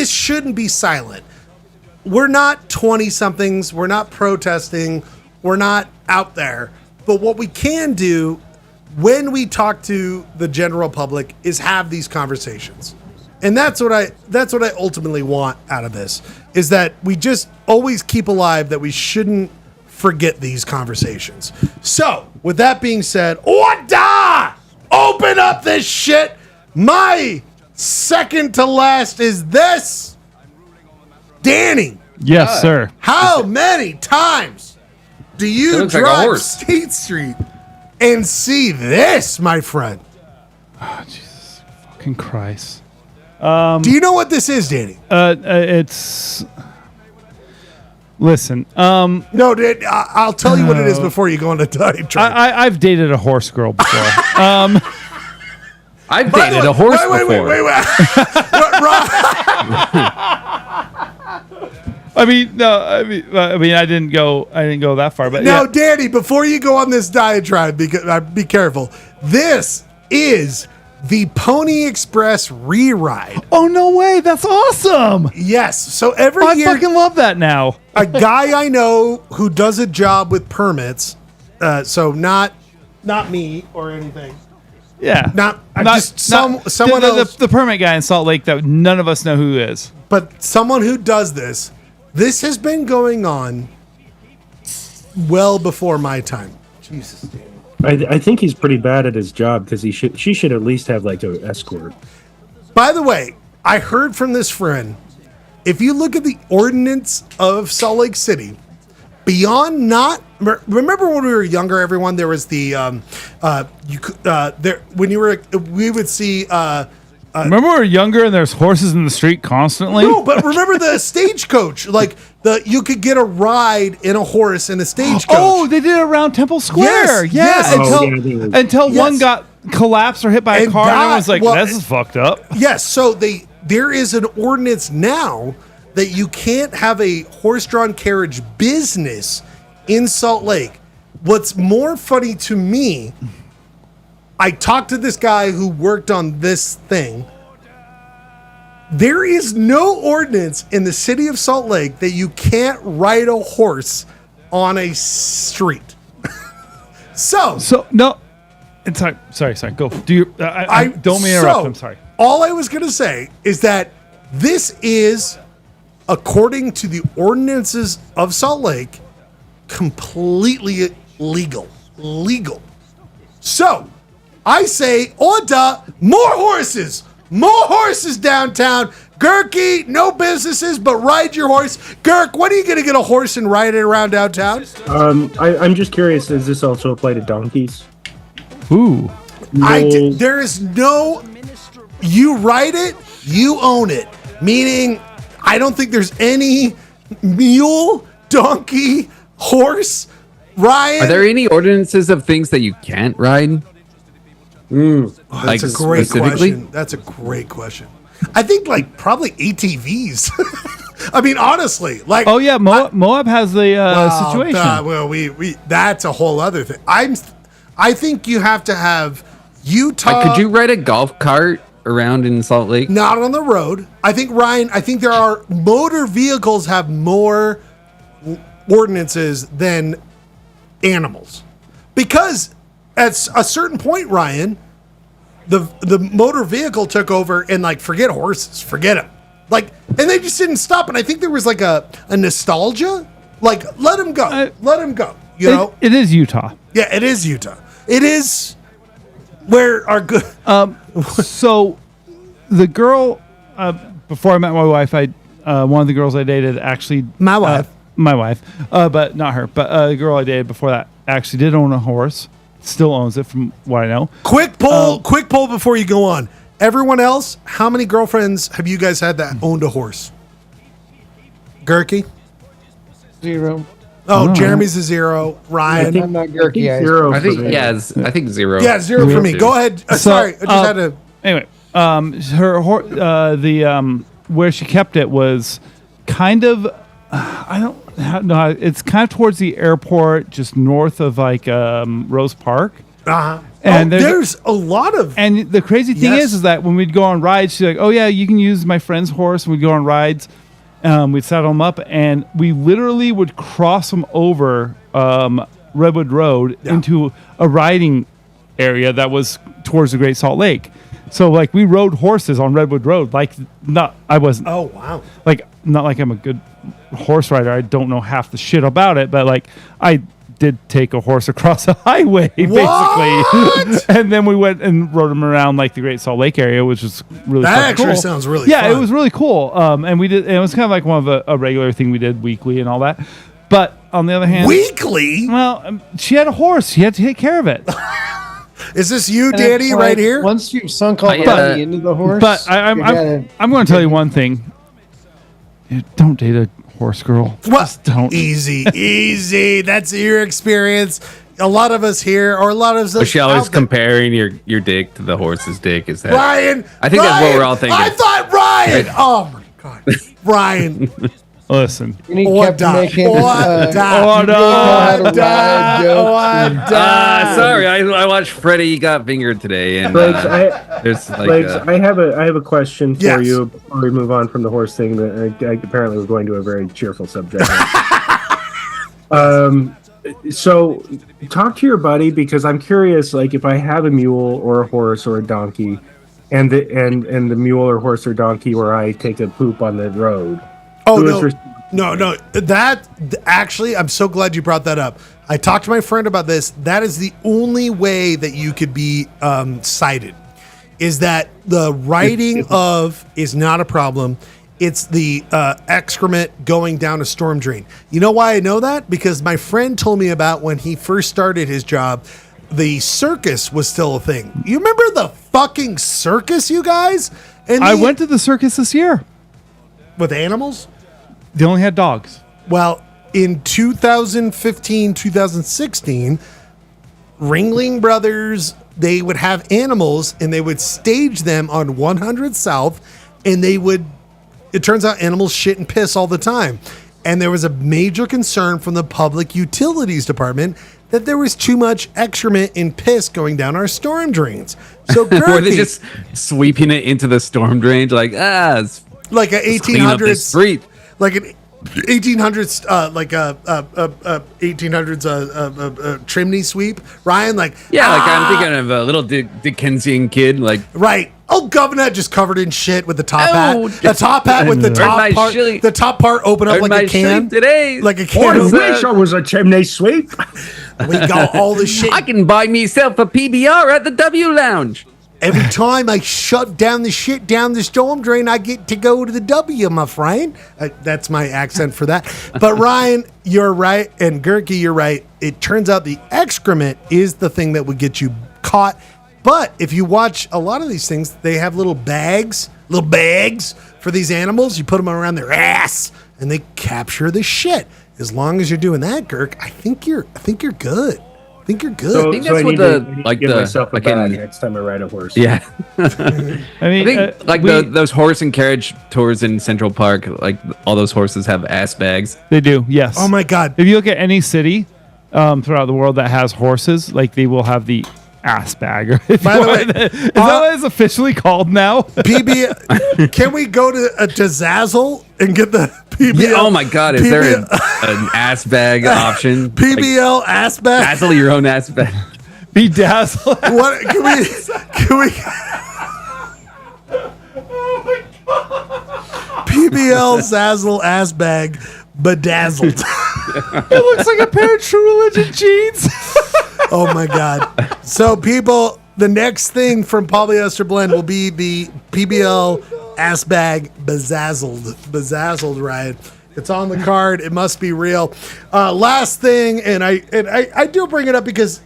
shouldn't be silent. We're not 20-somethings. We're not protesting. We're not out there. But what we can do when we talk to the general public is have these conversations. And that's what I ultimately want out of this, is that we just always keep alive that we shouldn't forget these conversations. So, with that being said, Ordah! Open up this shit! My second to last is this. Danny.
Yes, sir.
How many times do you drive State Street and see this, my friend?
Oh, Jesus fucking Christ.
Do you know what this is, Danny?
It's... Listen.
No, I'll tell you what it is before you go on a diatribe.
I've dated a horse girl before.
I've dated a horse before.
Wait.
I mean, I didn't go that far, but
now,
yeah.
Danny, before you go on this diatribe, be careful. This is the Pony Express re-ride.
Oh, no way. That's awesome.
Yes. So every year,
I fucking love that now.
A guy I know who does a job with permits, so not me or anything.
Yeah.
Someone else.
The permit guy in Salt Lake that none of us know who is.
But someone who does this. This has been going on well before my time. Jesus, Danny.
I think he's pretty bad at his job, because she should at least have like an escort.
By the way, I heard from this friend, if you look at the ordinance of Salt Lake City, beyond not remember when we were younger, everyone, there was the we would see
remember when we were younger and there's horses in the street constantly?
No, but remember the stagecoach, like you could get a ride in a horse in a stagecoach.
Oh, they did it around Temple Square.
Yes.
Until one got collapsed or hit by a car, and everyone's like, this is fucked up.
Yes, so there is an ordinance now that you can't have a horse-drawn carriage business in Salt Lake. What's more funny to me, I talked to this guy who worked on this thing. There is no ordinance in the city of Salt Lake that you can't ride a horse on a street. So
no. Sorry. Go. I don't mean to interrupt. I'm sorry.
All I was going to say is that this is, according to the ordinances of Salt Lake, completely legal. So I say, Ordah, more horses downtown. Gurky, no businesses, but ride your horse. Gurk, when are you going to get a horse and ride it around downtown?
I'm just curious, does this also apply to donkeys?
Ooh.
There is no, you ride it, you own it. Meaning, I don't think there's any mule, donkey, horse, Ryan.
Are there any ordinances of things that you can't ride?
That's a great question. That's a great question. I think probably ATVs. I mean, honestly,
oh yeah, Moab has the situation.
We that's a whole other thing. I think you have to have Utah.
Could you ride a golf cart around in Salt Lake?
Not on the road. I think, Ryan, there are motor vehicles have more ordinances than animals, because at a certain point, Ryan, the motor vehicle took over and like forget horses, forget them. Like, and they just didn't stop. And I think there was like a nostalgia, like let them go, let them go. You know,
it is Utah.
Yeah, it is Utah. It is where our good.
So the girl before I met my wife, one of the girls I dated actually
my wife,
but not her. But the girl I dated before that actually did own a horse. Still owns it, from what I know.
Quick poll before you go on. Everyone else, how many girlfriends have you guys had that owned a horse? Gurky?
0.
Oh, Jeremy's a 0. Ryan?
I'm not Gurky.
I think 0.
Yeah, 0 for me. Go ahead. Sorry, I just had to.
Anyway, where she kept it was kind of, I don't know. It's kind of towards the airport, just north of like Rose Park.
Uh-huh.
And
there's a lot of.
And the crazy thing is that when we'd go on rides, she's like, "Oh yeah, you can use my friend's horse." And we'd go on rides. We'd saddle them up, and we literally would cross them over Redwood Road into a riding area that was towards the Great Salt Lake. So like we rode horses on Redwood Road. I wasn't.
Oh wow.
Not like I'm a good horse rider. I don't know half the shit about it, but like I did take a horse across a highway basically. And then we went and rode him around like the Great Salt Lake area, which was really
cool. Sounds really fun.
It was really cool. And we did, and it was kind of like one of a regular thing we did weekly and all that. But on the other hand,
weekly?
Well, she had a horse. She had to take care of it.
Is this you, Danny, right here?
Once you've sunk all the money into the horse,
but I'm going to tell you one thing. Don't date a horse girl.
Just don't. Easy. That's your experience. A lot of us here, or a lot of us.
Was she always comparing your dick to the horse's dick? Is that
Ryan?
I think that's what we're all thinking.
I thought Ryan. Oh my god, Ryan.
Listen.
He kept making
Sorry, I watched Freddie got fingered today, and there's like
I have a question for you before we move on from the horse thing. That apparently we're going to a very cheerful subject. So talk to your buddy, because I'm curious. Like, if I have a mule or a horse or a donkey, and the mule or horse or donkey where I take a poop on the road.
Oh no! That actually, I'm so glad you brought that up. I talked to my friend about this. That is the only way that you could be cited. Is that the writing of is not a problem. It's the excrement going down a storm drain. You know why I know that? Because my friend told me about when he first started his job. The circus was still a thing. You remember the fucking circus, you guys? And
I went to the circus this year.
With animals?
They only had dogs.
Well, in 2015, 2016, Ringling Brothers, they would have animals and they would stage them on 100 South, and it turns out animals shit and piss all the time. And there was a major concern from the Public Utilities Department that there was too much excrement and piss going down our storm drains. So
were they just sweeping it into the storm drain, like
it's like an 1800s
street,
like an 1800s, like a 1800s chimney sweep, Ryan. Like
I'm thinking of a little Dickensian kid, like
right. Oh, governor just covered in shit with the top hat. The top hat with the top part. The top part open up like a can
today.
Like a can.
I wish I was a chimney sweep.
We got all the shit.
I can buy myself a PBR at the W Lounge.
Every time I shut down the shit down the storm drain, I get to go to the W, my friend. That's my accent for that. But Ryan, you're right. And Gurky, you're right. It turns out the excrement is the thing that would get you caught. But if you watch a lot of these things, they have little bags for these animals. You put them around their ass and they capture the shit. As long as you're doing that, Gurk, I think you're good. I think you're good.
I think that's what
myself a bag next time I ride a horse.
Yeah.
I
think those horse and carriage tours in Central Park, like all those horses have ass bags.
They do, yes.
Oh my God.
If you look at any city throughout the world that has horses, like they will have the ass bagger.
By the way,
is that what it's officially called now?
PB, can we go to Zazzle and get the PBL?
Yeah, oh my God, is there an ass bag option?
PBL ass bag?
Dazzle your own ass bag.
Bedazzled.
What can we? PBL Zazzle ass bag bedazzled.
It looks like a pair of True Religion jeans.
Oh my god! So people, the next thing from Polyester Blend will be the PBL ass bag bedazzled, Ryan. It's on the card. It must be real. Last thing, and I do bring it up because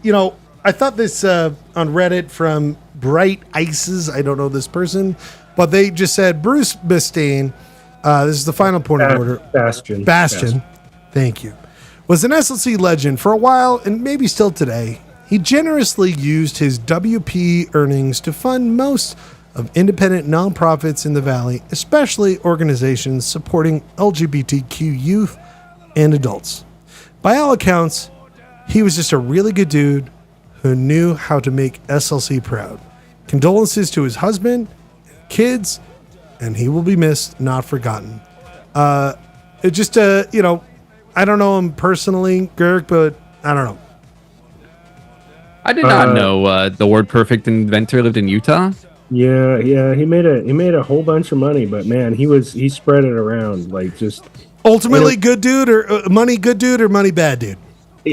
I thought this on Reddit from Bright Ices. I don't know this person, but they just said Bruce Bistain. This is the final point of order. Bastion. Thank you. Was an SLC legend for a while and maybe still today. He generously used his WP earnings to fund most of independent nonprofits in the Valley, especially organizations supporting LGBTQ youth and adults. By all accounts, he was just a really good dude who knew how to make SLC proud. Condolences to his husband, kids, and he will be missed, not forgotten. It just, I don't know him personally, Girk, but I don't know.
I did not know the word perfect inventor lived in Utah.
Yeah, he made a whole bunch of money, but man, he spread it around like just
ultimately good dude or money good dude or money bad dude.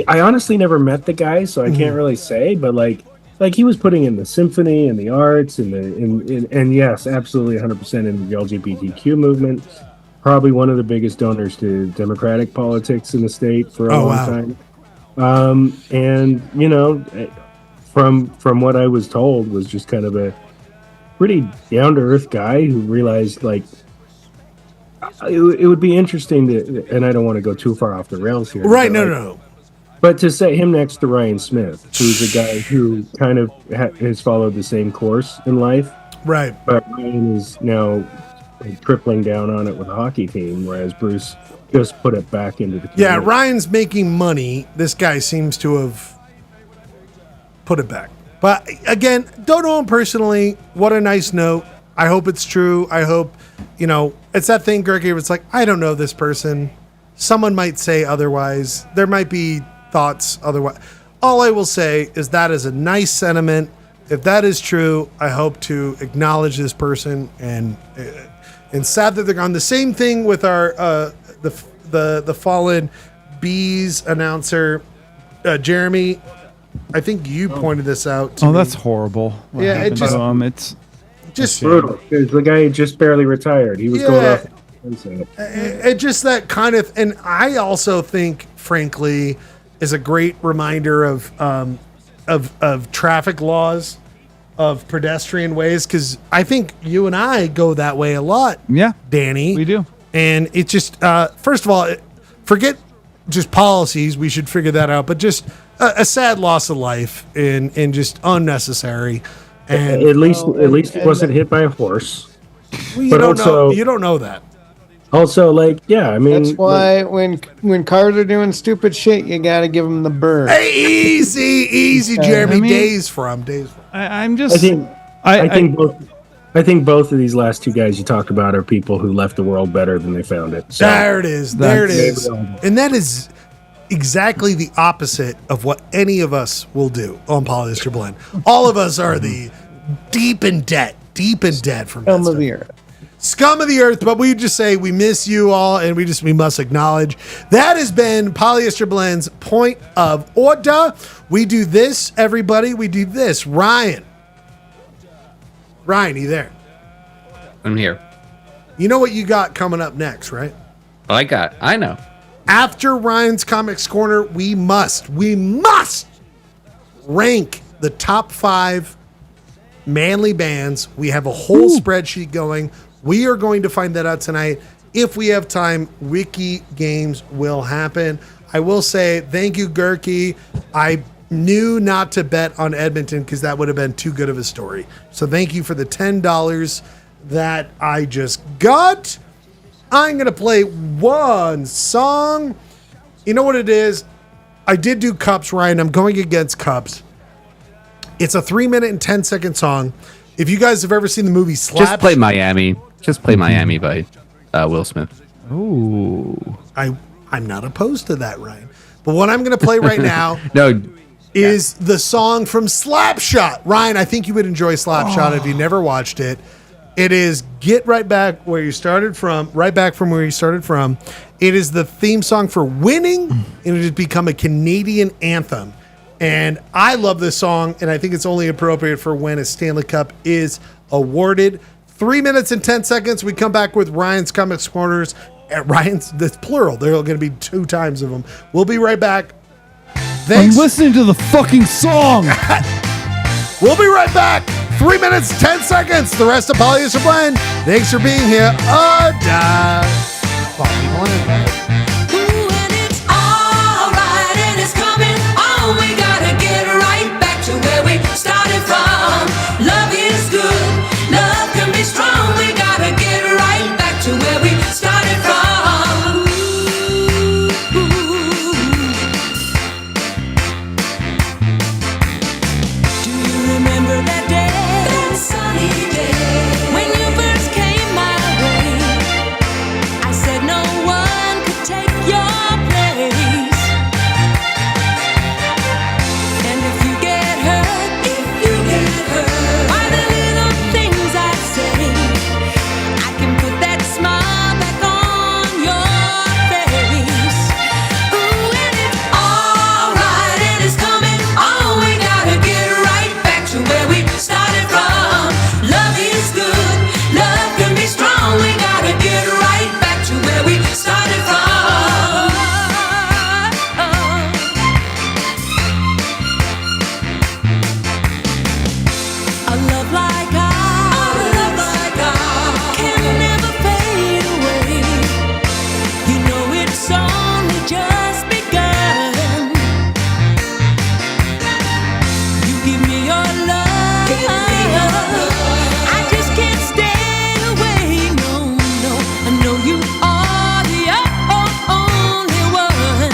I honestly never met the guy, so I can't really say, but like he was putting in the symphony and the arts and yes, absolutely 100% in the LGBTQ movement. Probably one of the biggest donors to Democratic politics in the state for a long time. And from what I was told, was just kind of a pretty down-to-earth guy who realized like it would be interesting to, and I don't want to go too far off the rails here.
Right, no.
But to set him next to Ryan Smith, who's a guy who kind of has followed the same course in life.
Right.
But Ryan is now tripling down on it with a hockey team, whereas Bruce just put it back into the community.
Yeah, Ryan's making money. This guy seems to have put it back. But again, don't know him personally. What a nice note. I hope it's true. I hope, it's that thing, Gerke, it's like, I don't know this person. Someone might say otherwise. There might be thoughts otherwise. All I will say is that is a nice sentiment. If that is true, I hope to acknowledge this person and sad that they're gone. The same thing with our the fallen Bees announcer, Jeremy. I think you pointed this out to me.
That's horrible.
Yeah,
it's
just
brutal. The guy just barely retired. He was going off.
It just that kind of, and I also think, frankly, is a great reminder of traffic laws, of pedestrian ways, because I think you and I go that way a lot.
Yeah,
Danny,
we do.
And it just, first of all, forget just policies. We should figure that out. But just a sad loss of life and just unnecessary. And
at least it wasn't hit by a horse.
Well, you don't know that.
Also, I mean,
that's why when cars are doing stupid shit, you got to give them the bird.
Hey, easy, Jeremy. Days from.
I'm just.
I think both of these last two guys you talked about are people who left the world better than they found it. So
there it is. And that is exactly the opposite of what any of us will do on Polyester Blend. All of us are the deep in debt from
Scum of the earth.
Scum of the earth, but we just say we miss you all, and we must acknowledge that has been Polyester Blend's point of order. We do this, everybody. We do this. Ryan, you there?
I'm here.
You know what you got coming up next, right?
I know.
After Ryan's Comics Corner, we must rank the top 5 manly bands. We have a whole spreadsheet going. We are going to find that out tonight. If we have time, Wiki games will happen. I will say thank you, Gerke. I knew not to bet on Edmonton because that would have been too good of a story. So thank you for the $10 that I just got. I'm going to play one song. You know what it is? I did do Cups, Ryan. I'm going against Cups. It's a 3-minute and 10-second song. If you guys have ever seen the movie Slaps...
Just play Miami. Just play Miami by Will Smith.
Ooh. I'm not opposed to that, Ryan. But what I'm going to play right now...
No,
is the song from Slapshot. Ryan, I think you would enjoy Slapshot if you never watched it. It is Get Right Back Where You Started From, right back from where you started from. It is the theme song for Winning, and it has become a Canadian anthem. And I love this song, and I think it's only appropriate for when a Stanley Cup is awarded. 3 minutes and 10 seconds. We come back with Ryan's Comics Corners. Ryan's, that's plural. There are going to be 2 times of them. We'll be right back. Thanks.
I'm listening to the fucking song.
We'll be right back. 3 minutes, 10 seconds. The rest of Polyester Blend. Thanks for being here. Ordah.
Alright, and it's coming on. We gotta get right back to where we started from. Love is good. Love can be strong. We gotta get right back to where we started from. Do you remember that day? That sunny day when you first came my way. I said no one could take your place. And if you get hurt by the little things I say, I can put that smile back on your face. Ooh, and it's alright, and it's coming on. We gotta get right back to where we started from. Love is good, love can be strong. We gotta get right back to where we started from. A love like ours can never fade away. You know it's only just begun. You give me your love. I just can't stay away. No, no. I know you are the only one.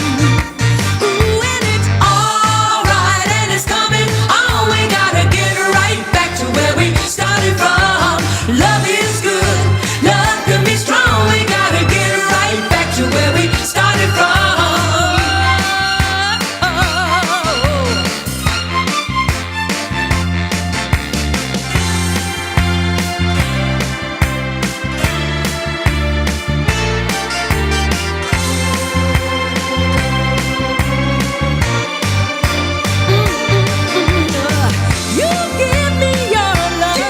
Ooh, and it's alright, and it's coming on. We gotta get right back to where we started from. Love is good. Love can be strong. We gotta get right back to where we started from. You give me your love.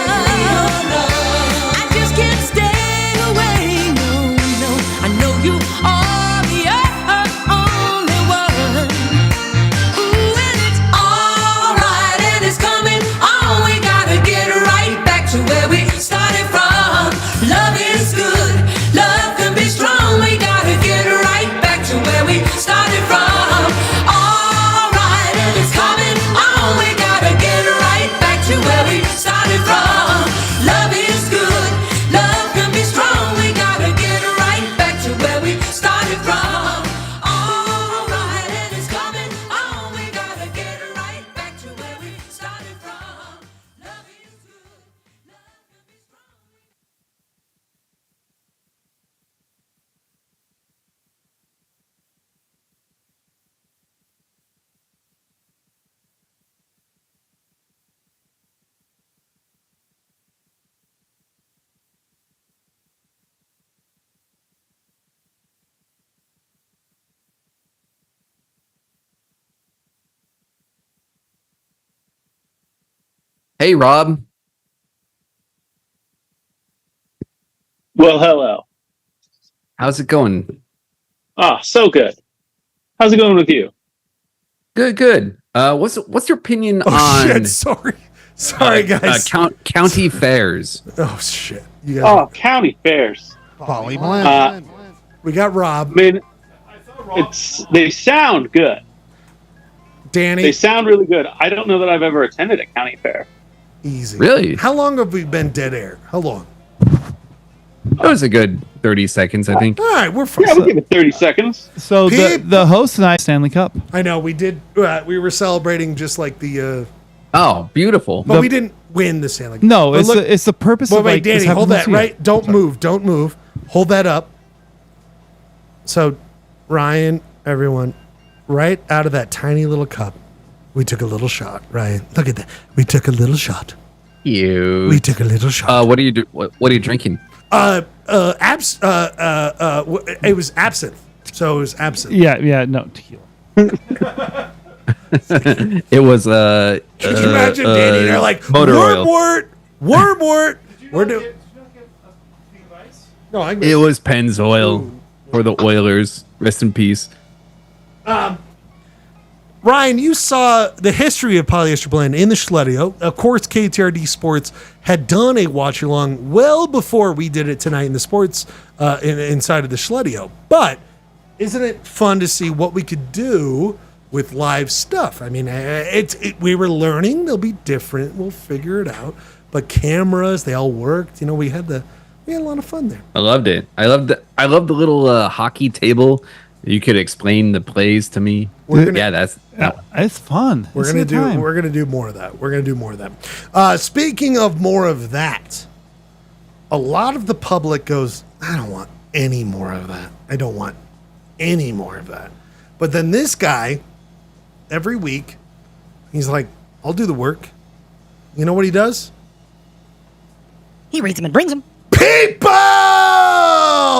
I just can't stay away. No, no. I know you are the only one. Ooh, and it's alright, and it's coming on. We gotta get right back to where we started from. Love is good. Love can be strong. We gotta get right back to where we started from. Alright, and it's coming on. We gotta get right back to where we started from. Love is good. Love can be strong. We gotta get right back to where we started from. Alright, and it's coming on. We gotta get right back to where we started from. Love is good. Love can be strong.
Hey, Rob.
Well, hello.
How's it going?
Ah, so good. How's it going with you?
Good, good. What's your opinion on
Shit, sorry guys.
County fairs?
Oh shit. You
Oh, county fairs.
Poly Blend. We got Rob.
I mean, they sound good.
Danny.
They sound really good. I don't know that I've ever attended a county fair.
Easy.
Really?
How long have we been dead air? How long?
That was a good 30 seconds, I think.
All right, we're fine.
Yeah, we'll give it 30 seconds.
So the host tonight, Stanley Cup.
I know we did. We were celebrating just like the.
Oh, beautiful!
But we didn't win the Stanley Cup.
No,
But
it's the purpose
Wait,
of
wait,
like.
Danny, hold that right. Don't move. Don't move. Hold that up. So, Ryan, everyone, right out of that tiny little cup, We took a little shot, Ryan. Look at that. We took a little shot.
You.
We took a little shot.
What are you What are you drinking?
It was absinthe. So it was absinthe.
Yeah, no, tequila.
It was
Could you imagine Danny? They're like,
motor oil.
Wormwort. We're doing. No,
It was Pennzoil for the Oilers. Rest in peace.
Ryan, you saw the history of Polyester Blend in the Schledio. Of course, KTRD Sports had done a watch along well before we did it tonight in the sports inside of the Schledio. But isn't it fun to see what we could do with live stuff? I mean, we were learning. They'll be different. We'll figure it out. But cameras, they all worked. We had a lot of fun there.
I loved it. I loved the little hockey table. You could explain the plays to me.
It's fun.
We're gonna do more of that. Speaking of more of that, a lot of the public goes, I don't want any more of that. I don't want any more of that. But then this guy, every week, he's like, I'll do the work. You know what he does?
He reads them and brings them.
People!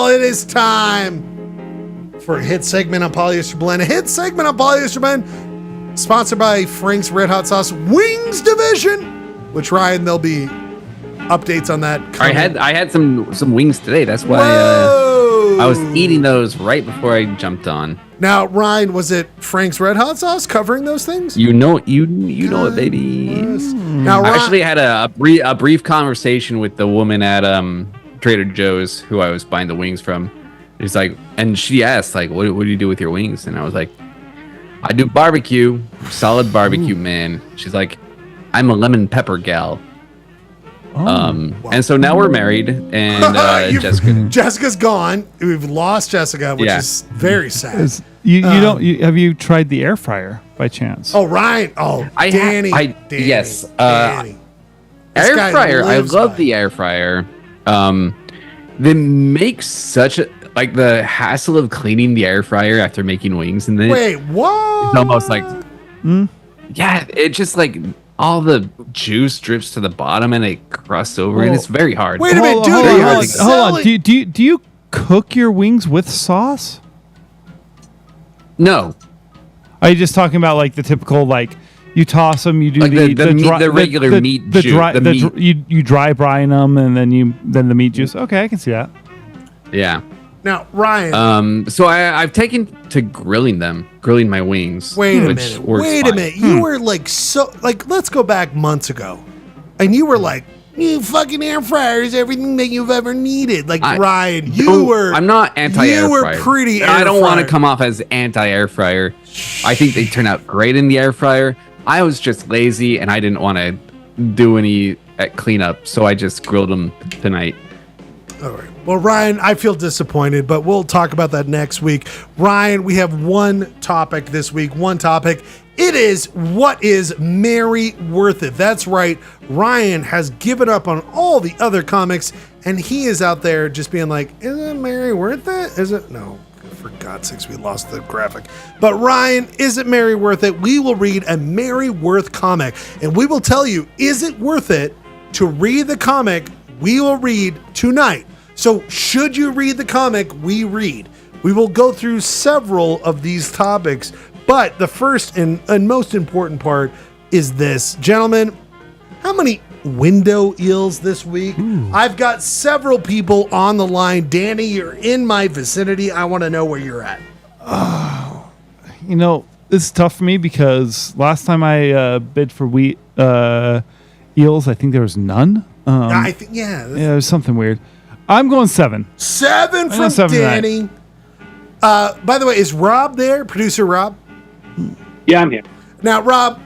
It is time for a hit segment on Polyester Blend. A hit segment on Polyester Blend, sponsored by Frank's Red Hot Sauce Wings Division, which, Ryan, there'll be updates on that coming.
I had some wings today. That's why I was eating those right before I jumped on.
Now, Ryan, was it Frank's Red Hot Sauce covering those things?
You know it, baby.
Now,
I actually had a brief conversation with the woman at Trader Joe's who I was buying the wings from. He's like, and she asked, like, what do you do with your wings? And I was like, I do barbecue, solid barbecue, man. She's like, I'm a lemon pepper gal. And so now we're married, and
Jessica's gone. We've lost Jessica, which is very sad.
Have you tried the air fryer by chance?
Oh, Ryan. Oh, Danny.
Yes.
Danny.
Air fryer. I love the air fryer. They make such a the hassle of cleaning the air fryer after making wings, and then
wait, what?
It's almost like, yeah, it just all the juice drips to the bottom and it crusts over, and it's very hard.
Wait a minute, dude.
Hold on. Do you cook your wings with sauce?
No.
Are you just talking about the typical you toss them, you do
the regular meat juice.
You dry brine them, and then the meat juice. Okay, I can see that.
Yeah.
Now, Ryan.
So I've taken to grilling my wings.
Wait a minute. You were let's go back months ago, and you were like, you fucking air fryer is everything that you've ever needed. Ryan, I'm
not anti-air fryer.
You were pretty.
I don't want to come off as anti-air fryer. I think they turn out great in the air fryer. I was just lazy and I didn't want to do any cleanup, so I just grilled them tonight.
All right. Well, Ryan, I feel disappointed, but we'll talk about that next week. Ryan, we have one topic this week. It is, what is Mary worth it? That's right. Ryan has given up on all the other comics, and he is out there just being like, isn't Mary worth it? Is it? No. For God's sakes, we lost the graphic. But Ryan, is it Mary worth it? We will read a Mary Worth comic, and we will tell you, is it worth it to read the comic we will read tonight? So should you read the comic we read? We will go through several of these topics, but the first and most important part is this. Gentlemen, how many window eels this week? I've got several people on the line. Danny, you're in my vicinity. I want to know where you're at.
This is tough for me because last time I bid for eels, I think there was none.
I think, yeah.
It was something weird. I'm going 7.
7 from Danny. By the way, is Rob there? Producer Rob?
Yeah, I'm here.
Now, Rob,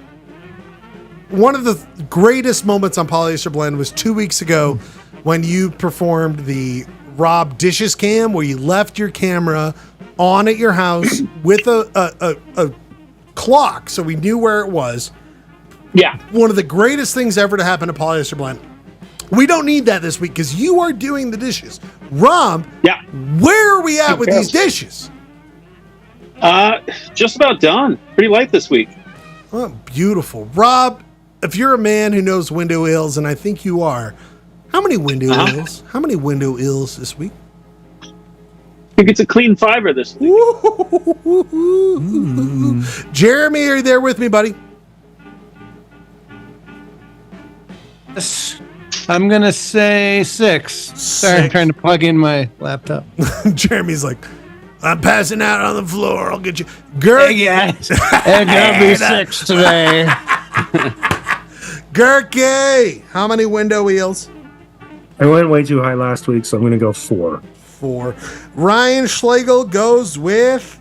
one of the greatest moments on Polyester Blend was 2 weeks ago when you performed the Rob Dishes Cam, where you left your camera on at your house with a clock so we knew where it was.
Yeah.
One of the greatest things ever to happen to Polyester Blend. We don't need that this week because you are doing the dishes. Rob, where are we at with these dishes?
Just about done. Pretty light this week.
Oh, beautiful. Rob, if you're a man who knows window ills, and I think you are, how many window ills? How many window ills this week?
I think it's a clean fiver this week.
Jeremy, are you there with me, buddy?
I'm going to say 6. Sorry, I'm trying to plug in my laptop.
Jeremy's like, I'm passing out on the floor. I'll get you. Gurk.
Hey, guys. It's going to be 6 today.
Gurky, how many window wheels?
I went way too high last week, so I'm going to go 4.
4. Ryan Schlegel goes with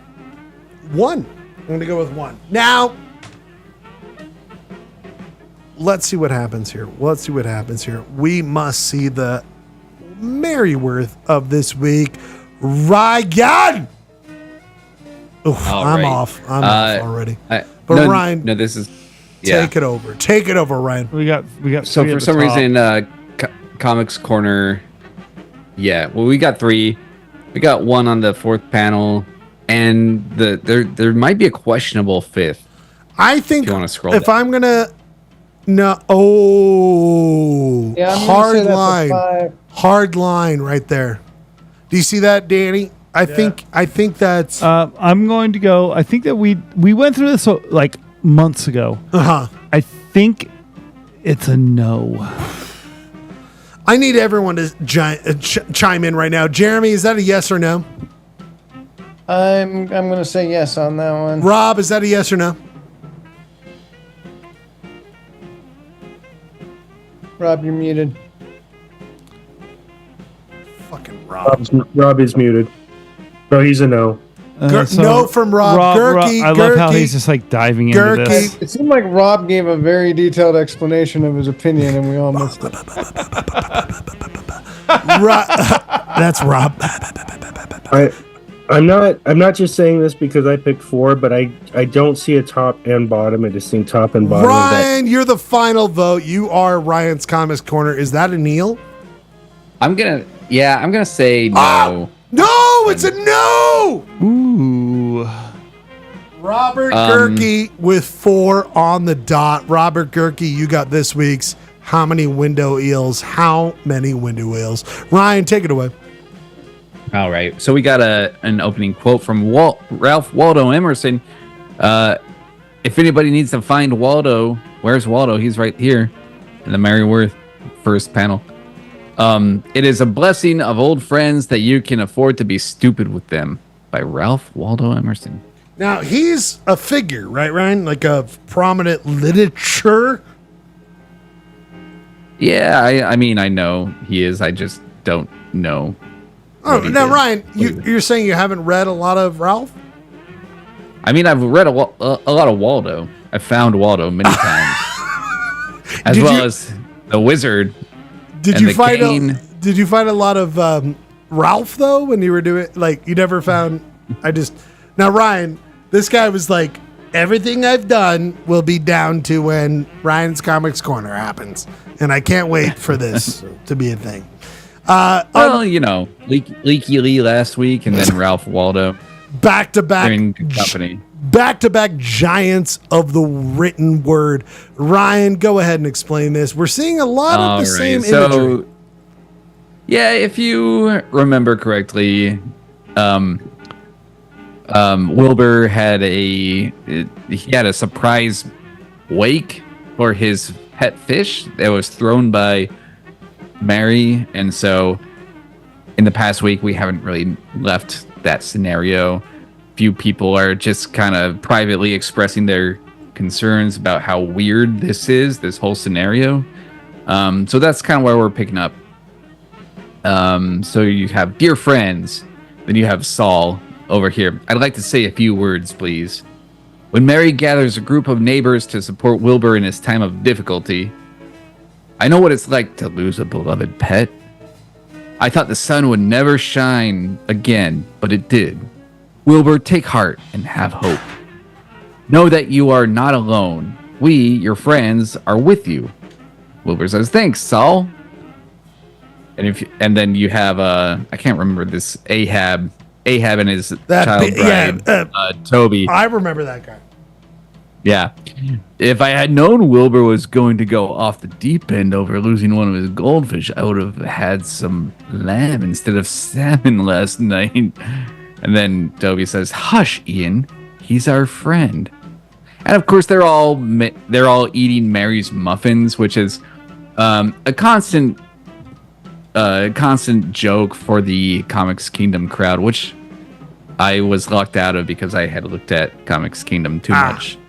1. I'm going to go with 1. Now, let's see what happens here. We must see the Merryworth of this week. Ryan! I'm off. I'm off already. Ryan,
no, this is
take it over. Take it over, Ryan.
We got.
So for some reason, Comics Corner. Yeah, well, we got 3. We got 1 on the 4th panel, and there might be a questionable 5th.
I think
if you want to scroll
if
down.
I'm gonna hard line, hard line right there. Do you see that, Danny? I think that's.
I'm going to go. I think that we went through this like months ago. I think it's a no.
I need everyone to chime in right now. Jeremy, is that a yes or no?
I'm going to say yes on that one.
Rob, is that a yes or no?
Rob, you're muted.
Fucking Rob.
Rob is muted. So he's a no.
No from Rob. Gurky,
I love how he's just like diving into this.
It seemed like Rob gave a very detailed explanation of his opinion, and we all missed it.
That's Rob.
I'm not just saying this because I picked 4, but I don't see a top and bottom. I just think top and bottom.
Ryan, you're the final vote. You are Ryan's Comics Corner. Is that a Neil?
I'm gonna say no.
No, it's a no.
Ooh.
Robert Gurky with 4 on the dot. Robert Gurky, you got this week's How Many Window Eels? How many window eels? Ryan, take it away.
All right. So we got an opening quote from Ralph Waldo Emerson. If anybody needs to find Waldo, where's Waldo? He's right here in the Merryworth first panel. It is a blessing of old friends that you can afford to be stupid with them, by Ralph Waldo Emerson.
Now, he's a figure, right, Ryan? Like a prominent literature?
Yeah, I mean, I know he is. I just don't know.
Oh, now, Ryan, you're saying you haven't read a lot of Ralph?
I mean, I've read a lot of Waldo. I've found Waldo many times. as the Wizard.
Did you find a lot of Ralph though when you were doing like you never found? Now Ryan, this guy was like everything I've done will be down to when Ryan's Comics Corner happens, and I can't wait for this to be a thing.
Well, Leaky Lee last week, and then Ralph Waldo
back to back
company.
Back-to-back giants of the written word. Ryan, go ahead and explain this. We're seeing a lot of the same imagery.
Yeah, if you remember correctly, Wilbur had a surprise wake for his pet fish that was thrown by Mary, and so in the past week we haven't really left that scenario. Few people are just kind of privately expressing their concerns about how weird this whole scenario. So that's kind of where we're picking up. So you have dear friends, then you have Saul over here. I'd like to say a few words, please. When Mary gathers a group of neighbors to support Wilbur in his time of difficulty, I know what it's like to lose a beloved pet. I thought the sun would never shine again, but it did. Wilbur, take heart and have hope. Know that you are not alone. We, your friends, are with you. Wilbur says, thanks, Saul. And then you have I can't remember this Ahab and his child bride, Toby.
I remember that guy.
Yeah. If I had known Wilbur was going to go off the deep end over losing one of his goldfish, I would have had some lamb instead of salmon last night. And then Toby says, "Hush, Ian. He's our friend." And of course, they're all eating Mary's muffins, which is a constant joke for the Comics Kingdom crowd, which I was locked out of because I had looked at Comics Kingdom too much.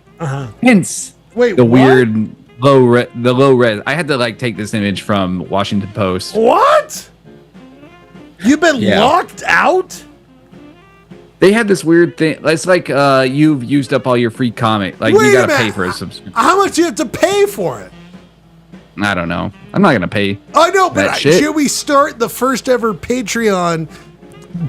Hence, the weird low res. I had to take this image from Washington Post.
What? You've been locked out?
They had this weird thing. It's like you've used up all your free comic. Like you gotta pay for a subscription.
How much do you have to pay for it?
I don't know. I'm not gonna pay.
I know, but should we start the first ever Patreon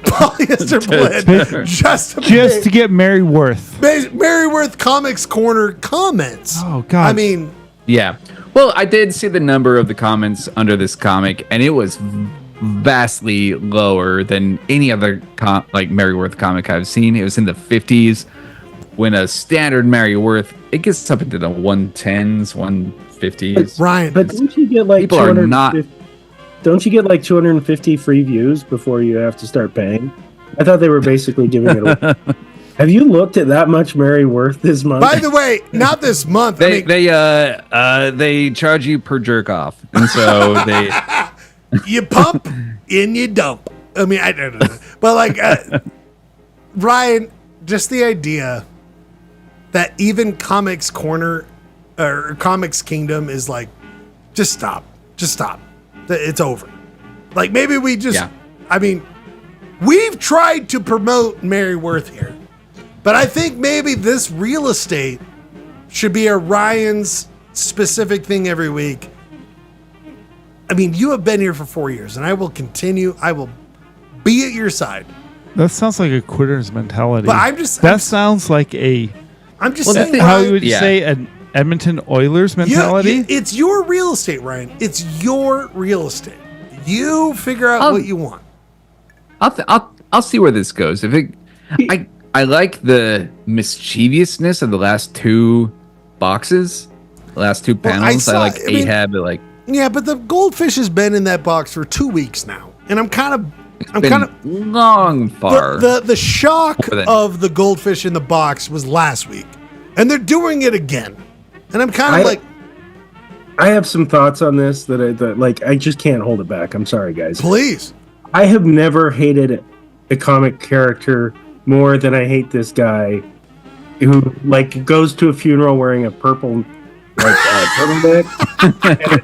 Polyester Blend just
to get Mary Worth?
Mary Worth Comics Corner comments.
Oh God!
I mean,
yeah. Well, I did see the number of the comments under this comic, and it was vastly lower than any other Mary Worth comic I've seen. It was in the 50s. When a standard Mary Worth, it gets up into the 110s, 150s.
Ryan,
but don't you get like 250? Don't you get like 250 free views before you have to start paying? I thought they were basically giving it away. Have you looked at that much Mary Worth this month?
By the way, not this month.
They charge you per jerk off, and so they
you pump and you dump. I mean, I don't know, but Ryan, just the idea that even Comics Corner or Comics Kingdom is like, just stop. It's over. Like maybe we just, I mean, we've tried to promote Mary Worth here, but I think maybe this real estate should be a Ryan's specific thing every week. I mean, you have been here for 4 years, and I will continue. I will be at your side.
That sounds like a quitter's mentality.
But
sounds like a.
I'm just saying.
How would you say an Edmonton Oilers mentality?
It's your real estate, Ryan. It's your real estate. You figure out what you want.
I'll see where this goes. I like the mischievousness of the last two boxes, the last two panels. I like Ahab.
Yeah, but the goldfish has been in that box for 2 weeks now, and I'm kind of
long far.
The shock of the goldfish in the box was last week, and they're doing it again, and I'm kind of like.
I have some thoughts on this that I just can't hold it back. I'm sorry, guys.
Please.
I have never hated a comic character more than I hate this guy who goes to a funeral wearing a purple turtleneck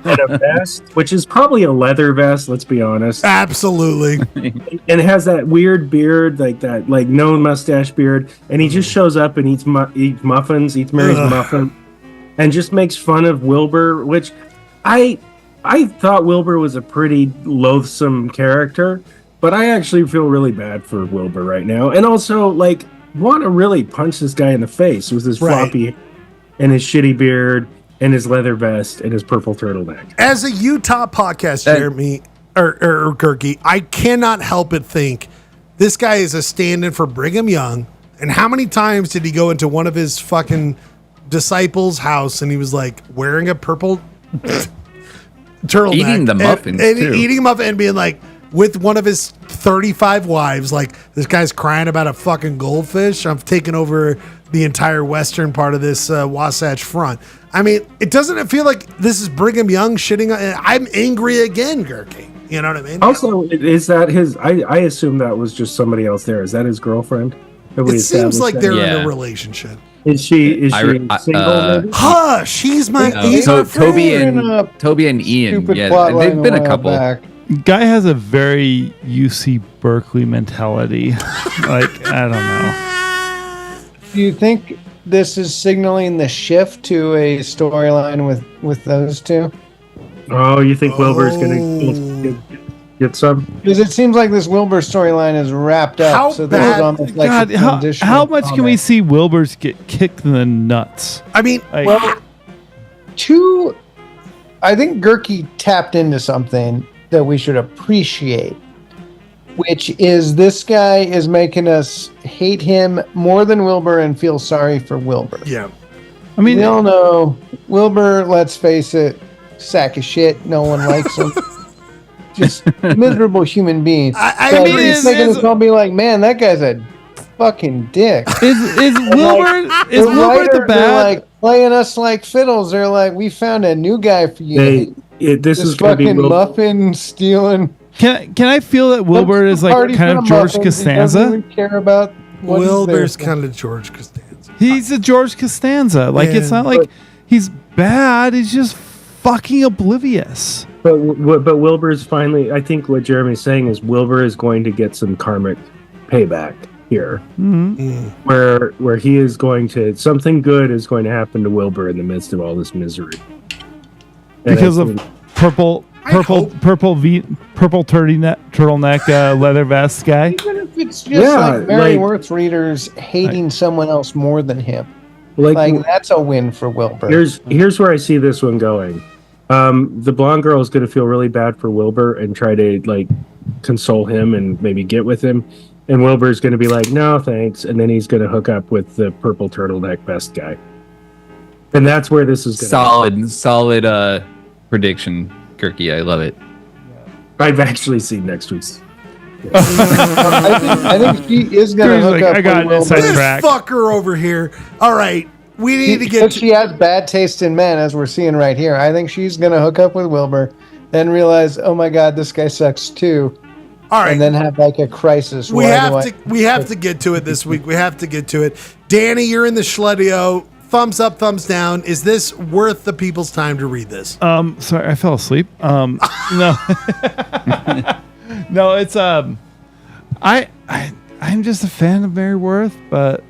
and a vest, which is probably a leather vest. Let's be honest.
Absolutely.
And has that weird beard, no mustache beard, and he just shows up and eats muffins, eats Mary's muffin, and just makes fun of Wilbur, which I thought Wilbur was a pretty loathsome character, but I actually feel really bad for Wilbur right now, and also want to really punch this guy in the face with his floppy and his shitty beard and his leather vest and his purple turtleneck.
As a Utah podcast, Jeremy or Kirky, I cannot help but think this guy is a stand-in for Brigham Young. And how many times did he go into one of his fucking disciples' house and he was wearing a purple turtleneck,
eating the muffins
and
too.
Eating a muffin and being with one of his 35 wives, this guy's crying about a fucking goldfish. I've taken over the entire western part of this Wasatch Front. I mean, doesn't it feel like this is Brigham Young shitting on? I'm angry again, Gurky. You know what I mean?
Also, is that his? I assume that was just somebody else there. Is that his girlfriend?
It seems like they're in a relationship.
Is she single?
Hush! Our friend.
Toby and Ian. Yeah, they've been a couple.
Guy has a very UC Berkeley mentality. I don't know.
Do you think this is signaling the shift to a storyline with those two?
Oh, you think Wilbur's going to get some?
Because it seems like this Wilbur storyline is wrapped up.
How
so this is almost like
God, how much can we see Wilbur's get kicked in the nuts?
I mean,
I think Gurky tapped into something that we should appreciate, which is this guy is making us hate him more than Wilbur and feel sorry for Wilbur.
Yeah.
I mean,
we all know Wilbur, let's face it, sack of shit. No one likes him. Just miserable human being.
I
mean, he's making us all be like, man, that guy's a fucking dick.
Is Wilbur the bad?
They're like playing us like fiddles. They're like, we found a new guy for you.
This is gonna
fucking
be
muffin stealing.
Can I feel that Wilbur is like kind of George Costanza?
He doesn't even care about what
Wilbur's kind of George Costanza.
He's a George Costanza. Like, it's not like he's bad. He's just fucking oblivious.
But Wilbur's finally. I think what Jeremy's saying is Wilbur is going to get some karmic payback here, where he is going to something good is going to happen to Wilbur in the midst of all this misery
because of purple turtleneck leather vest guy.
Even if it's just like Mary Worth readers hating someone else more than him, like that's a win for Wilbur.
Here's where I see this one going. The blonde girl is going to feel really bad for Wilbur and try to like console him and maybe get with him. And Wilbur's going to be like, no, thanks. And then he's going to hook up with the purple turtleneck vest guy. And that's where this is going
solid prediction, Kirky. I love it.
I've actually seen next week's.
I think she is going to hook up with Wilbur.
This fucker over here. All right. We need to get...
She has bad taste in men, as we're seeing right here. I think she's going to hook up with Wilbur, then realize, oh my God, this guy sucks too.
All right.
And then have like a crisis.
We have to get to it this week. We have to get to it. Danny, you're in the Schledio. Thumbs up, thumbs down. Is this worth the people's time to read this?
Sorry, I fell asleep. No. No, it's I'm just a fan of Mary Worth, but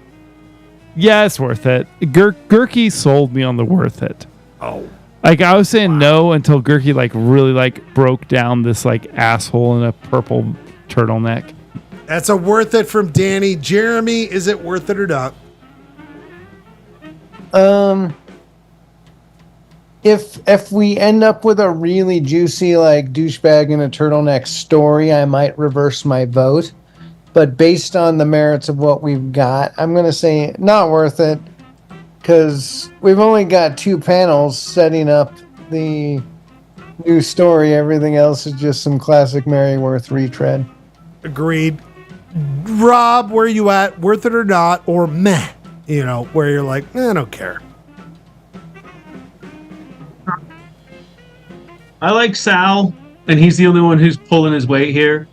yeah, it's worth it. Gurky sold me on the worth it.
Oh.
Like, I was saying no until Gurky like really like broke down this like asshole in a purple turtleneck.
That's a worth it from Danny. Jeremy, is it worth it or not?
If we end up with a really juicy like douchebag in a turtleneck story, I might reverse my vote. But based on the merits of what we've got, I'm going to say not worth it, because we've only got 2 panels setting up the new story. Everything else is just some classic Mary Worth retread.
Agreed. Rob, where you at? Worth it or not? Or meh? You know, where you're like, I don't care.
I like Sal, and he's the only one who's pulling his weight here.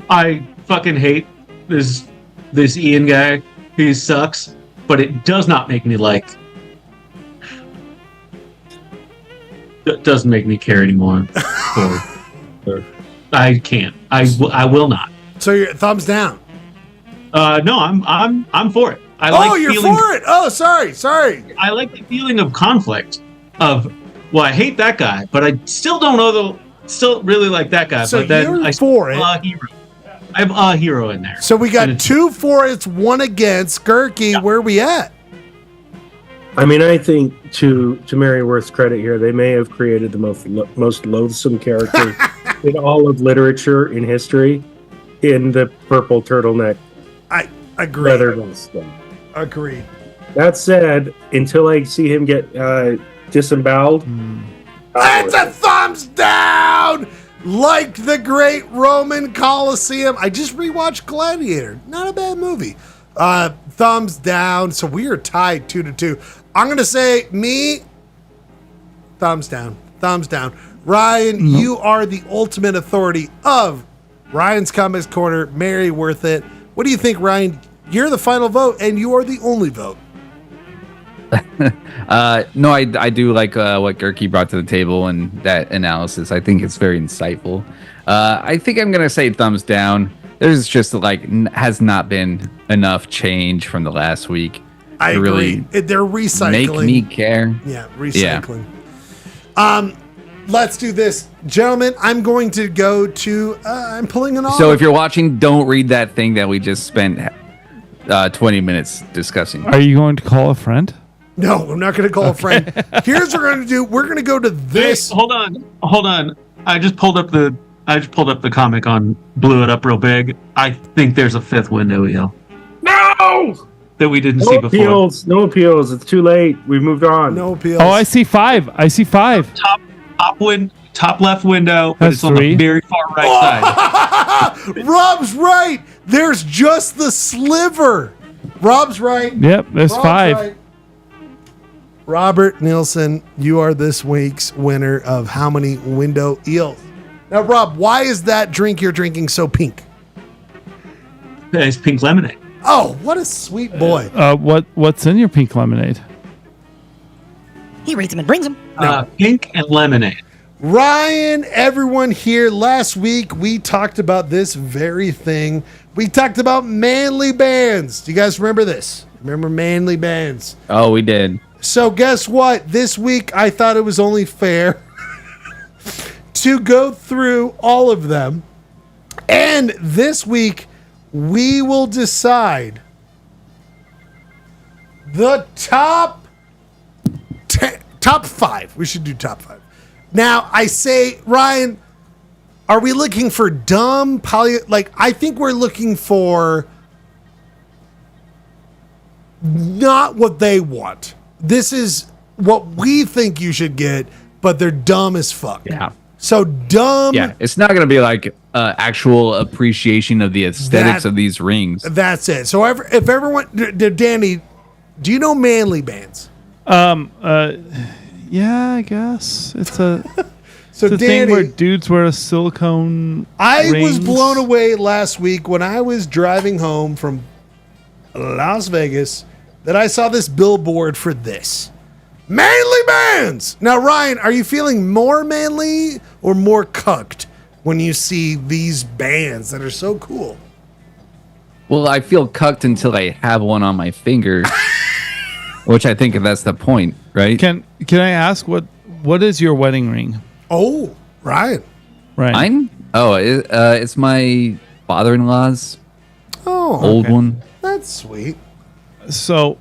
I fucking hate this Ian guy. He sucks, but it does not make me like. It doesn't make me care anymore. I can't. I will not.
So you're thumbs down.
No, I'm for it.
You're for it. Oh, sorry.
I like the feeling of conflict. Well, I hate that guy, but I still don't know still really like that guy.
So
but then
you're
I
for it.
I have a hero in there.
So we got 2 for it's, 1 against. Gurky, where are we at?
I mean, I think to Mary Worth's credit here, they may have created the most loathsome character in all of literature in history in the purple turtleneck.
I agree.
Leather vest.
Agreed.
That said, until I see him get disemboweled,
that's a thumbs down. Like the great Roman Colosseum. I just rewatched Gladiator. Not a bad movie. Thumbs down. So we are tied 2-2. I'm going to say thumbs down. Thumbs down. Ryan, you are the ultimate authority of Ryan's Comics Corner. Mary Worth it. What do you think, Ryan? You're the final vote, and you are the only vote.
No, I do like what Gurky brought to the table and that analysis. I think it's very insightful. I think I'm gonna say thumbs down. There's just has not been enough change from the last week.
I agree.
Really
They're recycling.
Make me care.
Yeah, recycling. Yeah. Let's do this, gentlemen. I'm going to go to. I'm pulling an.
So if you're watching, don't read that thing that we just spent 20 minutes discussing.
Are you going to call a friend?
No, I'm not going to call a friend. Here's what we're going to do. We're going to go to this.
Hey, hold on. I just pulled up the comic on, blew it up real big. I think there's a 5th window wheel.
No!
that we didn't
No
see before.
appeals. No appeals. It's too late. We've moved on.
No appeals.
Oh, I see 5. I see 5.
Top left window, but
That's
it's on
3.
the very far right side.
Rob's right. There's just the sliver. Rob's right.
Yep, there's
Rob's
5.
right. Robert Nielsen, you are this week's winner of how many window eels? Now, Rob, why is that drink you're drinking so pink?
It's pink lemonade.
Oh, what a sweet boy.
What's in your pink lemonade?
He reads them and brings them.
Pink and lemonade.
Ryan, everyone here, last week we talked about this very thing. We talked about manly bands. Do you guys remember this? Remember manly bands?
Oh, we did.
So guess what? This week I thought it was only fair to go through all of them. And this week we will decide the top 5. We should do top 5. Now, I say, Ryan, are we looking for dumb I think we're looking for not what they want. This is what we think you should get, but they're dumb as fuck.
Yeah.
So dumb.
Yeah, it's not going to be like actual appreciation of the aesthetics of these rings.
That's it. So if everyone, Danny, do you know manly bands?
Yeah, I guess it's a
So
it's a
Danny,
thing where dudes wear a silicone.
I was
rings.
blown away last week when I was driving home from Las Vegas that I saw this billboard for this. Manly bands! Now, Ryan, are you feeling more manly or more cucked when you see these bands that are so cool?
Well, I feel cucked until I have one on my finger, which I think that's the point, right?
Can I ask what is your wedding ring?
Oh, Ryan.
Right.
Mine? Oh, it's my father-in-law's old one.
That's sweet.
So,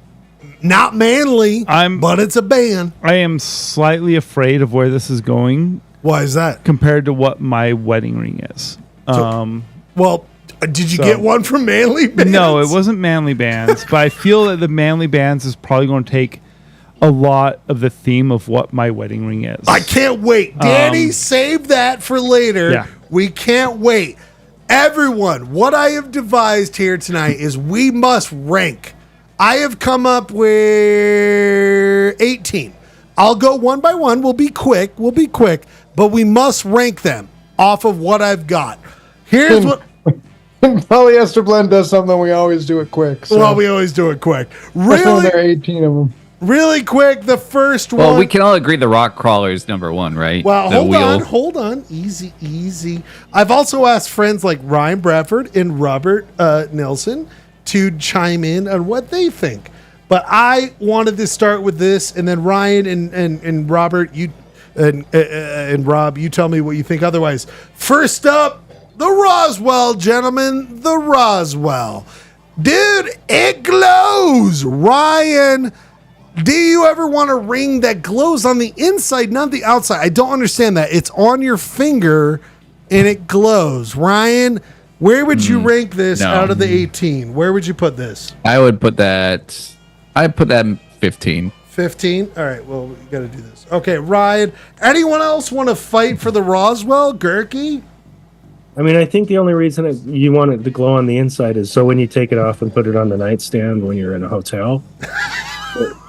not manly, but it's a band.
I am slightly afraid of where this is going.
Why is that?
Compared to what my wedding ring is.
Well, did you get one from Manly Bands?
No, it wasn't Manly Bands, but I feel that the Manly Bands is probably going to take a lot of the theme of what my wedding ring is.
I can't wait. Danny, save that for later.
Yeah.
We can't wait. Everyone, what I have devised here tonight is we must rank. I have come up with 18. I'll go one by one. We'll be quick, but we must rank them off of what I've got. Here's what...
Polyester Blend does something, we always do it quick. So.
Well, we always do it quick.
Really? There are 18 of them.
Really quick, the first one.
Well, we can all agree the Rock Crawler is number 1, right?
Well,
The
hold on. Easy. I've also asked friends like Ryan Bradford and Robert Nielsen to chime in on what they think. But I wanted to start with this, and then Ryan and Robert, you and Rob, you tell me what you think otherwise. First up, the Roswell, gentlemen. The Roswell. Dude, it glows. Ryan, do you ever want a ring that glows on the inside, not the outside? I don't understand that. It's on your finger and it glows. Ryan, where would you rank this out of the 18? Where would you put this?
I would put that. I'd put that in 15.
15? All right, well, we got to do this. Okay, Ryan, anyone else want to fight for the Roswell? Gurky?
I mean, I think the only reason you want it to glow on the inside is so when you take it off and put it on the nightstand when you're in a hotel.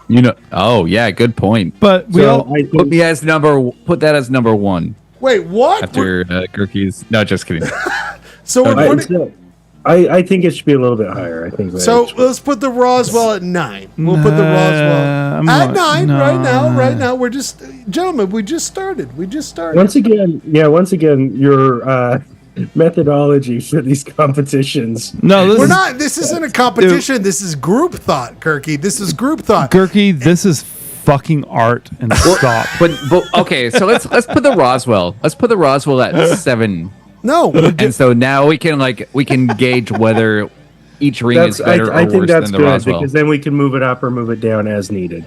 You know, oh yeah, good point.
But we all
put that as number 1
Wait, what?
after Gurky's. No, just kidding.
So we're putting,
I think it should be a little bit higher. I think.
so let's put the Roswell at 9. We'll put the Roswell at 9 right now. We're just, gentlemen, we just started.
Once again, your methodology for these competitions.
No,
we're not. This isn't a competition. This is group thought, Gurky. This is group thought.
Gurky, this is fucking art and stop.
But okay, so let's put the Roswell. Let's put the Roswell at 7.
No,
and so now we can gauge whether each ring is better or worse than the Roswell.
Because then we can move it up or move it down as needed.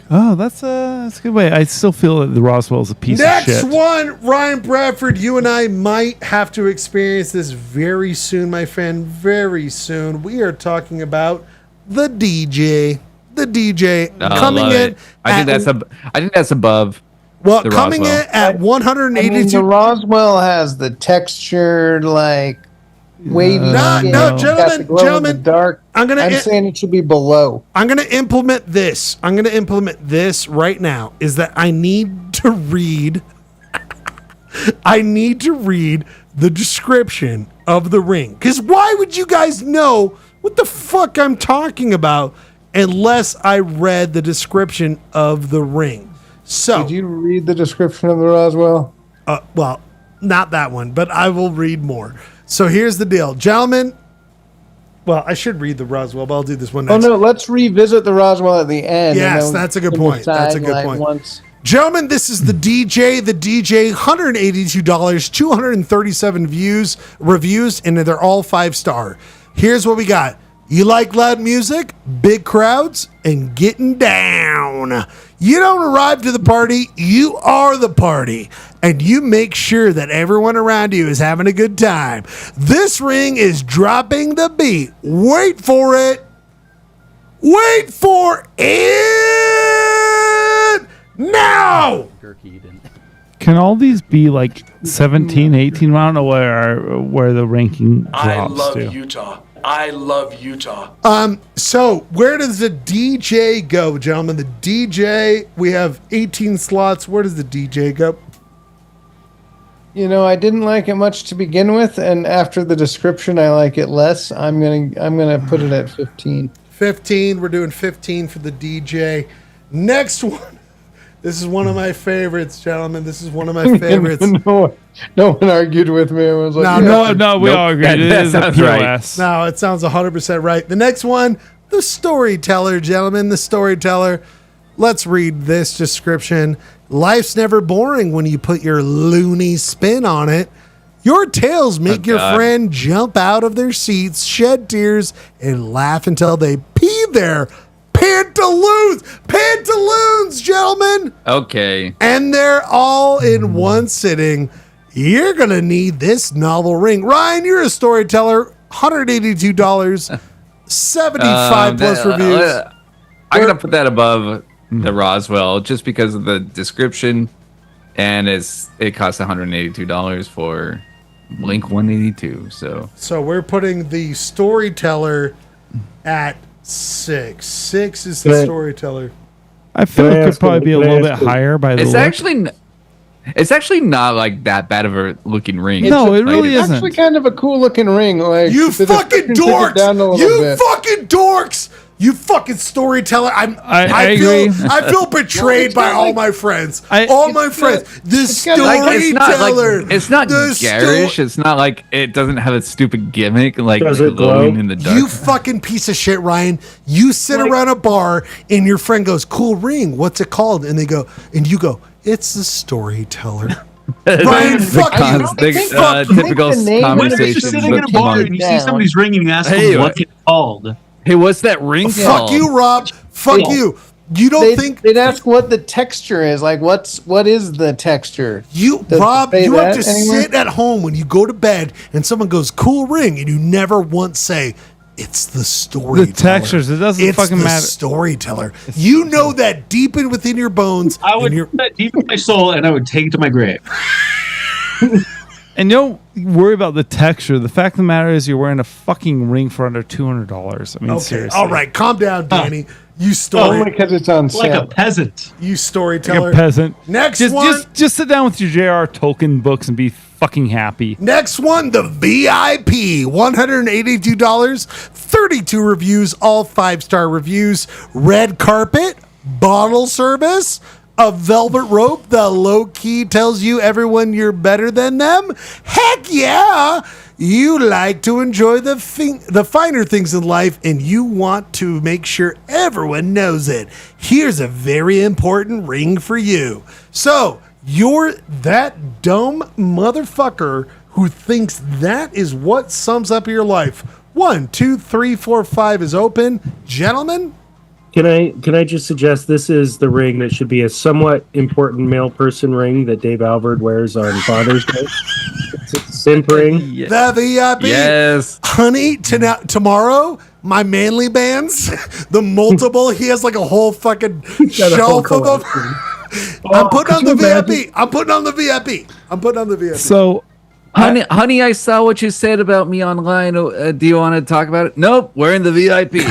Oh, that's a good way. I still feel that the Roswell is a piece of shit.
Next one, Ryan Bradford, you and I might have to experience this very soon, my friend. Very soon. We are talking about the DJ. The DJ
Oh,
coming
love
in.
it. I think that's above.
Well,
the
coming
Roswell.
in at 182.
I mean, the Roswell has the textured, like wavy.
No,
skin.
no,
It's got the glow in the
gentlemen.
dark. I'm saying it should be below.
I'm going to implement this. I'm going to implement this right now. Is that I need to read. I need to read the description of the ring. Because why would you guys know what the fuck I'm talking about unless I read the description of the ring? So,
did you read the description of the Roswell?
Well, not that one, but I will read more. So here's the deal, gentlemen. Well, I should read the Roswell, but I'll do this one next.
Oh no, let's revisit the Roswell at the end.
Yes, that's a good point. That's a good point.
Once.
Gentlemen, this is the DJ. The DJ, $182, 237 reviews, and they're all 5-star. Here's what we got. You like loud music, big crowds, and getting down. You don't arrive to the party, you are the party. And you make sure that everyone around you is having a good time. This ring is dropping the beat. Wait for it. Wait for it now.
Can all these be like 17, 18? I don't know where the ranking drops
I love
to.
Utah. I love Utah.
So where does the DJ go, gentlemen? The DJ, we have 18 slots. Where does the DJ go?
You know, I didn't like it much to begin with, and after the description, I like it less. I'm gonna put it at 15.
15. We're doing 15 for the DJ. Next one. This is one of my favorites, gentlemen. This is one of my favorites.
no one argued with me. I was like,
No, we all agreed. It is a POS.
No, it sounds 100% right. The next one, the storyteller, gentlemen. The storyteller. Let's read this description. Life's never boring when you put your loony spin on it. Your tales make your friend jump out of their seats, shed tears, and laugh until they pee their pantaloons. Pantaloons, gentlemen.
Okay.
And they're all in one sitting. You're going to need this novel ring. Ryan, you're a storyteller. $182, 75 plus reviews.
I'm going to put that above the Roswell just because of the description. And it costs $182 for Blink 182.
So we're putting the storyteller at 6. 6 is the storyteller.
I feel it could probably be a little bit higher by the
It's
look.
It's actually not like that bad of a looking ring.
No, it really
It's
isn't.
actually kind of a cool looking ring. Like
You
the
fucking
description took it
dorks!
down a little
You
bit.
fucking dorks! You fucking storyteller!
I
feel
agree.
I feel betrayed by all my friends. All my friends. The storyteller.
It's not garish. It's not like it doesn't have a stupid gimmick like
Does it
glowing
glow?
in the dark.
You fucking piece of shit, Ryan. You sit around a bar and your friend goes, "Cool ring. What's it called?" And they go, and you go, "It's the storyteller." Ryan, fuck you.
Typical
When you're
conversation.
just sitting in a bar and you see somebody's ring and you ask them what it's called.
Hey, what's that ring
Fuck
called?
you, Rob. Fuck you. You don't think
they'd ask what the texture is? Like, what is the texture?
Rob,
say
you have
that
to
anywhere?
sit at home when you go to bed and someone goes, "Cool ring," and you never once say, "It's the storyteller."
The textures, it doesn't
It's
fucking
the
matter.
Storyteller. You know that deep in within your bones.
I would put that deep in my soul and I would take it to my grave.
And don't worry about the texture. The fact of the matter is you're wearing a fucking ring for under $200. I mean,
Okay,
seriously.
all right, calm down, Danny. You story.
Only because it's on
Like
sale.
a peasant.
You
Like
storyteller.
a peasant.
Next
just,
one.
Just sit down with your J.R. Tolkien books and be fucking happy.
Next one, the VIP, $182, 32 reviews, all 5-star reviews. Red carpet, bottle service, a velvet rope that low key tells you everyone you're better than them. Heck yeah! You like to enjoy the finer things in life, and you want to make sure everyone knows it. Here's a very important ring for you. So, you're that dumb motherfucker who thinks that is what sums up your life. 1, 2, 3, 4, 5 is open. Gentlemen,
Can I just suggest this is the ring that should be a somewhat important male person ring that Dave Albert wears on Father's Day? It's Simpering.
The VIP.
Yes.
Honey, tomorrow, my manly bands, the multiple, he has like a whole fucking shelf of them. I'm putting on the VIP. I'm putting on the VIP. I'm putting on the VIP.
So,
honey, I saw what you said about me online. Do you want to talk about it? Nope, we're in the VIP.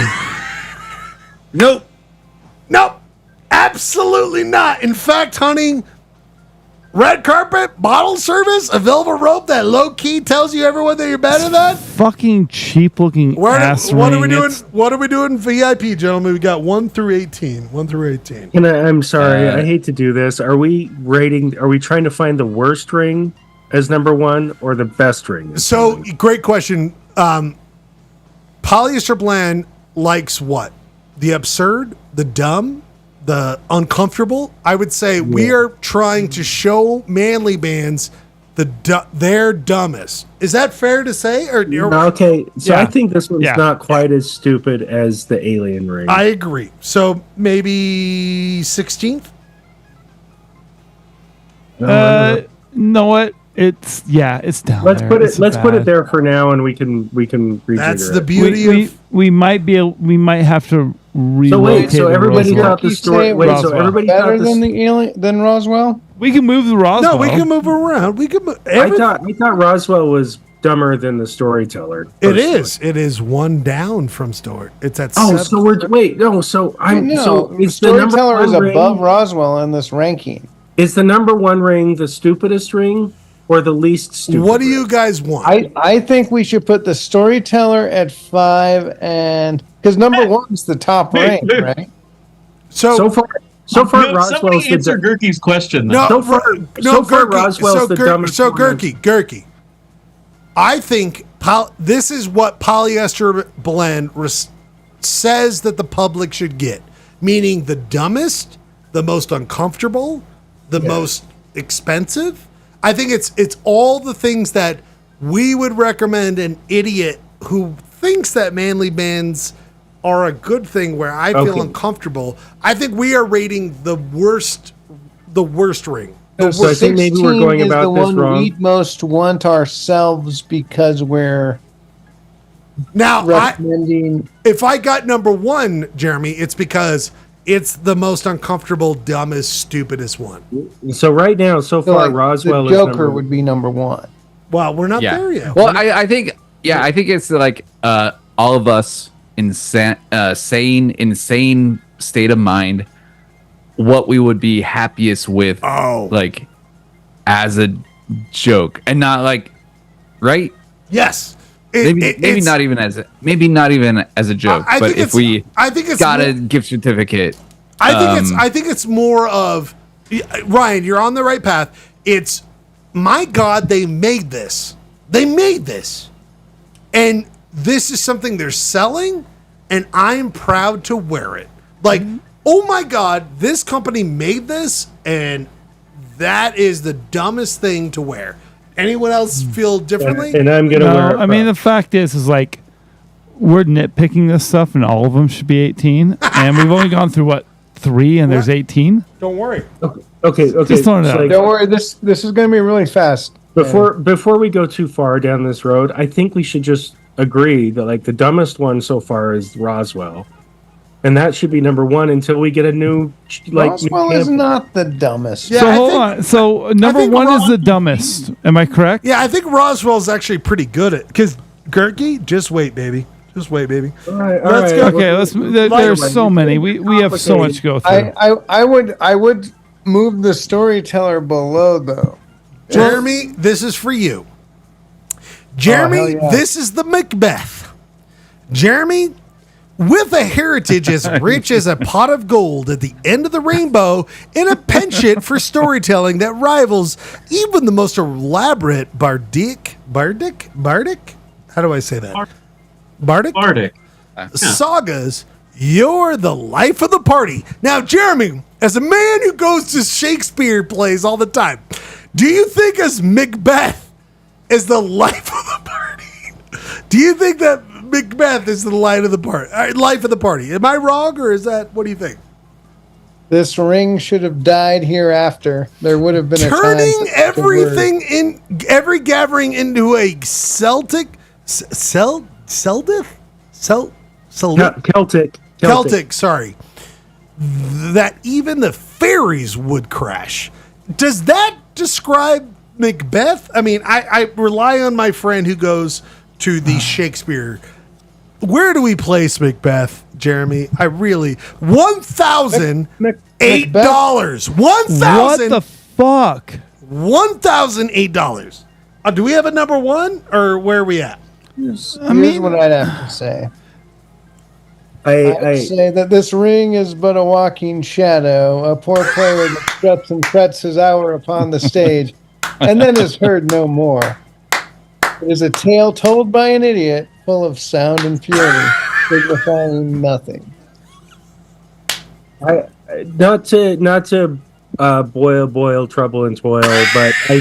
Nope.
Absolutely not. In fact, honey, red carpet, bottle service, a velvet rope that low key tells you everyone that you're better than.
Fucking cheap looking ass
What are
ring.
we doing? What are we doing VIP, gentlemen? We got 1 through 18. 1 through 18.
And I'm sorry, I hate to do this. Are we trying to find the worst ring as number one or the best ring?
So, great question. Polyester blend likes what? The absurd, the dumb, the uncomfortable. I would say we are trying to show manly bands their dumbest. Is that fair to say?
Okay, so I think this one's not quite as stupid as the alien ring.
I agree. So maybe 16th.
Know what? It's down.
Let's
there.
put it.
It's
Let's put
bad.
it there for now, and we can.
That's the
it.
beauty of.
We might have to relocate.
So wait, so everybody
Roswell.
thought the story. Wait, so everybody
better
thought
than the alien than Roswell.
We can move the Roswell.
No, we can move around. We can.
I thought Roswell was dumber than the storyteller.
It is. It is one down from story. It's at.
Oh,
7.
so we're wait. No, so I'm.
No,
so
the
is the number
storyteller is
one ring,
above Roswell in this ranking.
Is the number one ring the stupidest ring or the least stupid?
What do you guys want?
I think we should put the storyteller at 5, and because number 1 is the top rank, right?
So
far, Roswell's
somebody answer Gurky's question.
No,
So far,
Gurky,
Roswell's the dumbest.
So Gurky, I think this is what polyester blend says that the public should get, meaning the dumbest, the most uncomfortable, the most expensive. I think it's all the things that we would recommend an idiot who thinks that manly bands are a good thing where I feel uncomfortable. I think we are rating the worst ring.
So I think maybe we're going
is
about
the
this
one
wrong.
we most want ourselves because we're
now
recommending.
If I got number 1, Jeremy, it's because it's the most uncomfortable, dumbest, stupidest one.
So right now, so far, Roswell
the
is
Joker
number
would be number 1.
Well, we're not there yet.
Well, I think it's like all of us insane state of mind, what we would be happiest with, like as a joke, and not like, right?
Yes.
Maybe not even as a joke, but if we got a gift certificate,
I think it's more of Ryan. You're on the right path. It's my God, they made this, and this is something they're selling, and I'm proud to wear it. Like, oh my God, this company made this, and that is the dumbest thing to wear. Anyone else feel differently?
And I'm gonna wear it.
I mean, the fact is like we're nitpicking this stuff, and all of them should be 18, and we've only gone through 3, and there's 18.
Don't worry.
Okay.
Just throwing it out.
Don't worry. This is going to be really fast.
Before we go too far down this road, I think we should just agree that like the dumbest one so far is Roswell, and that should be number 1 until we get a new
Roswell is not the dumbest.
So hold on. So number 1 is the dumbest. Am I correct?
Yeah, I think Roswell's actually pretty good at because Gurky. Just wait, baby. Just wait, baby.
All right.
Go.
Okay, there's so many. We have so much to go through.
I would move the storyteller below though.
Jeremy, this is for you. Jeremy, this is the Macbeth. Jeremy, with a heritage as rich as a pot of gold at the end of the rainbow and a penchant for storytelling that rivals even the most elaborate bardic? How do I say that? Bardic? Sagas, you're the life of the party. Now, Jeremy, as a man who goes to Shakespeare plays all the time, do you think as Macbeth is the life of the party? Do you think that Macbeth is the life of the party? Am I wrong, or is that? What do you think?
This ring should have died hereafter. There would have been a
Turning
time
everything in every gathering into a Celtic Celtic, sorry. That even the fairies would crash. Does that describe Macbeth? I mean, I rely on my friend who goes to the Shakespeare. Where do we place Macbeth, Jeremy? I really $1,008.
What the fuck?
$1,008. Do we have a number one, or where are we at?
Here's what I'd have to say. I'd say that this ring is but a walking shadow, a poor player that struts and frets his hour upon the stage, and then is heard no more. It is a tale told by an idiot, full of sound and fury, signifying nothing.
Not to boil trouble and toil, but I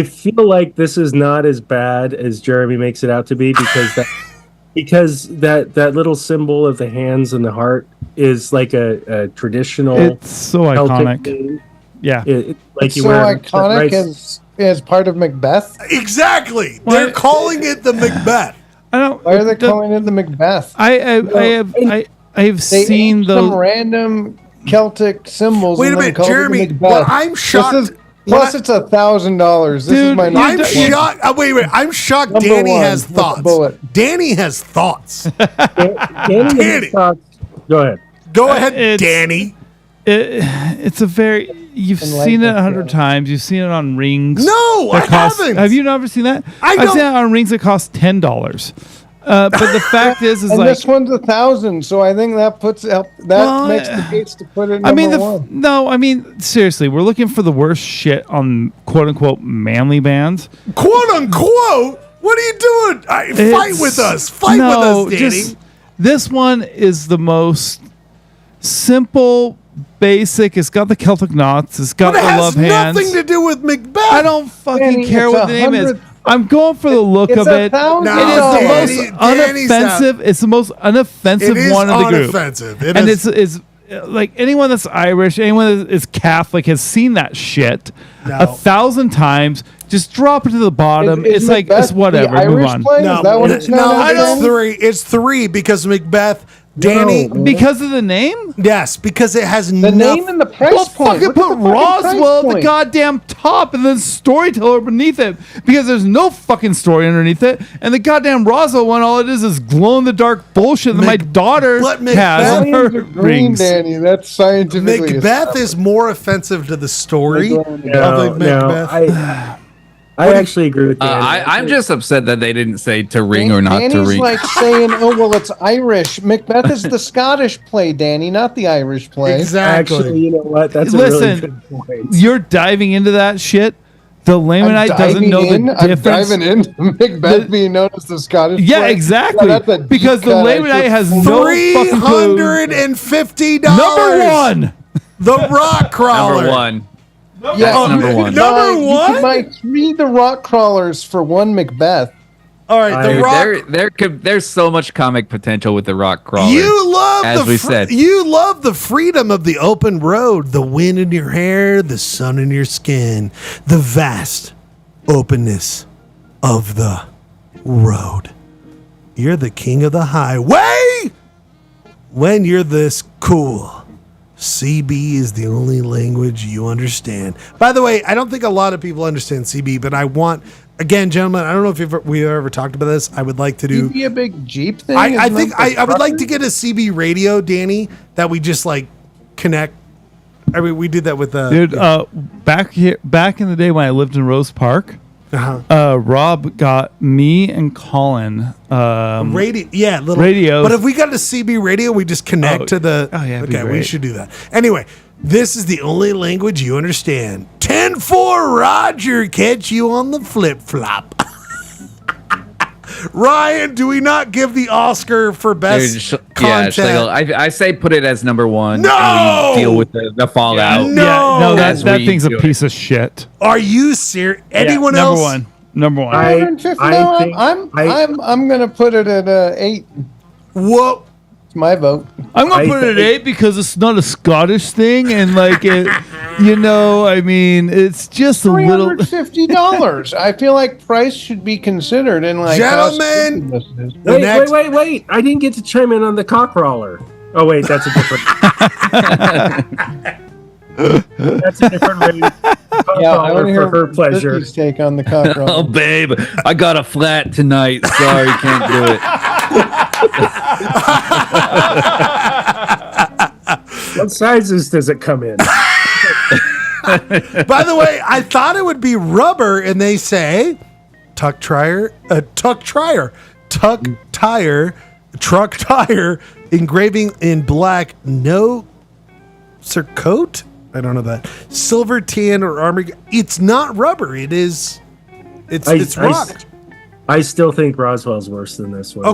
feel like this is not as bad as Jeremy makes it out to be, because that little symbol of the hands and the heart is like a traditional.
It's so iconic.
Thing.
Yeah,
it's so iconic as part of Macbeth.
Exactly. They're calling it the Macbeth.
Why are they calling it the Macbeth?
I've seen
some random Celtic symbols.
Wait a minute, Jeremy. Well, I'm shocked.
Plus, it's $1,000. This is my.
I'm shocked. Wait. I'm shocked. Danny has thoughts. Danny has thoughts.
Danny has thoughts. Go ahead.
Go ahead, Danny.
It's a very. You've seen it 100 times. You've seen it on rings.
No, I haven't.
Have you never seen that? I've seen it on rings that cost $10. But the fact is
and
like
this one's $1,000, so I think that makes the case to put it.
I mean, seriously, we're looking for the worst shit on quote unquote manly bands.
Quote unquote. What are you doing? Fight with us. Fight with us, Danny.
This one is the most simple, basic. It's got the Celtic knots. It's got the love hands.
It has nothing to do with Macbeth.
I don't fucking care what the name is. I'm going for the look of it. It is the most unoffensive. It's the most unoffensive one of the group. And it's like anyone that's Irish, anyone that is Catholic has seen that shit 1,000 times. Just drop it to the bottom. It's like it's whatever. Move on.
It's three because Macbeth. Danny,
because of the name?
Yes, because it has
the name and the price point.
Fucking put Roswell at the goddamn top and then storyteller beneath it, because there's no fucking story underneath it. And the goddamn Roswell one, all it is glow in the dark bullshit that my daughter has in her rings.
Danny, that's scientifically.
Macbeth is more offensive to the story of Macbeth.
I actually agree with Danny.
I'm just upset that they didn't say to ring or not
Danny's
to ring.
Like saying, "Oh well, it's Irish." Macbeth is the Scottish play, Danny, not the Irish play.
Exactly.
Actually, you know what? That's a really good point.
You're diving into that shit. The Lamanite doesn't know the difference.
I'm diving into Macbeth being known as the Scottish.
Yeah,
play.
exactly.
Yeah,
because the Lamanite has no fucking clue.
$350.
Number one.
The Rock Crawler.
Number one.
Yeah,
number one.
Number
You
one.
can buy 3 The Rock Crawlers for 1 Macbeth.
All right, the Rock.
There's so much comic potential with the Rock Crawler.
You love
as we said.
You love the freedom of the open road, the wind in your hair, the sun in your skin, the vast openness of the road. You're the king of the highway when you're this cool. CB is the only language you understand. By the way, I don't think a lot of people understand CB, but I want, again, gentlemen, I don't know if we've ever talked about this. I would like to do.
CB a big Jeep thing?
I think I would like to get a CB radio, Danny, that we just like connect. I mean, we did that with
dude. Back in the day when I lived in Rose Park, Rob got me and Colin radios.
But if we got a CB radio, we just connect to the.
Oh yeah,
okay, we should do that. Anyway, this is the only language you understand. 10-4, Roger, catch you on the flip flop. Ryan, do we not give the Oscar for best content?
Yeah, I say put it as number one.
No!
And we deal with the fallout.
No, that thing's a piece of shit.
Are you serious? Anyone else?
Number one.
I'm gonna put it at 8.
Whoa.
It's my vote.
I'm gonna put it at 8 because it's not a Scottish thing, and like it, I mean, it's just a little
$350. I feel like price should be considered in like
gentlemen.
Wait! I didn't get to chime in on the cockroller. Oh wait, that's a different. That's a different rating.
Yeah, I want to hear
her pleasure.
Vicky's take on the cockroller.
Oh, babe, I got a flat tonight. Sorry, can't do it.
What sizes does it come in?
By the way, I thought it would be rubber, and they say truck tire, engraving in black, no coat. I don't know that. Silver tan or armor. It's not rubber. It is. It's rock.
I still think Roswell's worse than this one.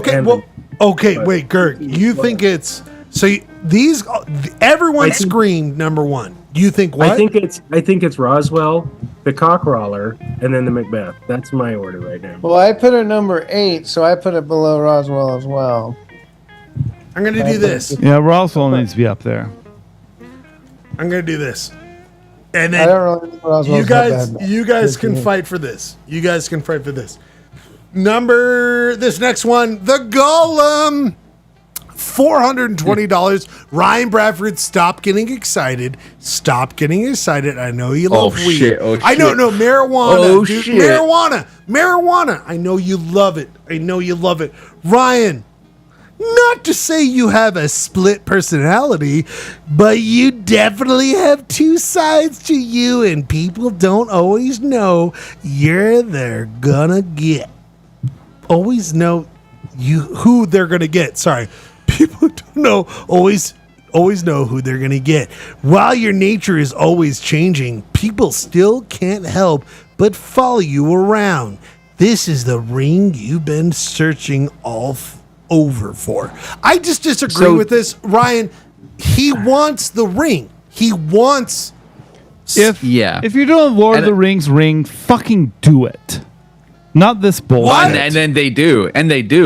Okay, wait, Gert. You think it's everyone screamed number one. You think what?
I think it's Roswell, the Cockroller, and then the Macbeth. That's my order right now.
Well, I put it number 8, so I put it below Roswell as well.
I'm gonna do this.
Yeah, Roswell needs to be up there.
I'm gonna do this, and then
I don't really think Roswell's
you guys can fight for this. You guys can fight for this. This next one, the Golem, $420. Ryan Bradford, stop getting excited. Stop getting excited. I know you love weed.
Shit. Oh, shit.
I know, marijuana.
Oh,
dude.
shit.
Marijuana. I know you love it. Ryan, not to say you have a split personality, but you definitely have two sides to you, and people don't always know they're gonna get. Always know who they're gonna get. Sorry, people don't always know who they're gonna get. While your nature is always changing, people still can't help but follow you around. This is the ring you've been searching over for. I just disagree with this, Ryan. He wants the ring. He wants.
If you're doing Lord of the Rings ring, fucking do it. Not this bullshit.
And then they do.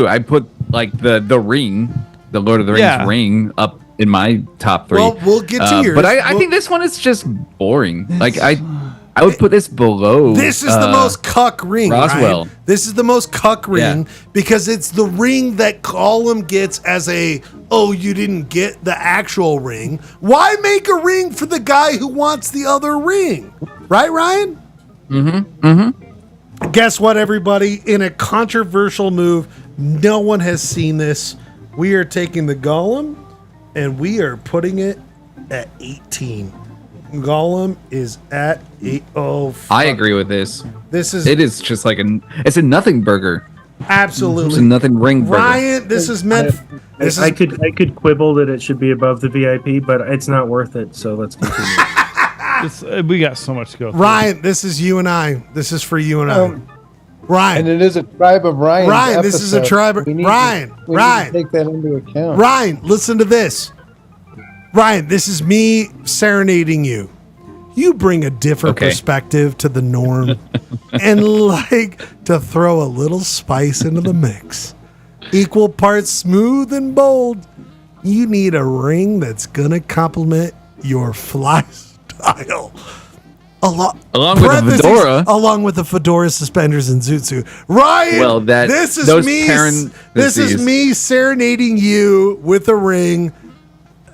I put like the ring, the Lord of the Rings ring up in my top 3.
Well, we'll get to yours.
But I think this one is just boring. Like I would put this below.
This is the most cuck ring,
Roswell.
Ryan. This is the most cuck ring because it's the ring that Gollum gets as you didn't get the actual ring. Why make a ring for the guy who wants the other ring? Right, Ryan?
Mm-hmm.
Guess what, everybody? In a controversial move, no one has seen this. We are taking the Gollum and we are putting it at 18. Gollum is at 8. Oh, fuck.
I agree with this.
It
is just like it's a nothing burger.
Absolutely.
It's a nothing ring burger.
Ryan, this is meant.
I could quibble that it should be above the VIP, but it's not worth it. So let's continue.
We got so much to go through.
Ryan, this is you and I. This is for you and I. Ryan.
And it is a Trybe of Ryan.
Ryan, this is a Trybe. Ryan.
We need to take that into account.
Ryan, listen to this. Ryan, this is me serenading you. You bring a different perspective to the norm and like to throw a little spice into the mix. Equal parts smooth and bold. You need a ring that's going to complement your fly style.
Along with the fedora.
Along with the fedora, suspenders, and zoot. Ryan, this is me serenading you with a ring.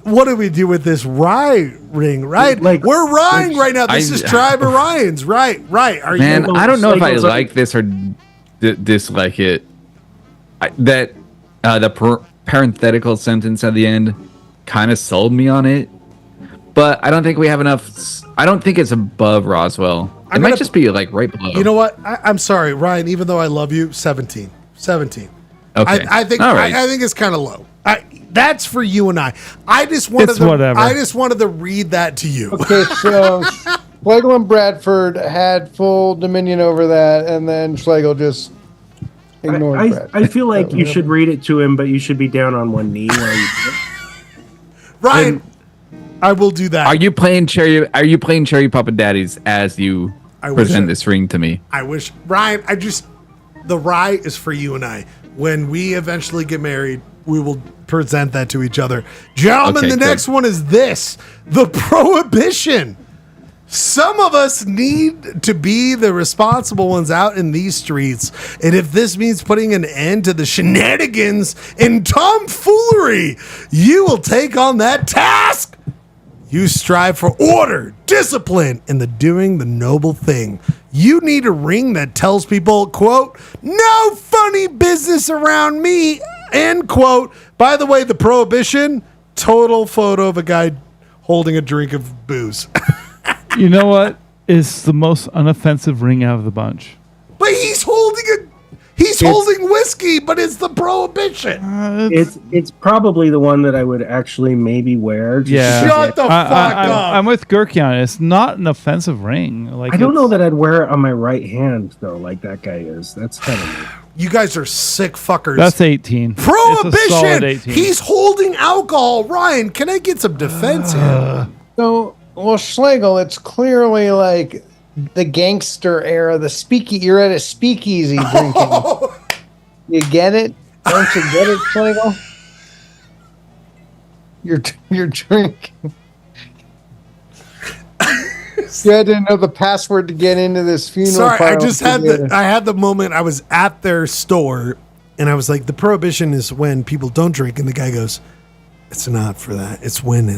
What do we do with this ring, right? We're Ryan right now. This is Trybe of Ryans, right?
Man, I don't know if I like this or dislike it. The parenthetical sentence at the end kind of sold me on it, but I don't think we have enough. I don't think it's above Roswell. It might just be like right below.
You know what? I'm sorry, Ryan. Even though I love you, 17.
Okay.
I think it's kind of low. That's for you and I. I just wanted to read that to you.
Okay, so Schlegel and Bradford had full dominion over that, and then Schlegel just ignored Bradford.
I feel like you should read it to him, but you should be down on one knee while you do it.
Ryan, I will do that.
Are you playing Cherry Papa Daddies as you present this ring to me?
I wish, Ryan. The rye is for you and I. When we eventually get married, we will present that to each other. Gentlemen,
Okay,
the
good.
next one is this: the prohibition. Some of us need to be the responsible ones out in these streets, and if this means putting an end to the shenanigans and tomfoolery, you will take on that task. You strive for order, discipline, and the doing the noble thing. You need a ring that tells people, quote, no funny business around me, end quote. By the way, the prohibition, total photo of a guy holding a drink of booze.
You know what is the most unoffensive ring out of the bunch?
But he's holding holding whiskey, but it's the prohibition.
It's probably the one that I would actually maybe wear.
Shut the fuck up.
I'm with Gurky on it. It's not an offensive ring. Like
I don't know that I'd wear it on my right hand though, like that guy is. That's kind of
You guys are sick fuckers.
That's 18. It's a solid
Prohibition.
18.
He's holding alcohol. Ryan, can I get some defense here?
So, well, Schlegel, it's clearly like the gangster era, the speakeasy. You're at a speakeasy drinking. You get it? Don't you get it, Schlegel? You're drinking. You had to know the password to get into this funeral.
Sorry, I
parlor
just had the moment I was at their store and I was like, the prohibition is when people don't drink, and the guy goes, it's not for that. It's when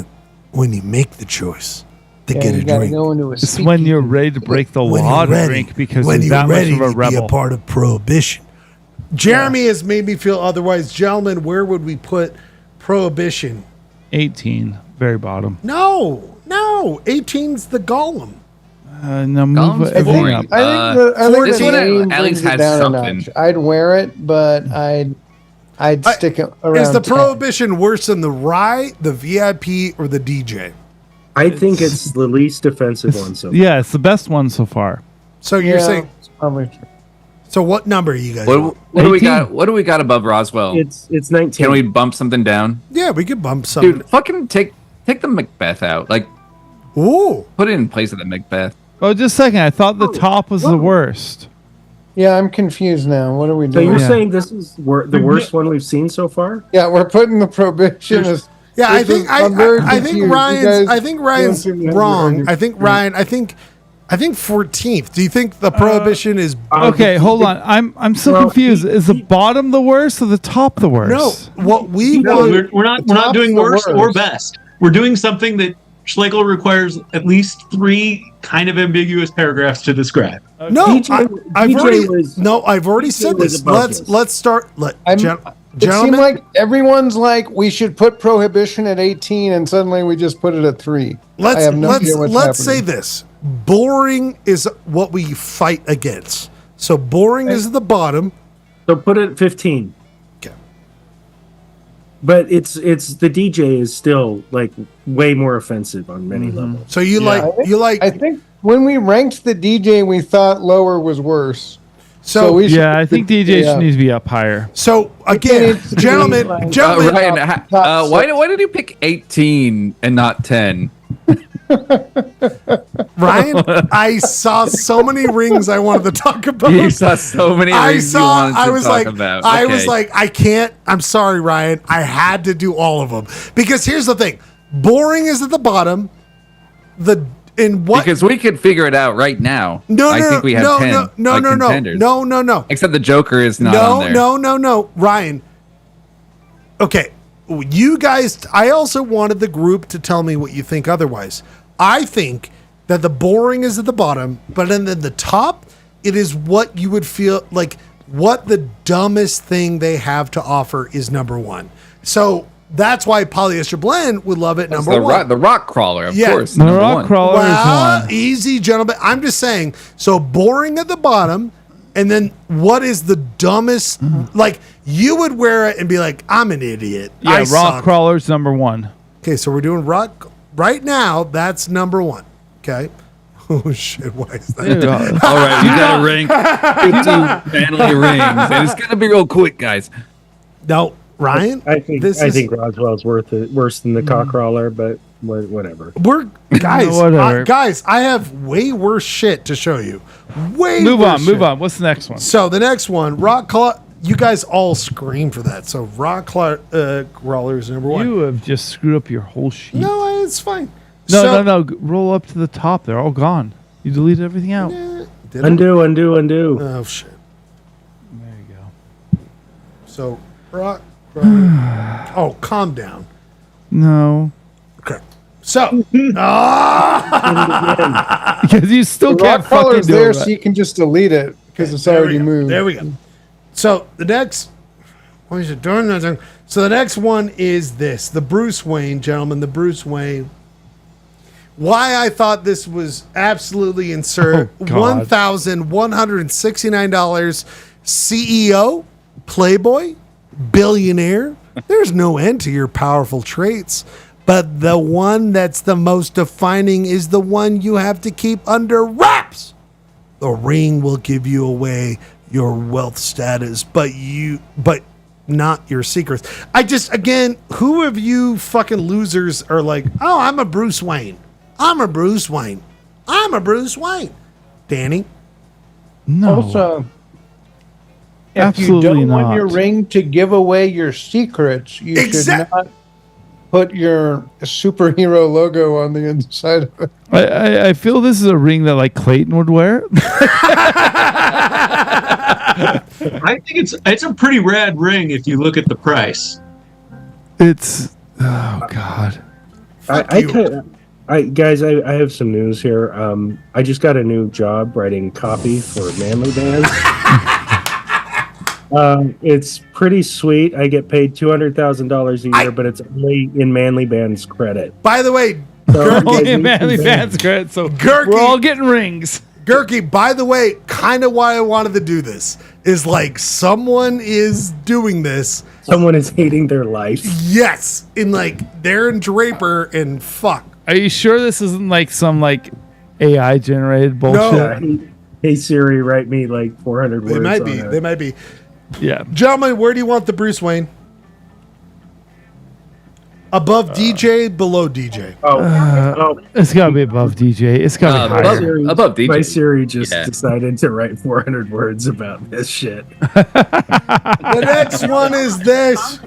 you make the choice to get a drink.
It's when you're ready to break the
When
law
you're
to
ready.
drink because
When
you're
you're
that much
ready
of a
to be
rebel.
a part of prohibition. Jeremy has made me feel otherwise. Gentlemen, where would we put prohibition?
18, very bottom.
No. 18's the Golem.
No, move
Golem's
everything
boring.
up.
I think
this
the
one
name
at least
brings it
has
down a
something.
notch. I'd wear it, but I'd stick it around.
Is the
10.
prohibition worse than the Rye, the VIP, or the DJ?
I think it's the least offensive one so far.
Yeah, it's the best one so far.
So you're
Yeah,
saying
it's probably true.
So what number are you guys?
What do we got? What do we got above Roswell?
It's 19.
Can we bump something down?
Yeah, we could bump something.
Dude, fucking take the Macbeth out. Like,
ooh,
put it in place of the Macbeth.
Oh, just a second. I thought the top was the worst.
Yeah, I'm confused now. What are we
So
doing?
you're saying this is the worst one we've seen so far?
Yeah, we're putting the prohibition as.
Yeah, I think
I'm very
I think
confused.
Ryan's
You guys
wrong.
don't
I think Ryan. I think 14th. Do you think the prohibition is
Okay, hold on. I'm so confused. Is the bottom the worst or the top the worst?
No, what we
No,
want.
we're not doing worst or best. We're doing something that Schlegel requires at least 3 kind of ambiguous paragraphs to describe.
No, I've
DJ
already said
was
this.
above this.
Let's start.
It seemed
Gentlemen,
like everyone's like, we should put prohibition at 18, and suddenly we just put it at 3. I have no idea what's
let's say
happening.
this: boring is what we fight against. So boring is at the bottom.
So put it at 15.
Okay.
But it's the DJ is still like way more offensive on many levels.
So you
I think when we ranked the DJ, we thought lower was worse.
So
we should
Yeah, I think DJ needs to be up higher.
So again, gentlemen,
Ryan, why did you pick 18 and not 10?
Ryan, I saw so many rings I wanted to talk about.
You saw so many rings you wanted to talk about.
I was
Okay.
like, I can't. I'm sorry, Ryan. I had to do all of them because here's the thing: boring is at the bottom.
Because we could figure it out right now. I think we have 10 contenders.
No.
Except the Joker is not on there.
No. Ryan. Okay. You guys, I also wanted the group to tell me what you think otherwise. I think that the boring is at the bottom, but then at the top, it is what you would feel like what the dumbest thing they have to offer is number 1. So that's why Polyester Blend would love it number 1.
The rock crawler, of course.
The rock crawler is one.
Easy, gentlemen. I'm just saying. So boring at the bottom, and then what is the dumbest? Like you would wear it and be like, "I'm an idiot."
Yeah,
I
rock
suck.
crawler's number 1.
Okay, so we're doing rock right now. That's number 1. Okay. Oh shit! Why is that?
All right, you got to rank 15 family rings, and it's gonna be real quick, guys.
No, Ryan.
I think Roswell's worse than the cockcrawler, but whatever.
We're guys.
Whatever.
Guys, I have way worse shit to show you. Way
Move
worse
on.
shit.
Move on. What's the next one?
So the next one, you guys all scream for that. So rock crawler is number 1.
You have just screwed up your whole sheet.
No, it's fine.
No. Roll up to the top. They're all gone. You deleted everything out.
Undo.
Oh shit.
There you go.
So rock crawler. Oh, calm down.
No.
Okay. So,
because you still can't fucking
color's
do
there,
it.
so you can just delete it because it's already moved.
There we go. So the next, what is it doing? So the next one is this: the Bruce Wayne, gentlemen. The Bruce Wayne. Why I thought this was absolutely absurd. $1,169. CEO, Playboy, billionaire. There's no end to your powerful traits. But the one that's the most defining is the one you have to keep under wraps. The ring will give you away your wealth status, but not your secrets. Again, who of you fucking losers are like, oh, I'm a Bruce Wayne. I'm a Bruce Wayne. I'm a Bruce Wayne. Danny?
No.
Also, if
Absolutely
you don't
not.
want your ring to give away your secrets, you should not put your superhero logo on the inside of it.
I feel this is a ring that like Clayton would wear.
I think it's a pretty rad ring if you look at the price.
It's God.
Guys, I have some news here. I just got a new job writing copy for Manly Bands. It's pretty sweet. I get paid $200,000 a year, but it's only in Manly Band's credit.
By the way,
Only in Manly Band's credit, so we're all getting rings.
Gurky, by the way, kind of why I wanted to do this is like someone is doing this.
Someone is hating their life.
Yes. In like Darren Draper and fuck.
Are you sure this isn't like some like AI generated bullshit?
No. Hey Siri, write me like 400 words.
They might
on
be.
it.
They might be.
Yeah.
Gentlemen, where do you want the Bruce Wayne? Above DJ, below DJ.
It's gotta be above DJ. It's gotta be higher.
Above DJ.
My Siri just decided to write 400 words about this shit.
The next one is this.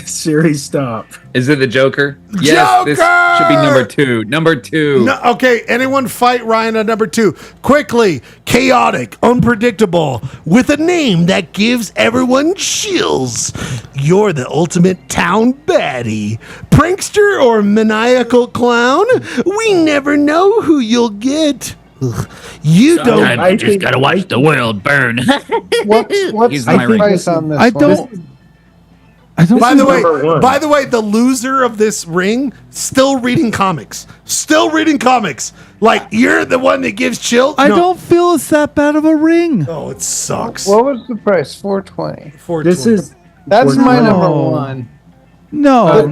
Siri, stop.
Is it the Joker? Yes, this should be number 2. Number 2.
No, okay, anyone fight Ryan at number 2. Quickly, chaotic, unpredictable, with a name that gives everyone chills. You're the ultimate town baddie. Prankster or maniacal clown? We never know who you'll get. Ugh. You
Sometimes
don't.
you just gotta watch the world burn.
What's the price on this?
I don't.
By the way, the loser of this ring still reading comics. Like you're the one that gives chill.
I don't feel it's that bad of a ring.
Oh, it sucks.
What was the price? $420.
This is
That's my
No.
number one.
No.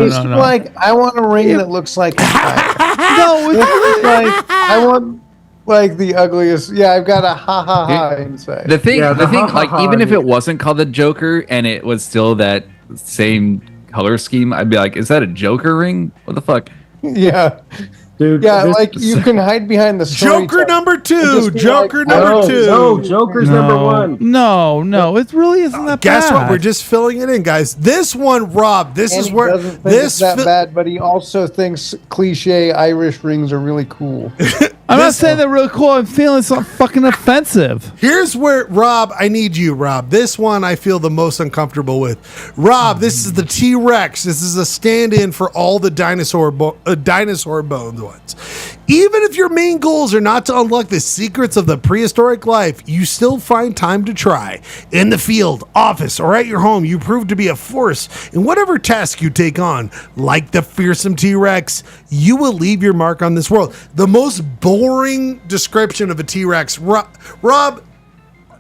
It's like I want a ring that looks like a fire.
No,
it's like I want like the ugliest. Yeah, I've got a ha ha ha inside.
The thing, like even if it wasn't called the Joker and it was still that same color scheme, I'd be like, is that a Joker ring? What the fuck?
Yeah.
Dude,
yeah, like you can hide behind the
Joker number 2. Joker
like,
number 2.
No, Joker's number 1.
No, it really isn't that
Guess
bad.
what? We're just filling it in, guys. This one, Rob. This
And
is
he
where
doesn't think
this
it's that bad, but he also thinks cliche Irish rings are really cool.
I'm not saying they're really cool. I'm feeling it's fucking offensive.
Here's where, Rob, I need you, Rob. This one I feel the most uncomfortable with. Rob, this is the T-Rex. This is a stand-in for all the dinosaur bone ones. Even if your main goals are not to unlock the secrets of the prehistoric life, you still find time to try. In the field, office, or at your home, you prove to be a force in whatever task you take on. Like the fearsome T-Rex, you will leave your mark on this world. The most boring description of a T-Rex. Rob,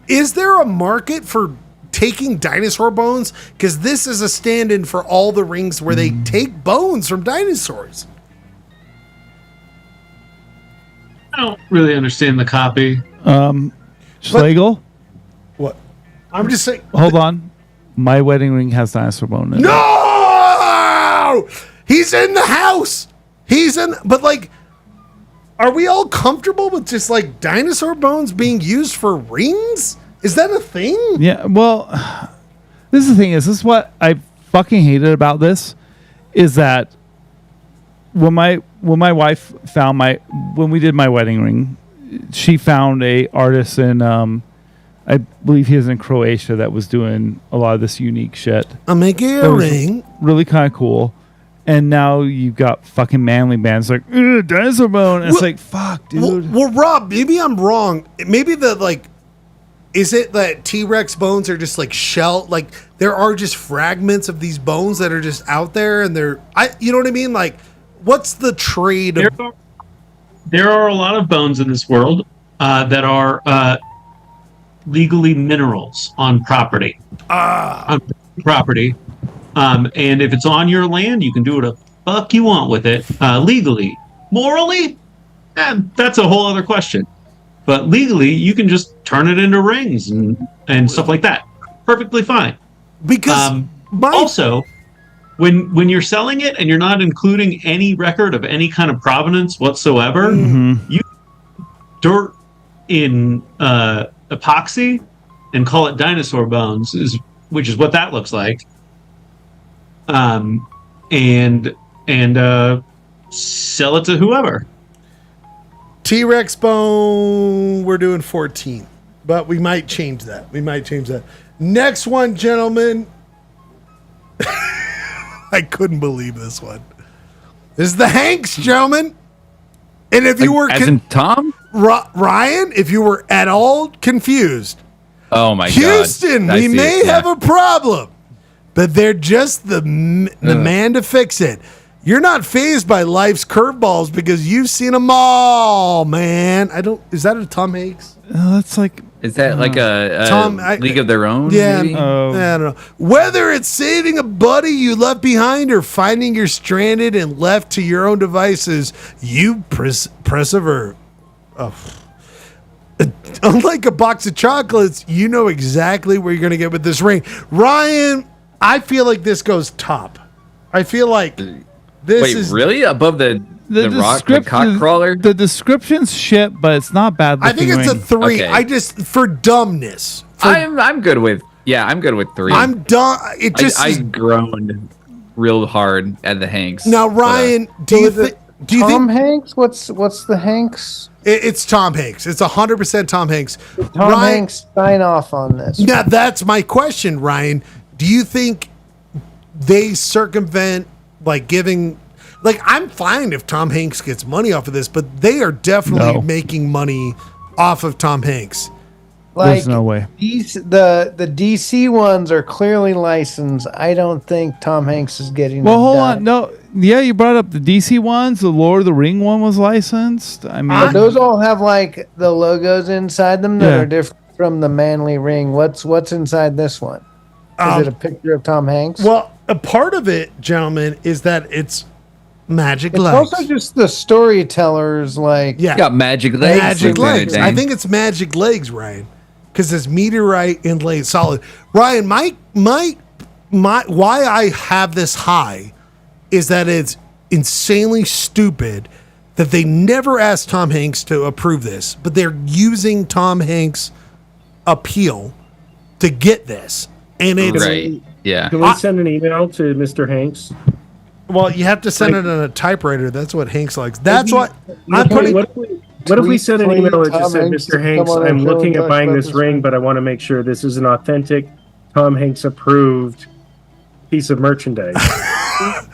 is there a market for taking dinosaur bones? Because this is a stand-in for all the rings where they take bones from dinosaurs.
I don't really understand the copy.
Schlegel?
What? I'm just saying.
Hold on. My wedding ring has dinosaur bone in it.
No! He's in the house. But like, are we all comfortable with just like dinosaur bones being used for rings? Is that a thing?
Yeah. Well, this is the thing. This is what I fucking hated about this, is that when my wife found when we did my wedding ring, she found a artist in I believe he was in Croatia that was doing a lot of this unique shit.
I'm making a ring.
Really kind of cool. And now you've got fucking manly bands like dinosaur bone. And it's like, fuck, dude.
Well, Rob, maybe I'm wrong. Maybe is it that T-Rex bones are just like shell? Like there are just fragments of these bones that are just out there, and you know what I mean? Like, what's the trade?
There are a lot of bones in this world that are legally minerals on property. On property. And if it's on your land, you can do what the fuck you want with it legally. Morally, that's a whole other question. But legally, you can just turn it into rings and stuff like that. Perfectly fine.
Because
also, when you're selling it and you're not including any record of any kind of provenance whatsoever, you dirt in epoxy and call it dinosaur bones, which is what that looks like. And sell it to whoever.
T-Rex bone, we're doing 14, but we might change that. Next one, gentlemen. I couldn't believe this one. This is the Hanks, gentlemen. And if you were
as in Tom?
Ryan, if you were at all confused,
oh my God,
Houston, we may have a problem, but they're just the man to fix it. You're not fazed by life's curveballs because you've seen them all, man. Is that a Tom Hanks?
That's like.
Is that like a League of Their Own?
Yeah,
maybe?
I don't know. Whether it's saving a buddy you left behind or finding you're stranded and left to your own devices, you persevere. Unlike a box of chocolates, you know exactly where you're going to get with this ring. Ryan, I feel like this goes top. I feel like this is
really above the rock, the cock crawler.
The description's shit, but it's not bad.
I think it's a 3.
Okay.
I just for dumbness.
I'm good with 3.
I'm done. It just
I groaned real hard at the Hanks.
Now, Ryan, do you think
Tom Hanks? What's the Hanks?
It's Tom Hanks. It's 100% Tom Hanks.
Tom Hanks sign off on this.
Now that's my question, Ryan. Do you think they circumvent giving? I'm fine if Tom Hanks gets money off of this, but they are definitely making money off of Tom Hanks.
There's no way.
The DC ones are clearly licensed. I don't think Tom Hanks is getting.
Well, hold on. No, yeah, you brought up the DC ones. The Lord of the Ring one was licensed. I mean,
those all have the logos inside them that are different from the manly ring. What's inside this one? Is it a picture of Tom Hanks?
Well, a part of it, gentlemen, is that it's magic legs.
It's also just the storytellers,
got magic legs.
Magic legs. I think it's magic legs, Ryan, because it's meteorite inlaid solid. Ryan, my why I have this high is that it's insanely stupid that they never asked Tom Hanks to approve this, but they're using Tom Hanks' appeal to get this, and it's
right. Yeah.
Can we send an email to Mr. Hanks?
Well, you have to send it on a typewriter. That's what Hanks likes. That's what I'm putting.
What if we send an email that just said, Mr. Hanks, I'm looking at buying this ring, but I want to make sure this is an authentic Tom Hanks approved piece of merchandise.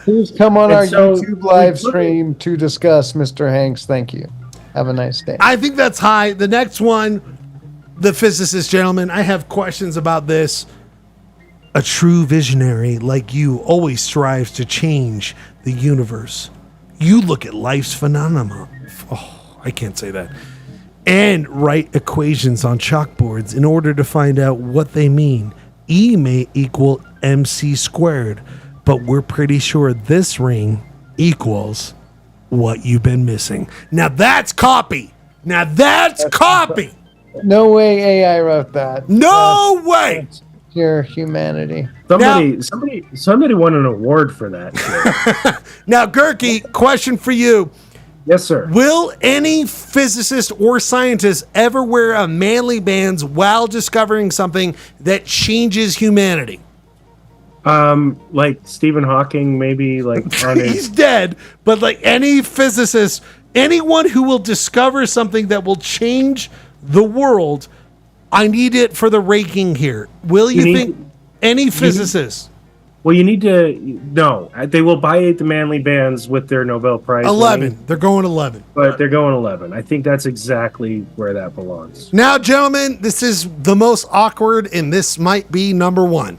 Please come on our YouTube live stream to discuss Mr. Hanks. Thank you. Have a nice day.
I think that's high. The next one, the physicist gentleman, I have questions about this. A true visionary like you always strives to change the universe. You look at life's phenomena. Oh, I can't say that. And write equations on chalkboards in order to find out what they mean. E may equal MC squared, but we're pretty sure this ring equals what you've been missing. Now that's copy.
No way AI wrote that.
No way.
Pure humanity.
Somebody won an award for that.
Now, Gerke, question for you.
Yes, sir.
Will any physicist or scientist ever wear a manly bands while discovering something that changes humanity?
Like Stephen Hawking, maybe like on his...
He's dead, but like any physicist, anyone who will discover something that will change the world, I need it for the ranking here. Will you think any physicist?
Well, you need to no. They will buy the manly bands with their Nobel Prize.
11.
winning,
They're going 11.
but they're going 11. I think that's exactly where that belongs.
Now, gentlemen, this is the most awkward, and this might be number one.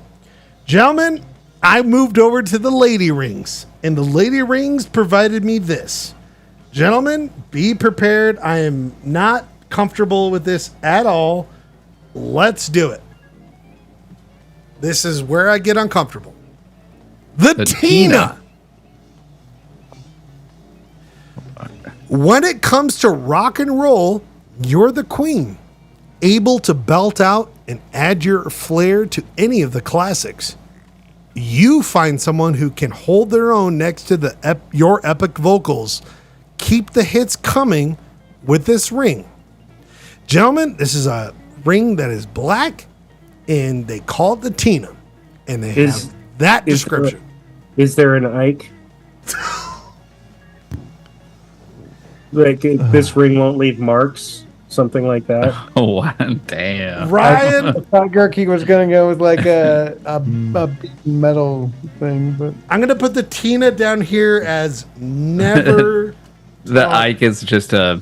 Gentlemen, I moved over to the lady rings, and the lady rings provided me this. Gentlemen, be prepared. I am not comfortable with this at all. Let's do it. This is where I get uncomfortable. The Tina. When it comes to rock and roll, you're the queen, able to belt out and add your flair to any of the classics. You find someone who can hold their own next to your epic vocals. Keep the hits coming with this ring. Gentlemen, this is a ring that is black, and they call it the Tina, and they have that description.
Is there an Ike? Like this ring won't leave marks, something like that.
Oh, damn!
Ryan,
I thought Gurky was gonna go with like a metal thing, but
I'm gonna put the Tina down here as never.
The Ike is just a.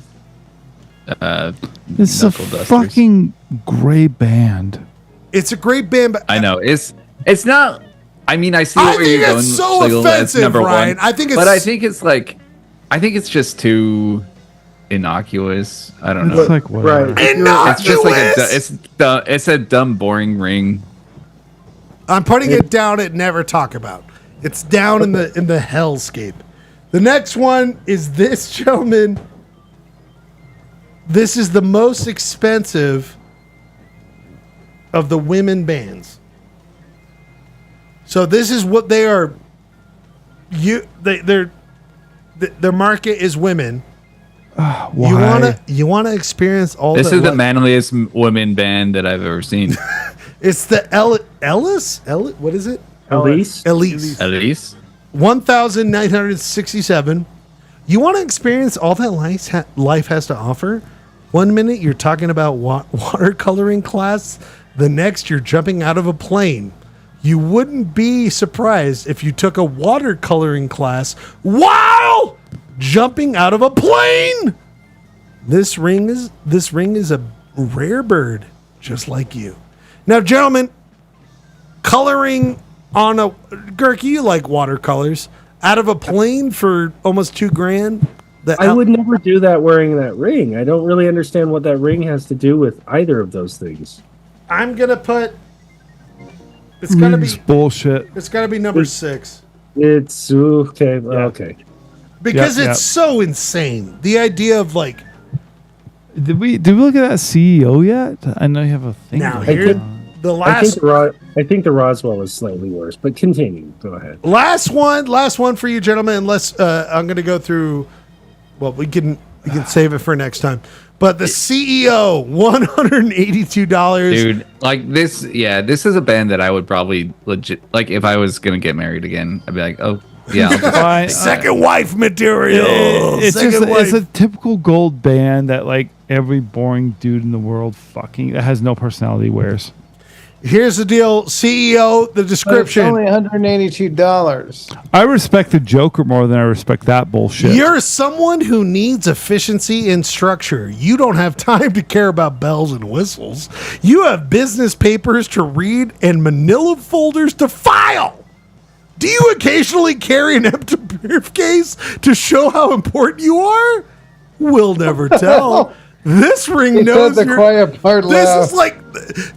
This is a fucking great band.
It's a great band, but
I know it's not. I mean, I see where you're going.
It's so
Schlegel, that's
offensive,
number
Ryan.
one.
I think it's,
but I think it's just too innocuous. I don't know.
It's like whatever.
Right.
It's just like it's a dumb, boring ring.
I'm putting it down at never talk about. It's down in the hellscape. The next one is this, gentleman. This is the most expensive of the women bands. So this is what they are. Their market is women.
Why?
You wanna experience all.
This is the manliest women band that I've ever seen.
It's the Ellis. What is it?
Elise.
1,967. You want to experience all that life has to offer? 1 minute you're talking about watercoloring class. The next you're jumping out of a plane. You wouldn't be surprised if you took a watercoloring class while jumping out of a plane. This ring is a rare bird, just like you. Now, gentlemen, coloring on a Gurky, you like watercolors out of a plane for almost $2,000.
I would never do that wearing that ring. I don't really understand what that ring has to do with either of those things.
I'm gonna put. It's gonna be
bullshit.
It's gotta be number 6.
It's okay. Yeah. Okay.
Because it's so insane. The idea of like.
Did we look at that CEO yet? I know you have a thing.
Now here, the last.
I think the Roswell is slightly worse, but continue. Go ahead.
Last one for you, gentlemen. Unless I'm gonna go through. Well, we can save it for next time. But the CEO, $182.
Dude, like this is a band that I would probably legit, like if I was going to get married again, I'd be like, oh, yeah. I'll just,
second wife material.
It's a typical gold band that like every boring dude in the world that has no personality wears.
Here's the deal, CEO, the description.
It's only $182.
I respect the Joker more than I respect that bullshit.
You're someone who needs efficiency and structure. You don't have time to care about bells and whistles. You have business papers to read and manila folders to file. Do you occasionally carry an empty briefcase to show how important you are? We'll never tell. This ring knows
the quiet part.
This is like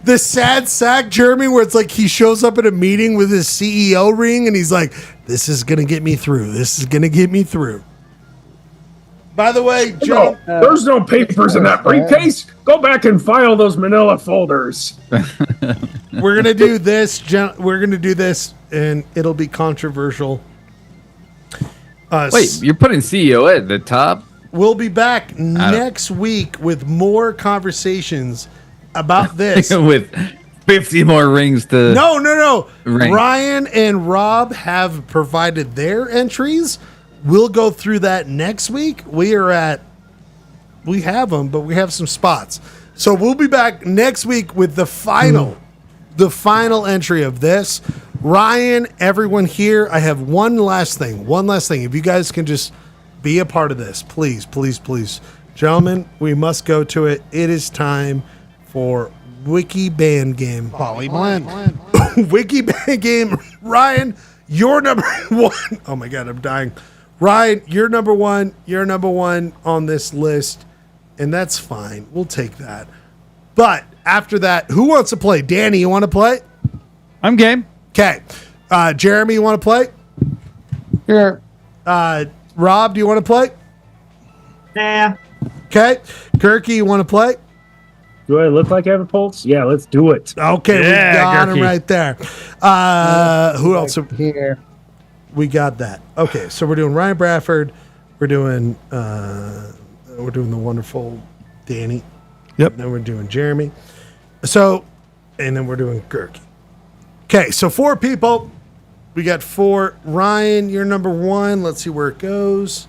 the sad sack Jeremy, where it's like he shows up at a meeting with his CEO ring and he's like, "This is gonna get me through. This is gonna get me through." By the way, Joe,
there's no papers in that briefcase. Go back and file those manila folders.
we're gonna do this. We're gonna do this, and it'll be controversial.
Wait, you're putting CEO at the top?
We'll be back next week with more conversations about this.
With 50 more rings to
No.
ring.
Ryan and Rob have provided their entries. We'll go through that next week. We have them, but we have some spots. So we'll be back next week with the final entry of this. Ryan, everyone here, I have one last thing. If you guys can just be a part of this, please. Gentlemen, we must go to it. It is time for Wiki Band Game.
Poly Blend.
Wiki Band Game. Ryan, you're number one. Oh my God, I'm dying. Ryan, you're number one. You're number one on this list, and that's fine. We'll take that. But after that, who wants to play? Danny, you want to play?
I'm game.
Okay. Jeremy, you want to play?
Sure.
Rob, do you want to play?
Nah.
Okay. Kirky, you want to play?
Do I look like I have a pulse? Yeah, let's do it.
Okay, we got him right there. Who else?
Here.
We got that. Okay, so we're doing Ryan Bradford. We're doing the wonderful Danny.
Yep.
Then we're doing Jeremy. So, and then we're doing Kirky. Okay, so 4 people. We got 4. Ryan, you're number 1. Let's see where it goes.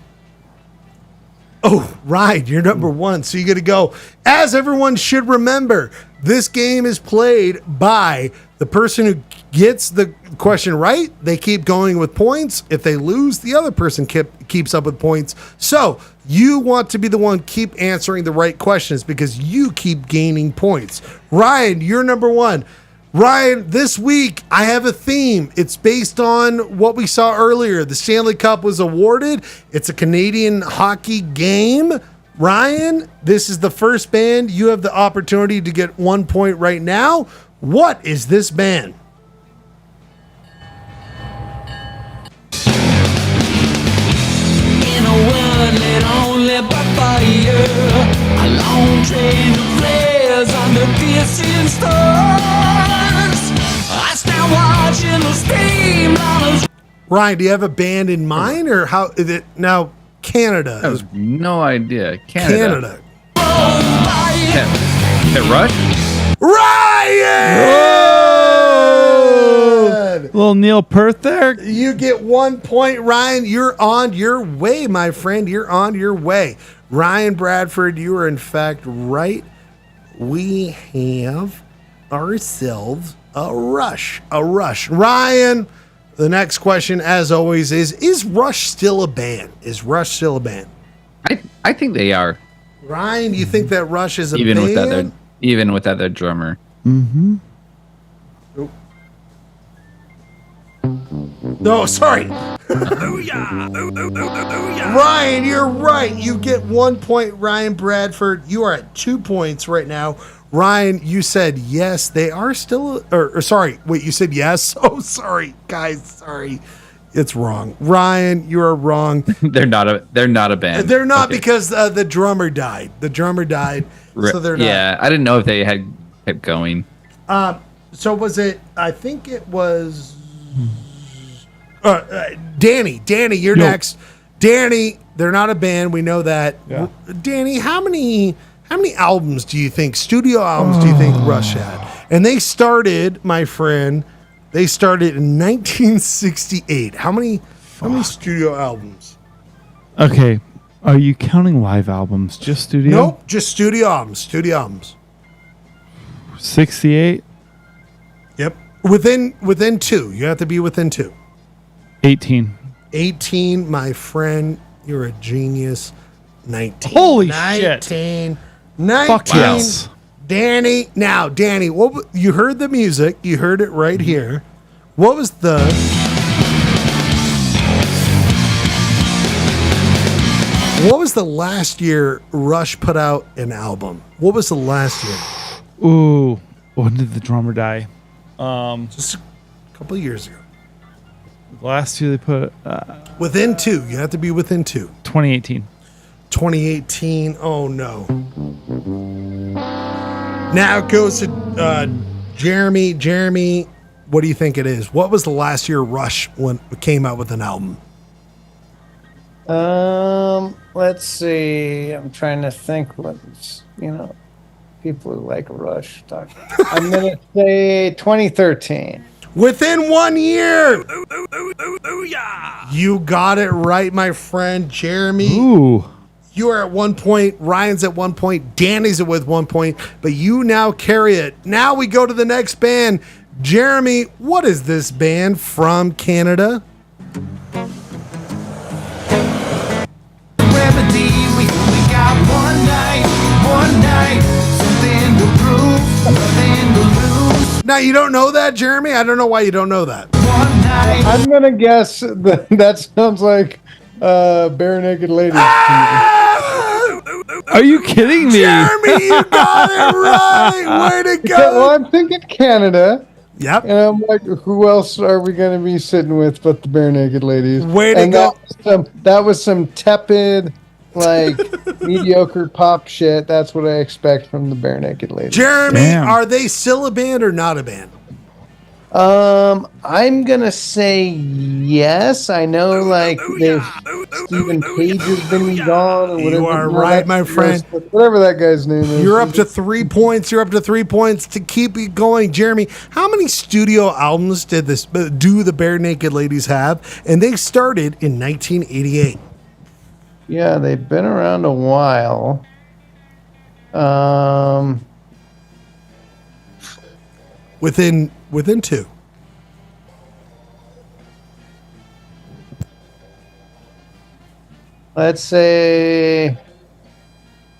Oh, Ryan, you're number 1. So you got to go. As everyone should remember, this game is played by the person who gets the question right. They keep going with points. If they lose, the other person keeps up with points. So you want to be the one keep answering the right questions because you keep gaining points. Ryan, you're number 1. Ryan, this week I have a theme. It's based on what we saw earlier. The Stanley Cup was awarded. It's a Canadian hockey game. Ryan, this is the first band. You have the opportunity to get 1 point right now. What is this band?
In a world lit only by fire, a long train of flares under piercing stars. I stand watching the steam runners.
Ryan, do you have a band in mind, or how is it now? Canada.
I have no idea. Canada. Is it Rush?
Ryan!
Little Neil Peart there.
You get 1 point, Ryan. You're on your way, my friend. You're on your way. Ryan Bradford, you are in fact right. We have ourselves a Rush. Ryan, the next question, as always, is Rush still a band? Is Rush still a band?
I think they are.
Ryan, you think that Rush is a
Even
band?
without their drummer.
Mm-hmm.
No, sorry. Ryan, you're right. You get 1 point, Ryan Bradford. You are at 2 points right now. Ryan, you said yes. They are still, or sorry. Wait, you said yes? Oh, sorry, guys. Sorry. It's wrong. Ryan, you are wrong.
They're not a band.
They're not because the drummer died. The drummer died. So they're not.
Yeah, I didn't know if they had kept going.
So was it, I think it was Danny. Danny, you're next. Danny, they're not a band. We know that.
Yeah.
Danny, how many albums do you think, studio albums do you think Rush had? And they started, my friend, in 1968. How many studio albums?
Okay. Are you counting live albums? Just studio?
Nope, just studio albums.
68?
Yep. Within 2. You have to be within 2.
18.
18, my friend. You're a genius. 19.
Holy
19,
shit.
19.
Fuck yes.
Danny, you heard the music. You heard it right here. What was the last year Rush put out an album? What was the last year?
Ooh. When did the drummer die?
Just a couple of years ago.
Last year they put...
within 2. You have to be within 2.
2018.
2018. Oh, no. Now it goes to Jeremy. Jeremy, what do you think it is? What was the last year Rush came out with an album?
Let's see. I'm trying to think what's, people who like Rush talk. I'm going to say 2013.
Within 1 year. You got it right, my friend Jeremy.
Ooh.
You are at 1 point. Ryan's at 1 point. Danny's with 1 point. But you now carry it. Now we go to the next band. Jeremy, what is this band from Canada?
Remedy, we only got one night, something to prove, nothing to lose.
Now, you don't know that, Jeremy? I don't know why you don't know that.
I'm going to guess that sounds like Bare Naked Ladies.
Are you kidding me?
Jeremy, you got it right. Way to go.
Well, I'm thinking Canada.
Yep.
And I'm like, who else are we going to be sitting with but the Bare Naked Ladies?
Way to go.
That was some tepid, mediocre pop shit. That's what I expect from the Bare Naked Ladies.
Jeremy, are they still a band or not a band?
I'm gonna say yes. I know, Stephen Page has been gone or whatever.
You are right, my friend.
Whatever that guy's name is.
You're up to 3 points. You're up to 3 points to keep it going. Jeremy, how many studio albums do the Bare Naked Ladies have? And they started in 1988.
Yeah, they've been around a while.
Within 2.
Let's say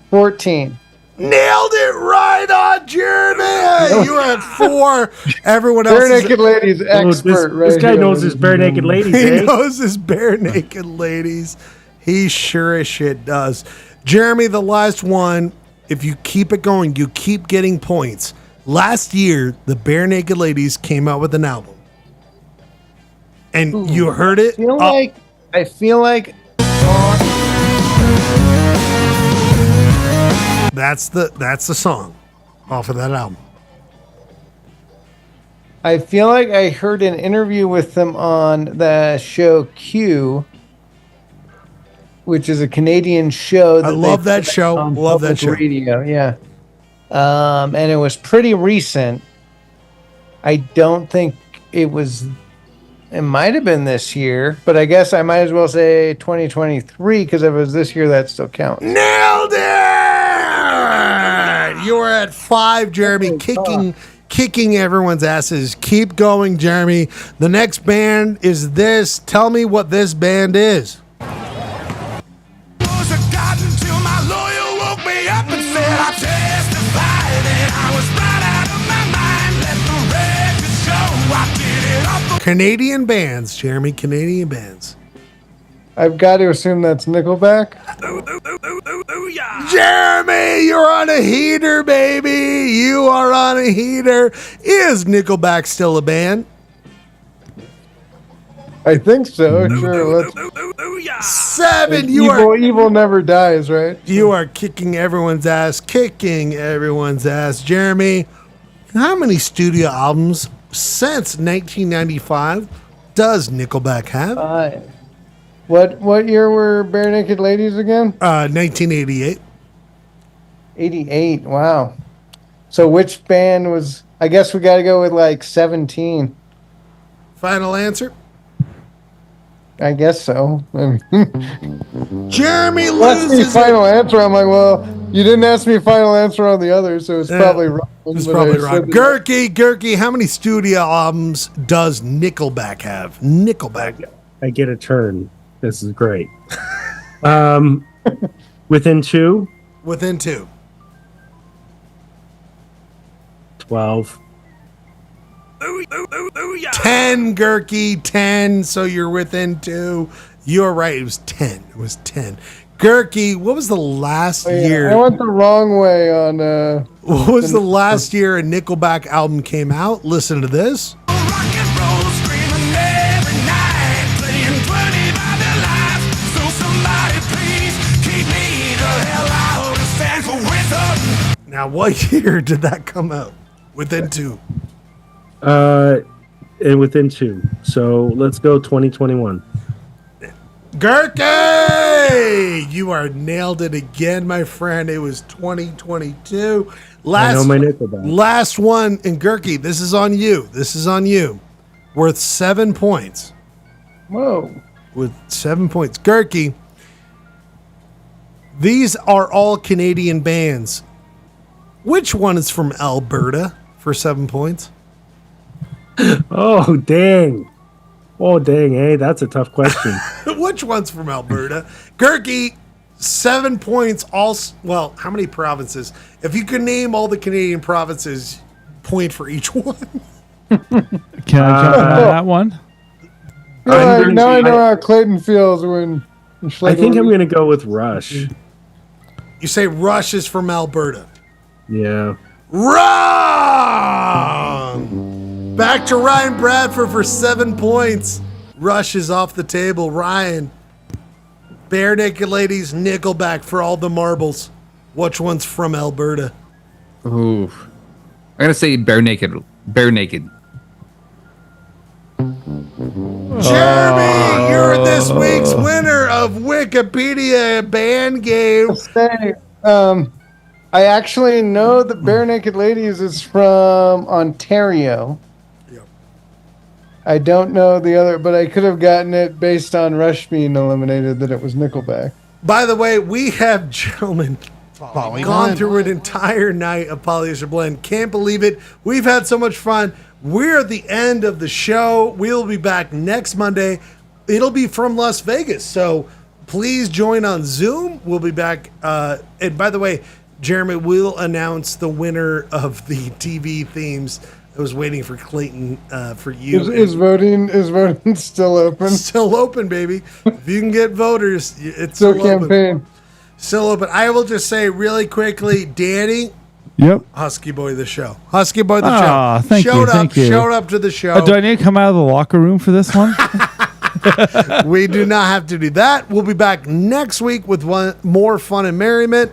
14.
Nailed it right on, Jeremy. You were at 4. Everyone else.
Bare Naked Ladies expert.
This guy knows his Bare Naked Ladies.
He knows his Bare Naked Ladies. He sure as shit does. Jeremy, the last one. If you keep it going, you keep getting points. Last year, the Bare Naked Ladies came out with an album, and you heard it.
I feel like
that's the song off of that album.
I feel like I heard an interview with them on the show Q, which is a Canadian show.
I love that show. Love that show.
Radio, yeah. And it was pretty recent. I don't think it was. It might have been this year, but I guess I might as well say 2023 because if it was this year, that still counts.
Nailed it! You are at 5, Jeremy, kicking everyone's asses. Keep going, Jeremy. The next band is this. Tell me what this band is. Canadian bands, Jeremy. Canadian bands.
I've got to assume that's Nickelback.
Jeremy, you're on a heater, baby. You are on a heater. Is Nickelback still a band?
I think so. Sure.
7.
Evil never dies, right?
You are kicking everyone's ass. Jeremy, how many studio albums since 1995 does Nickelback have?
What year were Bare Naked Ladies again?
1988.
88. Wow. So which band was? I guess we got to go with 17.
Final answer.
I guess so.
Jeremy
loses. Ask me final answer. I'm like, well, you didn't ask me final answer on the others, so it's probably wrong.
It's probably wrong. Gurky, how many studio albums does Nickelback have? Nickelback.
I get a turn. This is great. Within 2?
Within 2.
12.
10, Gurky, 10. So you're within 2. You're right. It was 10. Gurky, what was the last year?
I went the wrong way on.
What was the last year a Nickelback album came out? Listen to this. Now, what year did that come out? Within 2.
And within 2. So let's go 2021.
Gurky! Hey, you are nailed it again, my friend. It was 2022.
I know my Nickelback.
Last one, and Gurky, this is on you. This is on you. Worth 7 points.
Whoa.
With 7 points. Gurky, these are all Canadian bands. Which one is from Alberta for 7 points?
Oh, dang. Oh, dang. Hey, that's a tough question.
Which one's from Alberta? Gurky, 7 points. Well, how many provinces? If you could name all the Canadian provinces, point for each one.
Can I jump on that one?
Now I know how Clayton feels when.
I think I'm going to go with Rush.
You say Rush is from Alberta.
Yeah.
Wrong! Back to Ryan Bradford for 7 points. Rush is off the table. Ryan, Bare Naked Ladies, Nickelback for all the marbles. Which one's from Alberta?
Ooh. I'm going to say Bare Naked. Bare Naked.
Jeremy, you're this week's winner of Wikipedia Band Game.
I actually know that Bare Naked Ladies is from Ontario.
Yep.
I don't know the other, but I could have gotten it based on Rush being eliminated that it was Nickelback.
By the way, we have, gentlemen, gone through an entire night of Polyester Blend. Can't believe it. We've had so much fun. We're at the end of the show. We'll be back next Monday. It'll be from Las Vegas, so please join on Zoom. We'll be back. And by the way, Jeremy will announce the winner of the TV themes. I was waiting for Clayton for you.
Is voting still open?
Still open, baby. If you can get voters, it's
still
still
campaign.
Open. Still open. I will just say really quickly, Danny.
Yep.
Husky Boy the show. Husky Boy the show.
Thank you.
Showed up to the show.
Do I need to come out of the locker room for this one?
We do not have to do that. We'll be back next week with one more fun and merriment.